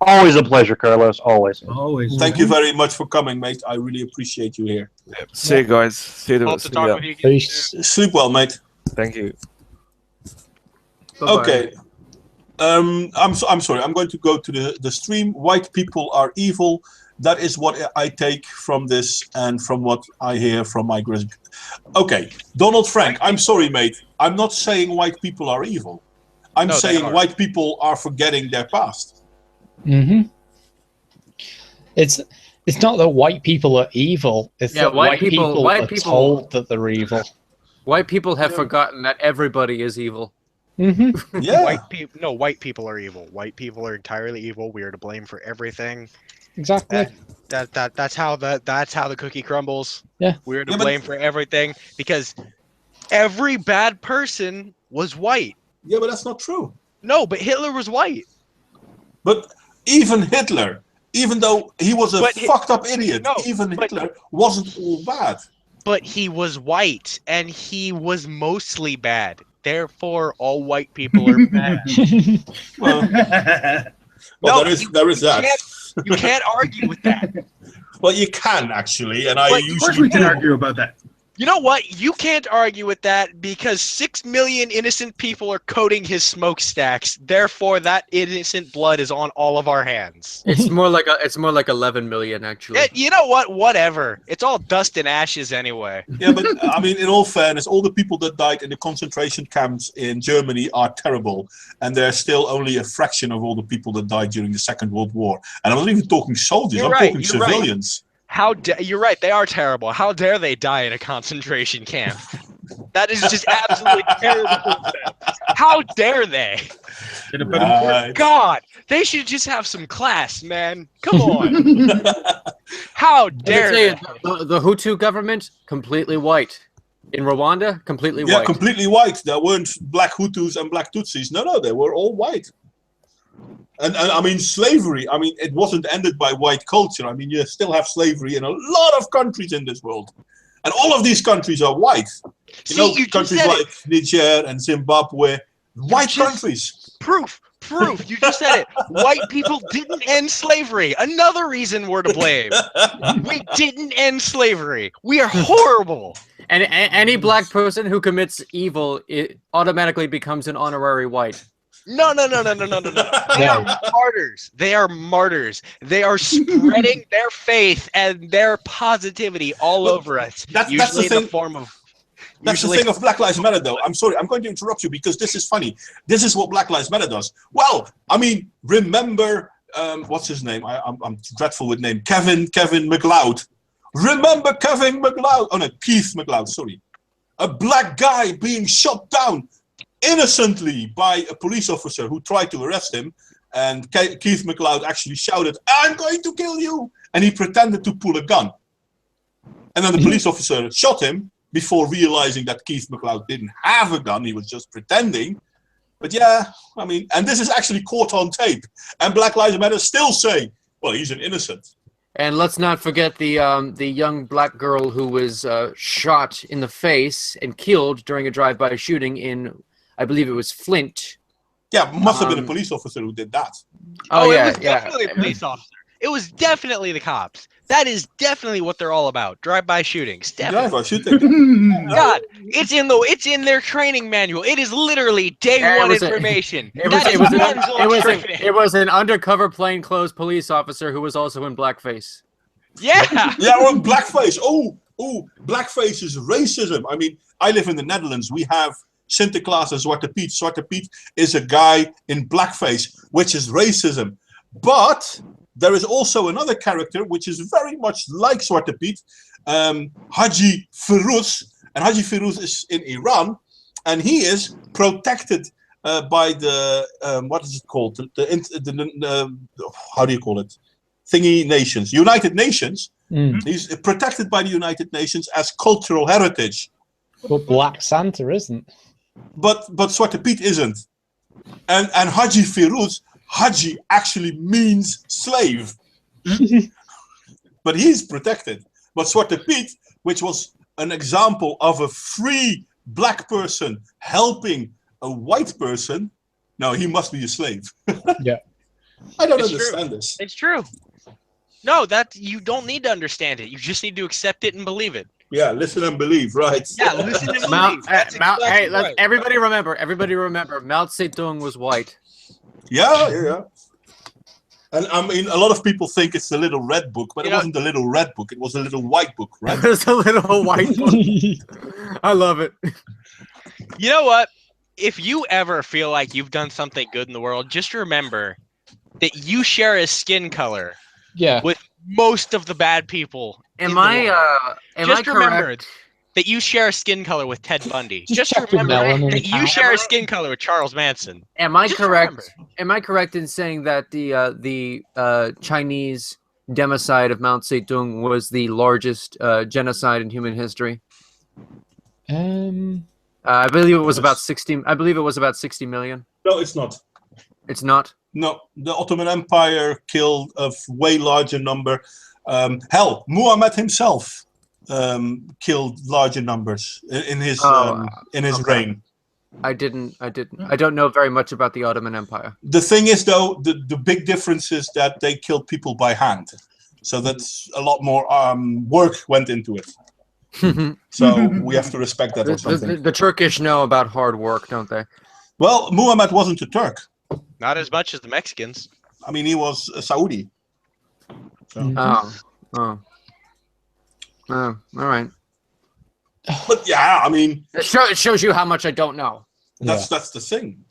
Always a pleasure, Carlos. Always. Always. Thank you very much for coming, mate. I really appreciate you here. see you guys. See you. Hope to talk with you again. Peace. Sleep well, mate. Thank you. Bye-bye. Okay. I'm sorry. I'm going to go to the stream. White people are evil. That is what I take from this and from what I hear from my. Okay, Donald Frank. I'm sorry, mate. I'm not saying white people are evil. I'm No, they saying are. white people are forgetting their past. Mm-hmm. It's not that white people are evil. It's that white people are told that they're evil. White people have forgotten that everybody is evil. Mm-hmm. Yeah. White people are evil. White people are entirely evil. We are to blame for everything. Exactly. That's how the cookie crumbles. Yeah. We're to Yeah, but- blame for everything because every bad person was white. Yeah, but that's not true. No, but Hitler was white. But even Hitler, even though he was a fucked up idiot, even Hitler wasn't all bad. But he was white, and he was mostly bad. Therefore, all white people are bad. Well, No, there is that. You can't argue with that. Well, you can actually, and I But of Of course usually we can do. argue about that. You know what? You can't argue with that because 6 million innocent people are coating his smokestacks. Therefore, that innocent blood is on all of our hands. It's more like 11 million actually. You know what? Whatever. It's all dust and ashes anyway. Yeah, but I mean, in all fairness, all the people that died in the concentration camps in Germany are terrible, and they're still only a fraction of all the people that died during the Second World War. And I'm not even talking soldiers; I'm talking civilians. You're right. They are terrible. How dare they die in a concentration camp? That is just absolutely terrible. How dare they? Right. God, they should just have some class, man. Come on. How Let me dare tell you, they? the Hutu government completely white. In Rwanda, completely Yeah, white. completely white. There weren't black Hutus and black Tutsis. No, they were all white. And I mean, slavery, I mean, it wasn't ended by white culture. I mean, you still have slavery in a lot of countries in this world. And all of these countries are white. You know, you just countries said like it. Niger and Zimbabwe, white countries. Proof. You just said it. White people didn't end slavery. Another reason we're to blame. We didn't end slavery. We are horrible. And any black person who commits evil, it automatically becomes an honorary white. No. They are martyrs. They are martyrs. They are spreading their faith and their positivity all over us. That's usually the in thing. the form of. That's the thing of Black Lives Matter, though. I'm sorry, I'm going to interrupt you because this is funny. This is what Black Lives Matter does. Well, I mean, remember, what's his name? I'm dreadful with name. Kevin McLeod. Remember Kevin McLeod? Oh no, Keith McLeod. Sorry, a black guy being shot down innocently by a police officer who tried to arrest him, and Keith McLeod actually shouted, "I'm going to kill you!" and he pretended to pull a gun, and then the police officer shot him. Before realizing that Keith McLeod didn't have a gun, he was just pretending. But yeah, I mean, and this is actually caught on tape. And Black Lives Matter still say, well, he's an innocent. And let's not forget the young black girl who was shot in the face and killed during a drive-by shooting in, I believe it was Flint. Yeah, must have been a police officer who did that. Oh, yeah, it was definitely a police officer. It was definitely the cops. That is definitely what they're all about. Drive-by shootings. Definitely. Drive-by shooting. God, it's in their training manual. It is literally day one information. It was an undercover plainclothes police officer who was also in blackface. Yeah. Yeah, well, blackface. Oh, blackface is racism. I mean, I live in the Netherlands. We have Sinterklaas and Zwarte Piet. Zwarte Piet is a guy in blackface, which is racism. But there is also another character which is very much like Zwarte Piet, Haji Firuz. And Haji Firuz is in Iran, and he is protected by the, what is it called? The how do you call it? Thingy nations, United Nations. He's protected by the United Nations as cultural heritage. But Black Santa isn't. But Zwarte Piet isn't. And Haji Firuz, Haji actually means slave. But he's protected. But Zwarte Piet, which was an example of a free black person helping a white person, no, he must be a slave. Yeah. I don't It's understand true. this. It's true. No, that you don't need to understand it. You just need to accept it and believe it. Yeah, listen and believe, right? Yeah, listen and believe. Hey, everybody remember, Mao Zedong was white. Yeah. And I mean, a lot of people think it's the Little Red Book, but it wasn't the Little Red Book. It was a Little White Book, right? It was a little white book. I love it. You know what? If you ever feel like you've done something good in the world, just remember that you share a skin color with most of the bad people. Am I remember correct? that you share a skin color with Ted Bundy. Just check your remember melanin that you count. share a skin color with Charles Manson. Am I Just correct? remember. Am I correct in saying that the Chinese democide of Mao Zedong was the largest genocide in human history? I believe it was about 60. I believe it was about 60 million. No, it's not. It's not. No, the Ottoman Empire killed a way larger number. Hell, Muhammad himself killed larger numbers in his reign. I don't know very much about the Ottoman Empire. The thing is, though, the big difference is that they killed people by hand. So that's a lot more work went into it. So we have to respect that or something. The Turkish know about hard work, don't they? Well, Muhammad wasn't a Turk. Not as much as the Mexicans. I mean, he was a Saudi. So. All right. But yeah, I mean, It shows you how much I don't know. that's the thing.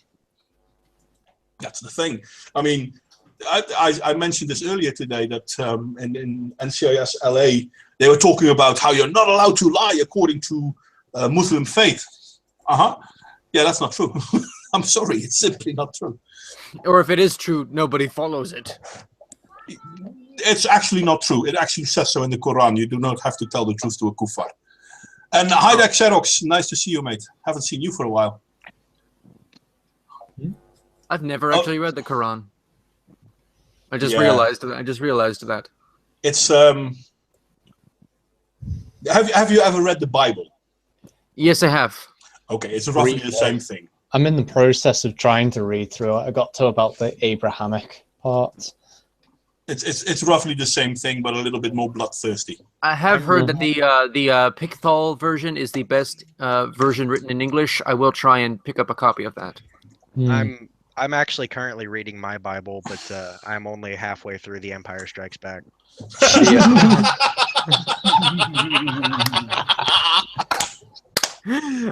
That's the thing. I mean, I mentioned this earlier today that in NCIS LA they were talking about how you're not allowed to lie according to Muslim faith. Yeah, that's not true. I'm sorry, it's simply not true. Or if it is true, nobody follows it. It's actually not true. It actually says so in the Quran. You do not have to tell the truth to a kuffar. And Haidek Xerox, nice to see you, mate. Haven't seen you for a while. I've never actually read the Quran. I just realized that. It's Have you ever read the Bible? Yes, I have. Okay, it's roughly the same thing. I'm in the process of trying to read through it. I got to about the Abrahamic part. It's roughly the same thing, but a little bit more bloodthirsty. I have heard that the Pickthall version is the best version written in English. I will try and pick up a copy of that. I'm actually currently reading my Bible, but I'm only halfway through The Empire Strikes Back.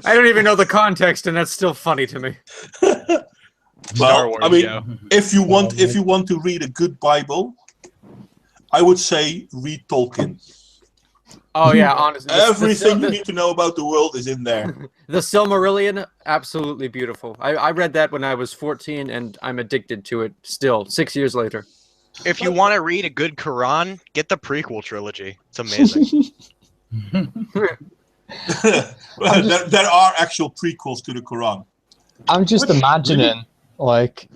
I don't even know the context, and that's still funny to me. Well, Wars, I mean, Joe. if you want to read a good Bible, I would say read Tolkien. Oh yeah, honestly, Everything you need to know about the world is in there. The Silmarillion, absolutely beautiful. I read that when I was 14, and I'm addicted to it still, 6 years later. If you want to read a good Quran, get the prequel trilogy. It's amazing. Well, there are actual prequels to the Quran. I'm just imagining, like,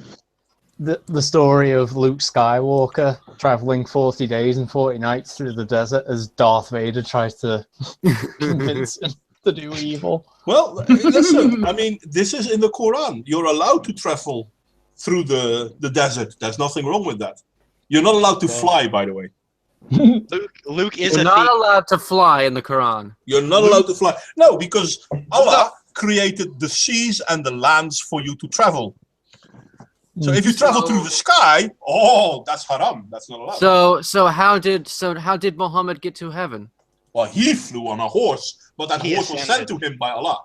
the story of Luke Skywalker traveling 40 days and 40 nights through the desert as Darth Vader tries to convince him to do evil. Well, listen, I mean, this is in the Quran. You're allowed to travel through the desert. There's nothing wrong with that. You're not allowed to fly, by the way. Luke is You're not allowed to fly in the Quran. You're not allowed to fly. No, because Allah created the seas and the lands for you to travel. So if you travel through the sky, that's haram. That's not allowed. So how did Muhammad get to heaven? Well, he flew on a horse, but that horse was sent to him by Allah.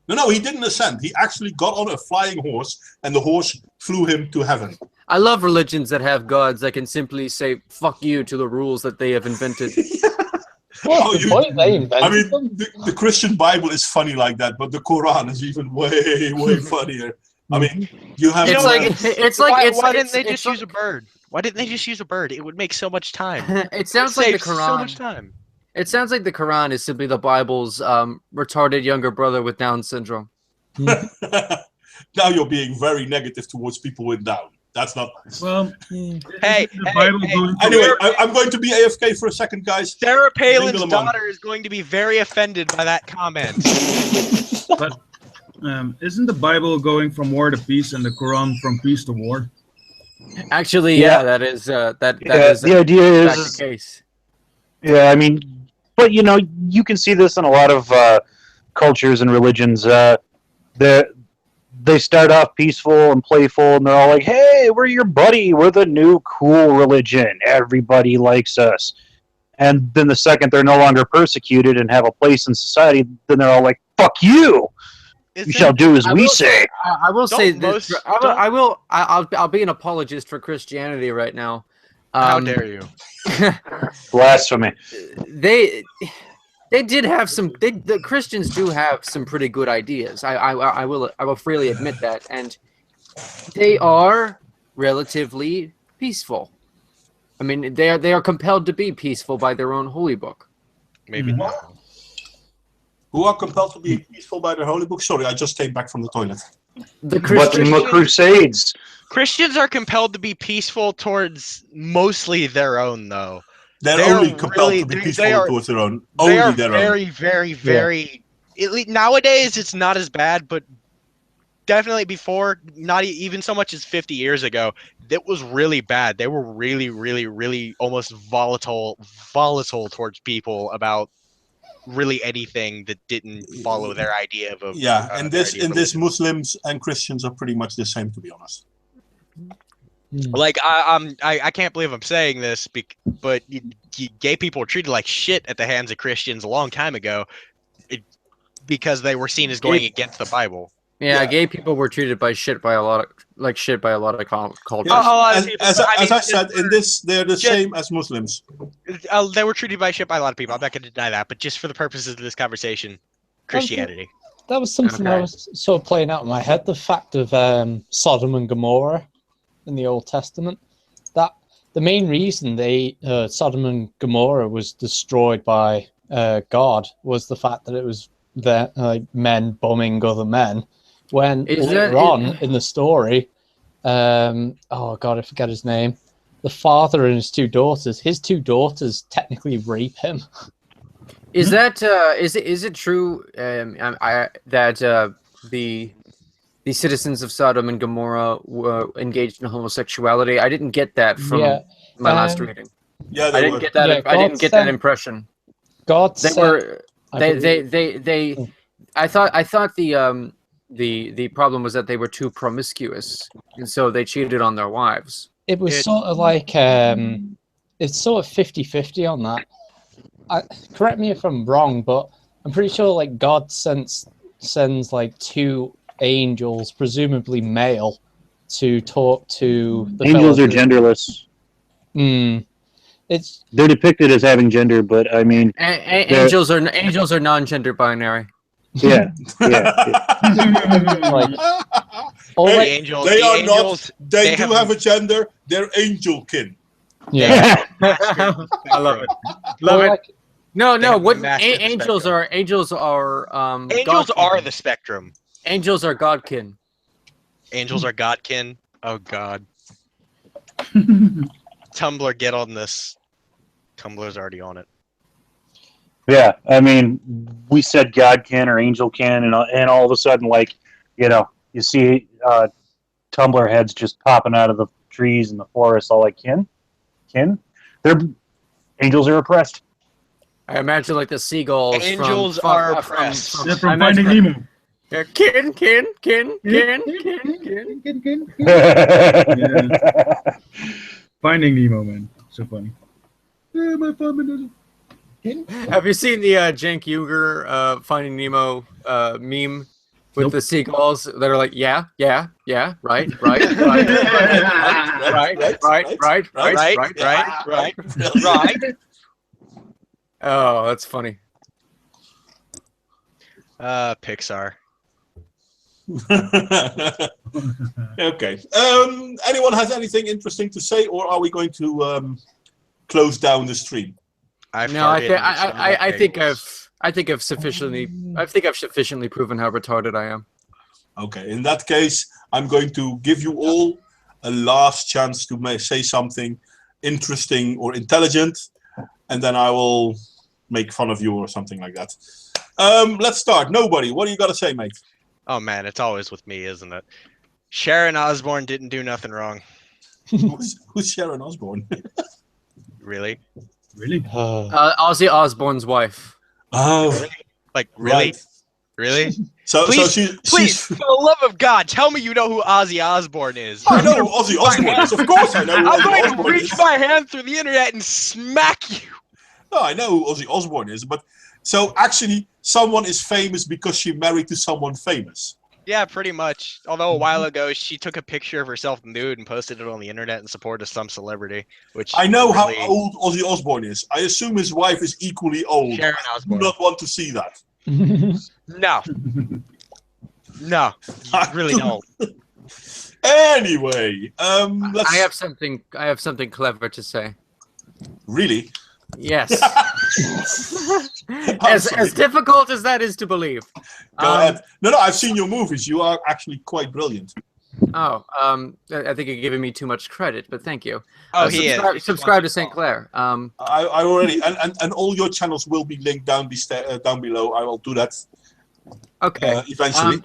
No, he didn't ascend. He actually got on a flying horse, and the horse flew him to heaven. I love religions that have gods that can simply say "fuck you" to the rules that they have invented. What's the point they invented? I mean, the Christian Bible is funny like that, but the Quran is even way funnier. I mean, you have. Why didn't they just use a bird? Why didn't they just use a bird? It would make so much time. It sounds like the Quran. So much time. It sounds like the Quran is simply the Bible's retarded younger brother with Down syndrome. Now you're being very negative towards people with Down. That's not nice. Well, hey. Anyway, I'm going to be AFK for a second, guys. Sarah Palin's daughter is going to be very offended by that comment. But isn't the Bible going from war to peace and the Quran from peace to war? Actually, yeah, that is is the idea is the case. Yeah, I mean, but you can see this in a lot of cultures and religions. They start off peaceful and playful, and they're all like, "Hey, we're your buddy. We're the new cool religion. Everybody likes us." And then the second they're no longer persecuted and have a place in society, then they're all like, "Fuck you! You shall do as we say." I will say this. I'll be an apologist for Christianity right now. How dare you? Blasphemy. They did have some. The Christians do have some pretty good ideas. I will freely admit that, and they are relatively peaceful. I mean, they are compelled to be peaceful by their own holy book. Maybe not. Who are compelled to be peaceful by their holy book? Sorry, I just came back from the toilet. The Crusades. Christians are compelled to be peaceful towards mostly their own, though. They're only compelled to be peaceful towards their own. They are very, very. Nowadays, it's not as bad, but definitely before, not even so much as 50 years ago, it was really bad. They were really almost volatile towards people about really anything that didn't follow their idea of a. Yeah, and this Muslims and Christians are pretty much the same, to be honest. Like I can't believe I'm saying this, but gay people were treated like shit at the hands of Christians a long time ago, because they were seen as going against the Bible. Yeah, gay people were treated shit by a lot of cultures. As I said, in this, they're the same as Muslims. They were treated by shit by a lot of people. I'm not going to deny that, but just for the purposes of this conversation, Christianity. That was something I was sort of playing out in my head. The fact of Sodom and Gomorrah in the Old Testament, that the main reason Sodom and Gomorrah was destroyed by God was the fact that it was men bombing other men. When later on in the story, oh god, I forget his name. The father and his two daughters technically rape him. Is that is it true that the citizens of Sodom and Gomorrah were engaged in homosexuality? I didn't get that from my last reading. Yeah, I didn't get that. Yeah, I didn't God get that sent- impression. God They said, were. I They. believe- I thought the problem was that they were too promiscuous, and so they cheated on their wives. It was sort of like it's sort of 50-50 on that. Correct me if I'm wrong, but I'm pretty sure like God sends like two angels, presumably male, to talk to the Angels are fellows who- genderless. It's They're depicted as having gender, but I mean, Angels are non-gender binary. yeah. like all The like, angels. They the are angels, not. They they do have- have a gender. They're angelkin. yeah. I love it. Or Love it. like, No, They have what massive angels spectrum. are? Angels are. Angels godkin. are the spectrum. Angels are godkin. Angels are godkin. Oh God. Tumblr, get on this. Tumblr's already on it. Yeah, I mean, we said God can or angel can, and all of a sudden, like, you see Tumblr heads just popping out of the trees in the forest, all like kin. They're angels are oppressed. I imagine like the seagulls. Angels from, are from, oppressed. They're I from imagine Finding like- Nemo. Yeah, kin. Yeah. Finding Nemo, man. So funny. Yeah, my family. Have you seen the Cenk Uygur Finding Nemo meme with Nope. the seagulls that are like, yeah, right. Oh, that's funny. Pixar. Okay. Anyone has anything interesting to say, or are we going to close down the stream? I think I've sufficiently proven how retarded I am. Okay. In that case, I'm going to give you all a last chance to say something interesting or intelligent, and then I will make fun of you or something like that. Let's start. Nobody. What do you got to say, mate? Oh man, it's always with me, isn't it? Sharon Osbourne didn't do nothing wrong. Who's Sharon Osbourne? Really? Really? Ozzy Osbourne's wife. Oh, Like really? right. Really? So Please, she's Please, for the love of God, tell me you know who Ozzy Osbourne is. I know who Ozzy Osbourne is. Of course I know who I'm Ozzy going to Osbourne reach is. my hand through the internet and smack you. No, I know who Ozzy Osbourne is, but so actually someone is famous because she married to someone famous. Yeah, pretty much. Although a while ago she took a picture of herself nude and posted it on the internet in support of some celebrity. Which I know really, how old Ozzy Osbourne is. I assume his wife is equally old. Sharon I do Osbourne. not want to see that. No. No. You really don't. Anyway, let's I have something clever to say. really. Yes. I'm as sorry. difficult as that is to believe. Go ahead. No, I've seen your movies. You are actually quite brilliant. I think you're giving me too much credit, but thank you. Oh, he is. Subscribe to Saintclair. I already and all your channels will be linked down below. I will do that Okay. eventually.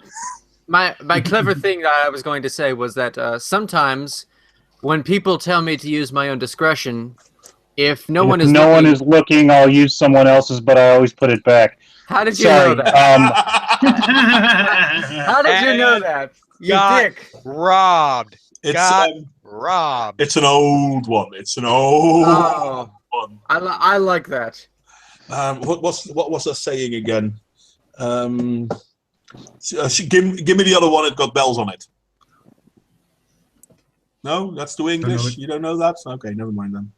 My clever thing that I was going to say was that sometimes when people tell me to use my own discretion, if no one is looking, I'll use someone else's, but I always put it back. How did you Sorry. know that? How did you know that? You God. dick. Robbed. It's Got robbed. it's an old one. It's an old Oh, one. I like that. What was that saying again? Give me the other one. It got bells on it. No, that's too English. You don't know that? Okay, never mind then.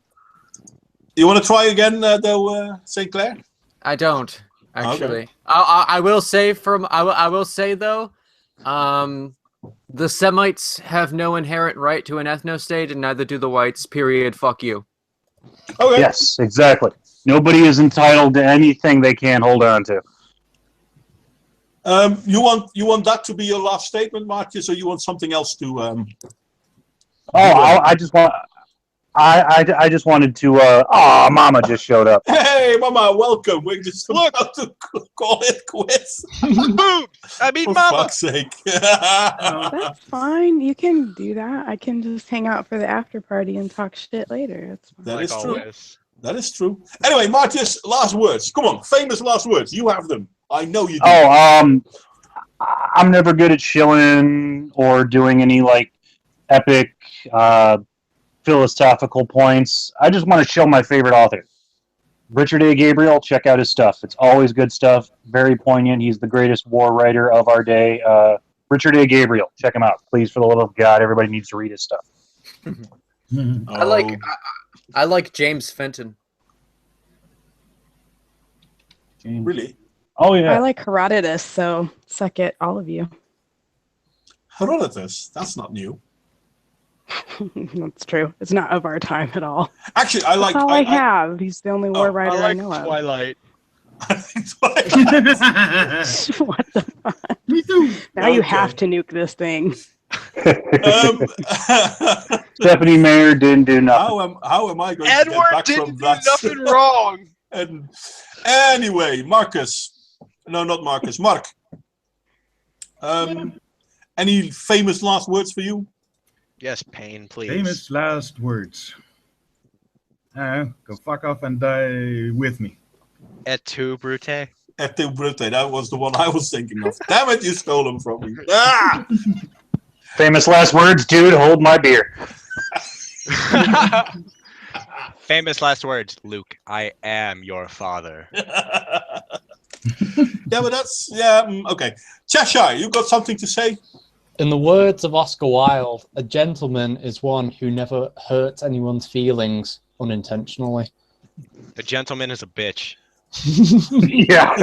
You want to try again, though, Saintclare? I don't actually. I will say I will say though, the Semites have no inherent right to an ethno-state, and neither do the whites. Period. Fuck you. Okay. Yes, exactly. Nobody is entitled to anything they can't hold on to. You want that to be your last statement, Marcus, or you want something else to? I just want. I just wanted to. Mama just showed up. Hey, Mama, welcome. We're just about to call it quits. I mean, For Mama. fuck's sake. That's fine. You can do that. I can just hang out for the after party and talk shit later. It's fine. That Like is true. always. That is true. Anyway, Martivs, last words. Come on, famous last words. You have them. I know you do. I'm never good at shilling or doing any like epic philosophical points. I just want to show my favorite author, Richard A. Gabriel. Check out his stuff. It's always good stuff. Very poignant. He's the greatest war writer of our day. Richard A. Gabriel. Check him out, please. For the love of God, everybody needs to read his stuff. I like James Fenton. Really? Oh yeah. I like Herodotus, so suck it, all of you. Herodotus. That's not new. That's true. It's not of our time at all. Actually, I like. That's all I have. He's the only war writer I, like know of. Twilight. What the fuck? Me too. Now you have to nuke this thing. Stephanie Mayer didn't do nothing. How am I going to Edward get back didn't from do that? nothing wrong. And anyway, Marcus. No, not Marcus. Mark. Any famous last words for you? Yes, Pain, please. Famous last words. Go fuck off and die with me. Et tu, Brute? Et tu, Brute. That was the one I was thinking of. Damn it, you stole them from me. Ah! Famous last words, dude. Hold my beer. Famous last words, Luke. I am your father. Yeah, but that's okay. Cheshire, you got something to say? In the words of Oscar Wilde, a gentleman is one who never hurts anyone's feelings unintentionally. A gentleman is a bitch. Yeah.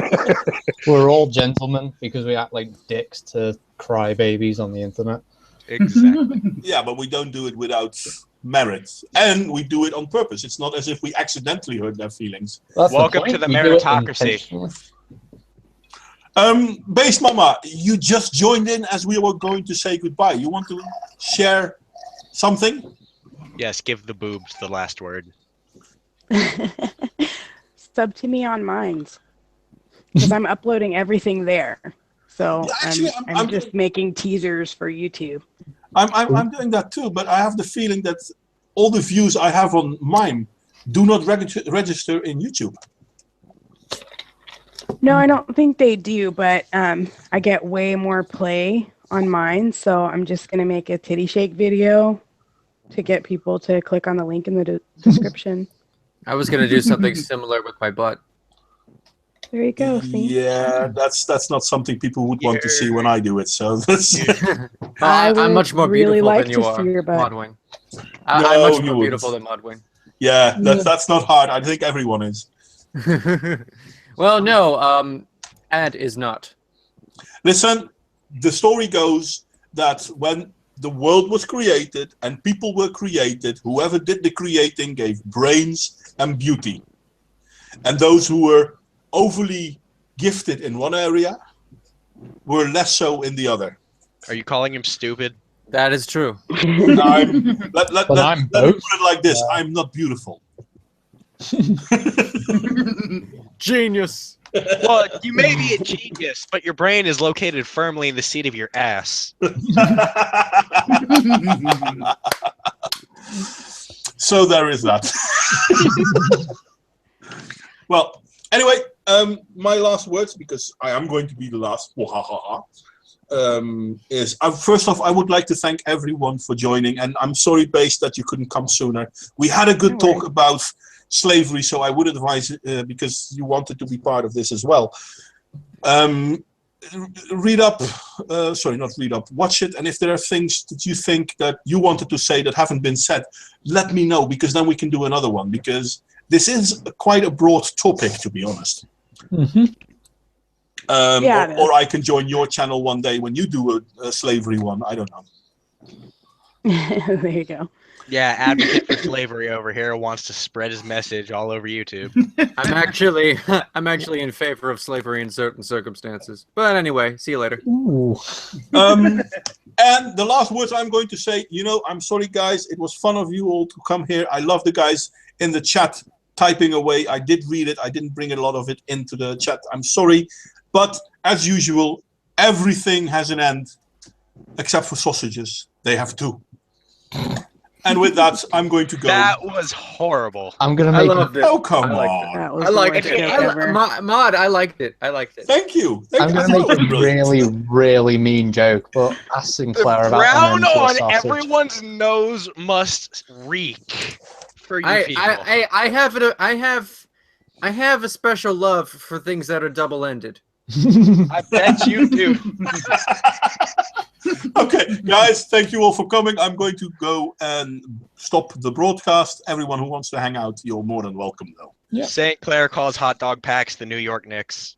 We're all gentlemen because we act like dicks to crybabies on the internet. Exactly. Yeah, but we don't do it without merit, and we do it on purpose. It's not as if we accidentally hurt their feelings. That's Welcome to the We do it meritocracy. intentionally. Base Mama, you just joined in as we were going to say goodbye. You want to share something? Yes, give the boobs the last word. Sub to me on Minds. Because I'm uploading everything there. So Yeah, actually, I'm just making teasers for YouTube. I'm doing that too, but I have the feeling that all the views I have on mine do not register in YouTube. No, I don't think they do, but I get way more play on mine, so I'm just going to make a titty shake video to get people to click on the link in the description. I was gonna do something similar with my butt. There you go. See? Yeah, that's not something people would want to see when I do it. So that's. I'm much more really beautiful like than you to are, see your butt. Modwain. No, I'm much you more wouldn't. beautiful than Modwain. Yeah, that's not hard. I think everyone is. Well, no, Ad is not. Listen, the story goes that when the world was created and people were created, whoever did the creating gave brains and beauty. And those who were overly gifted in one area were less so in the other. Are you calling him stupid? That is true. Let me put it like this. I'm not beautiful. Genius. Well, you may be a genius, but your brain is located firmly in the seat of your ass. So there is that. Well, anyway, my last words, because I am going to be the last, is first off, I would like to thank everyone for joining, and I'm sorry, Base, that you couldn't come sooner. We had a good talk about slavery, so I would advise, because you wanted to be part of this as well. Read up, watch it, and if there are things that you think that you wanted to say that haven't been said, let me know, because then we can do another one, because this is quite a broad topic, to be honest. Or I can join your channel one day when you do a slavery one. I don't know. There you go. Yeah, advocate for slavery over here wants to spread his message all over YouTube. I'm actually in favor of slavery in certain circumstances. But anyway, see you later. Ooh. And the last words I'm going to say, I'm sorry, guys. It was fun of you all to come here. I love the guys in the chat typing away. I did read it. I didn't bring a lot of it into the chat. I'm sorry. But as usual, everything has an end, except for sausages. They have two. And with that, I'm going to go. That was horrible. I'm gonna I make. love it. Oh, come I liked on. That was I the liked worst it. joke ever. Mod, I liked it. I liked it. Thank you. I'm gonna make a really, really mean joke, but ask The Sinclair about brown an end to a on sausage. everyone's nose must reek for you people. I have a special love for things that are double-ended. I bet you do. Okay, guys, thank you all for coming. I'm going to go and stop the broadcast. Everyone who wants to hang out, you're more than welcome, though. Yeah. St. Clair calls hot dog packs the New York Knicks.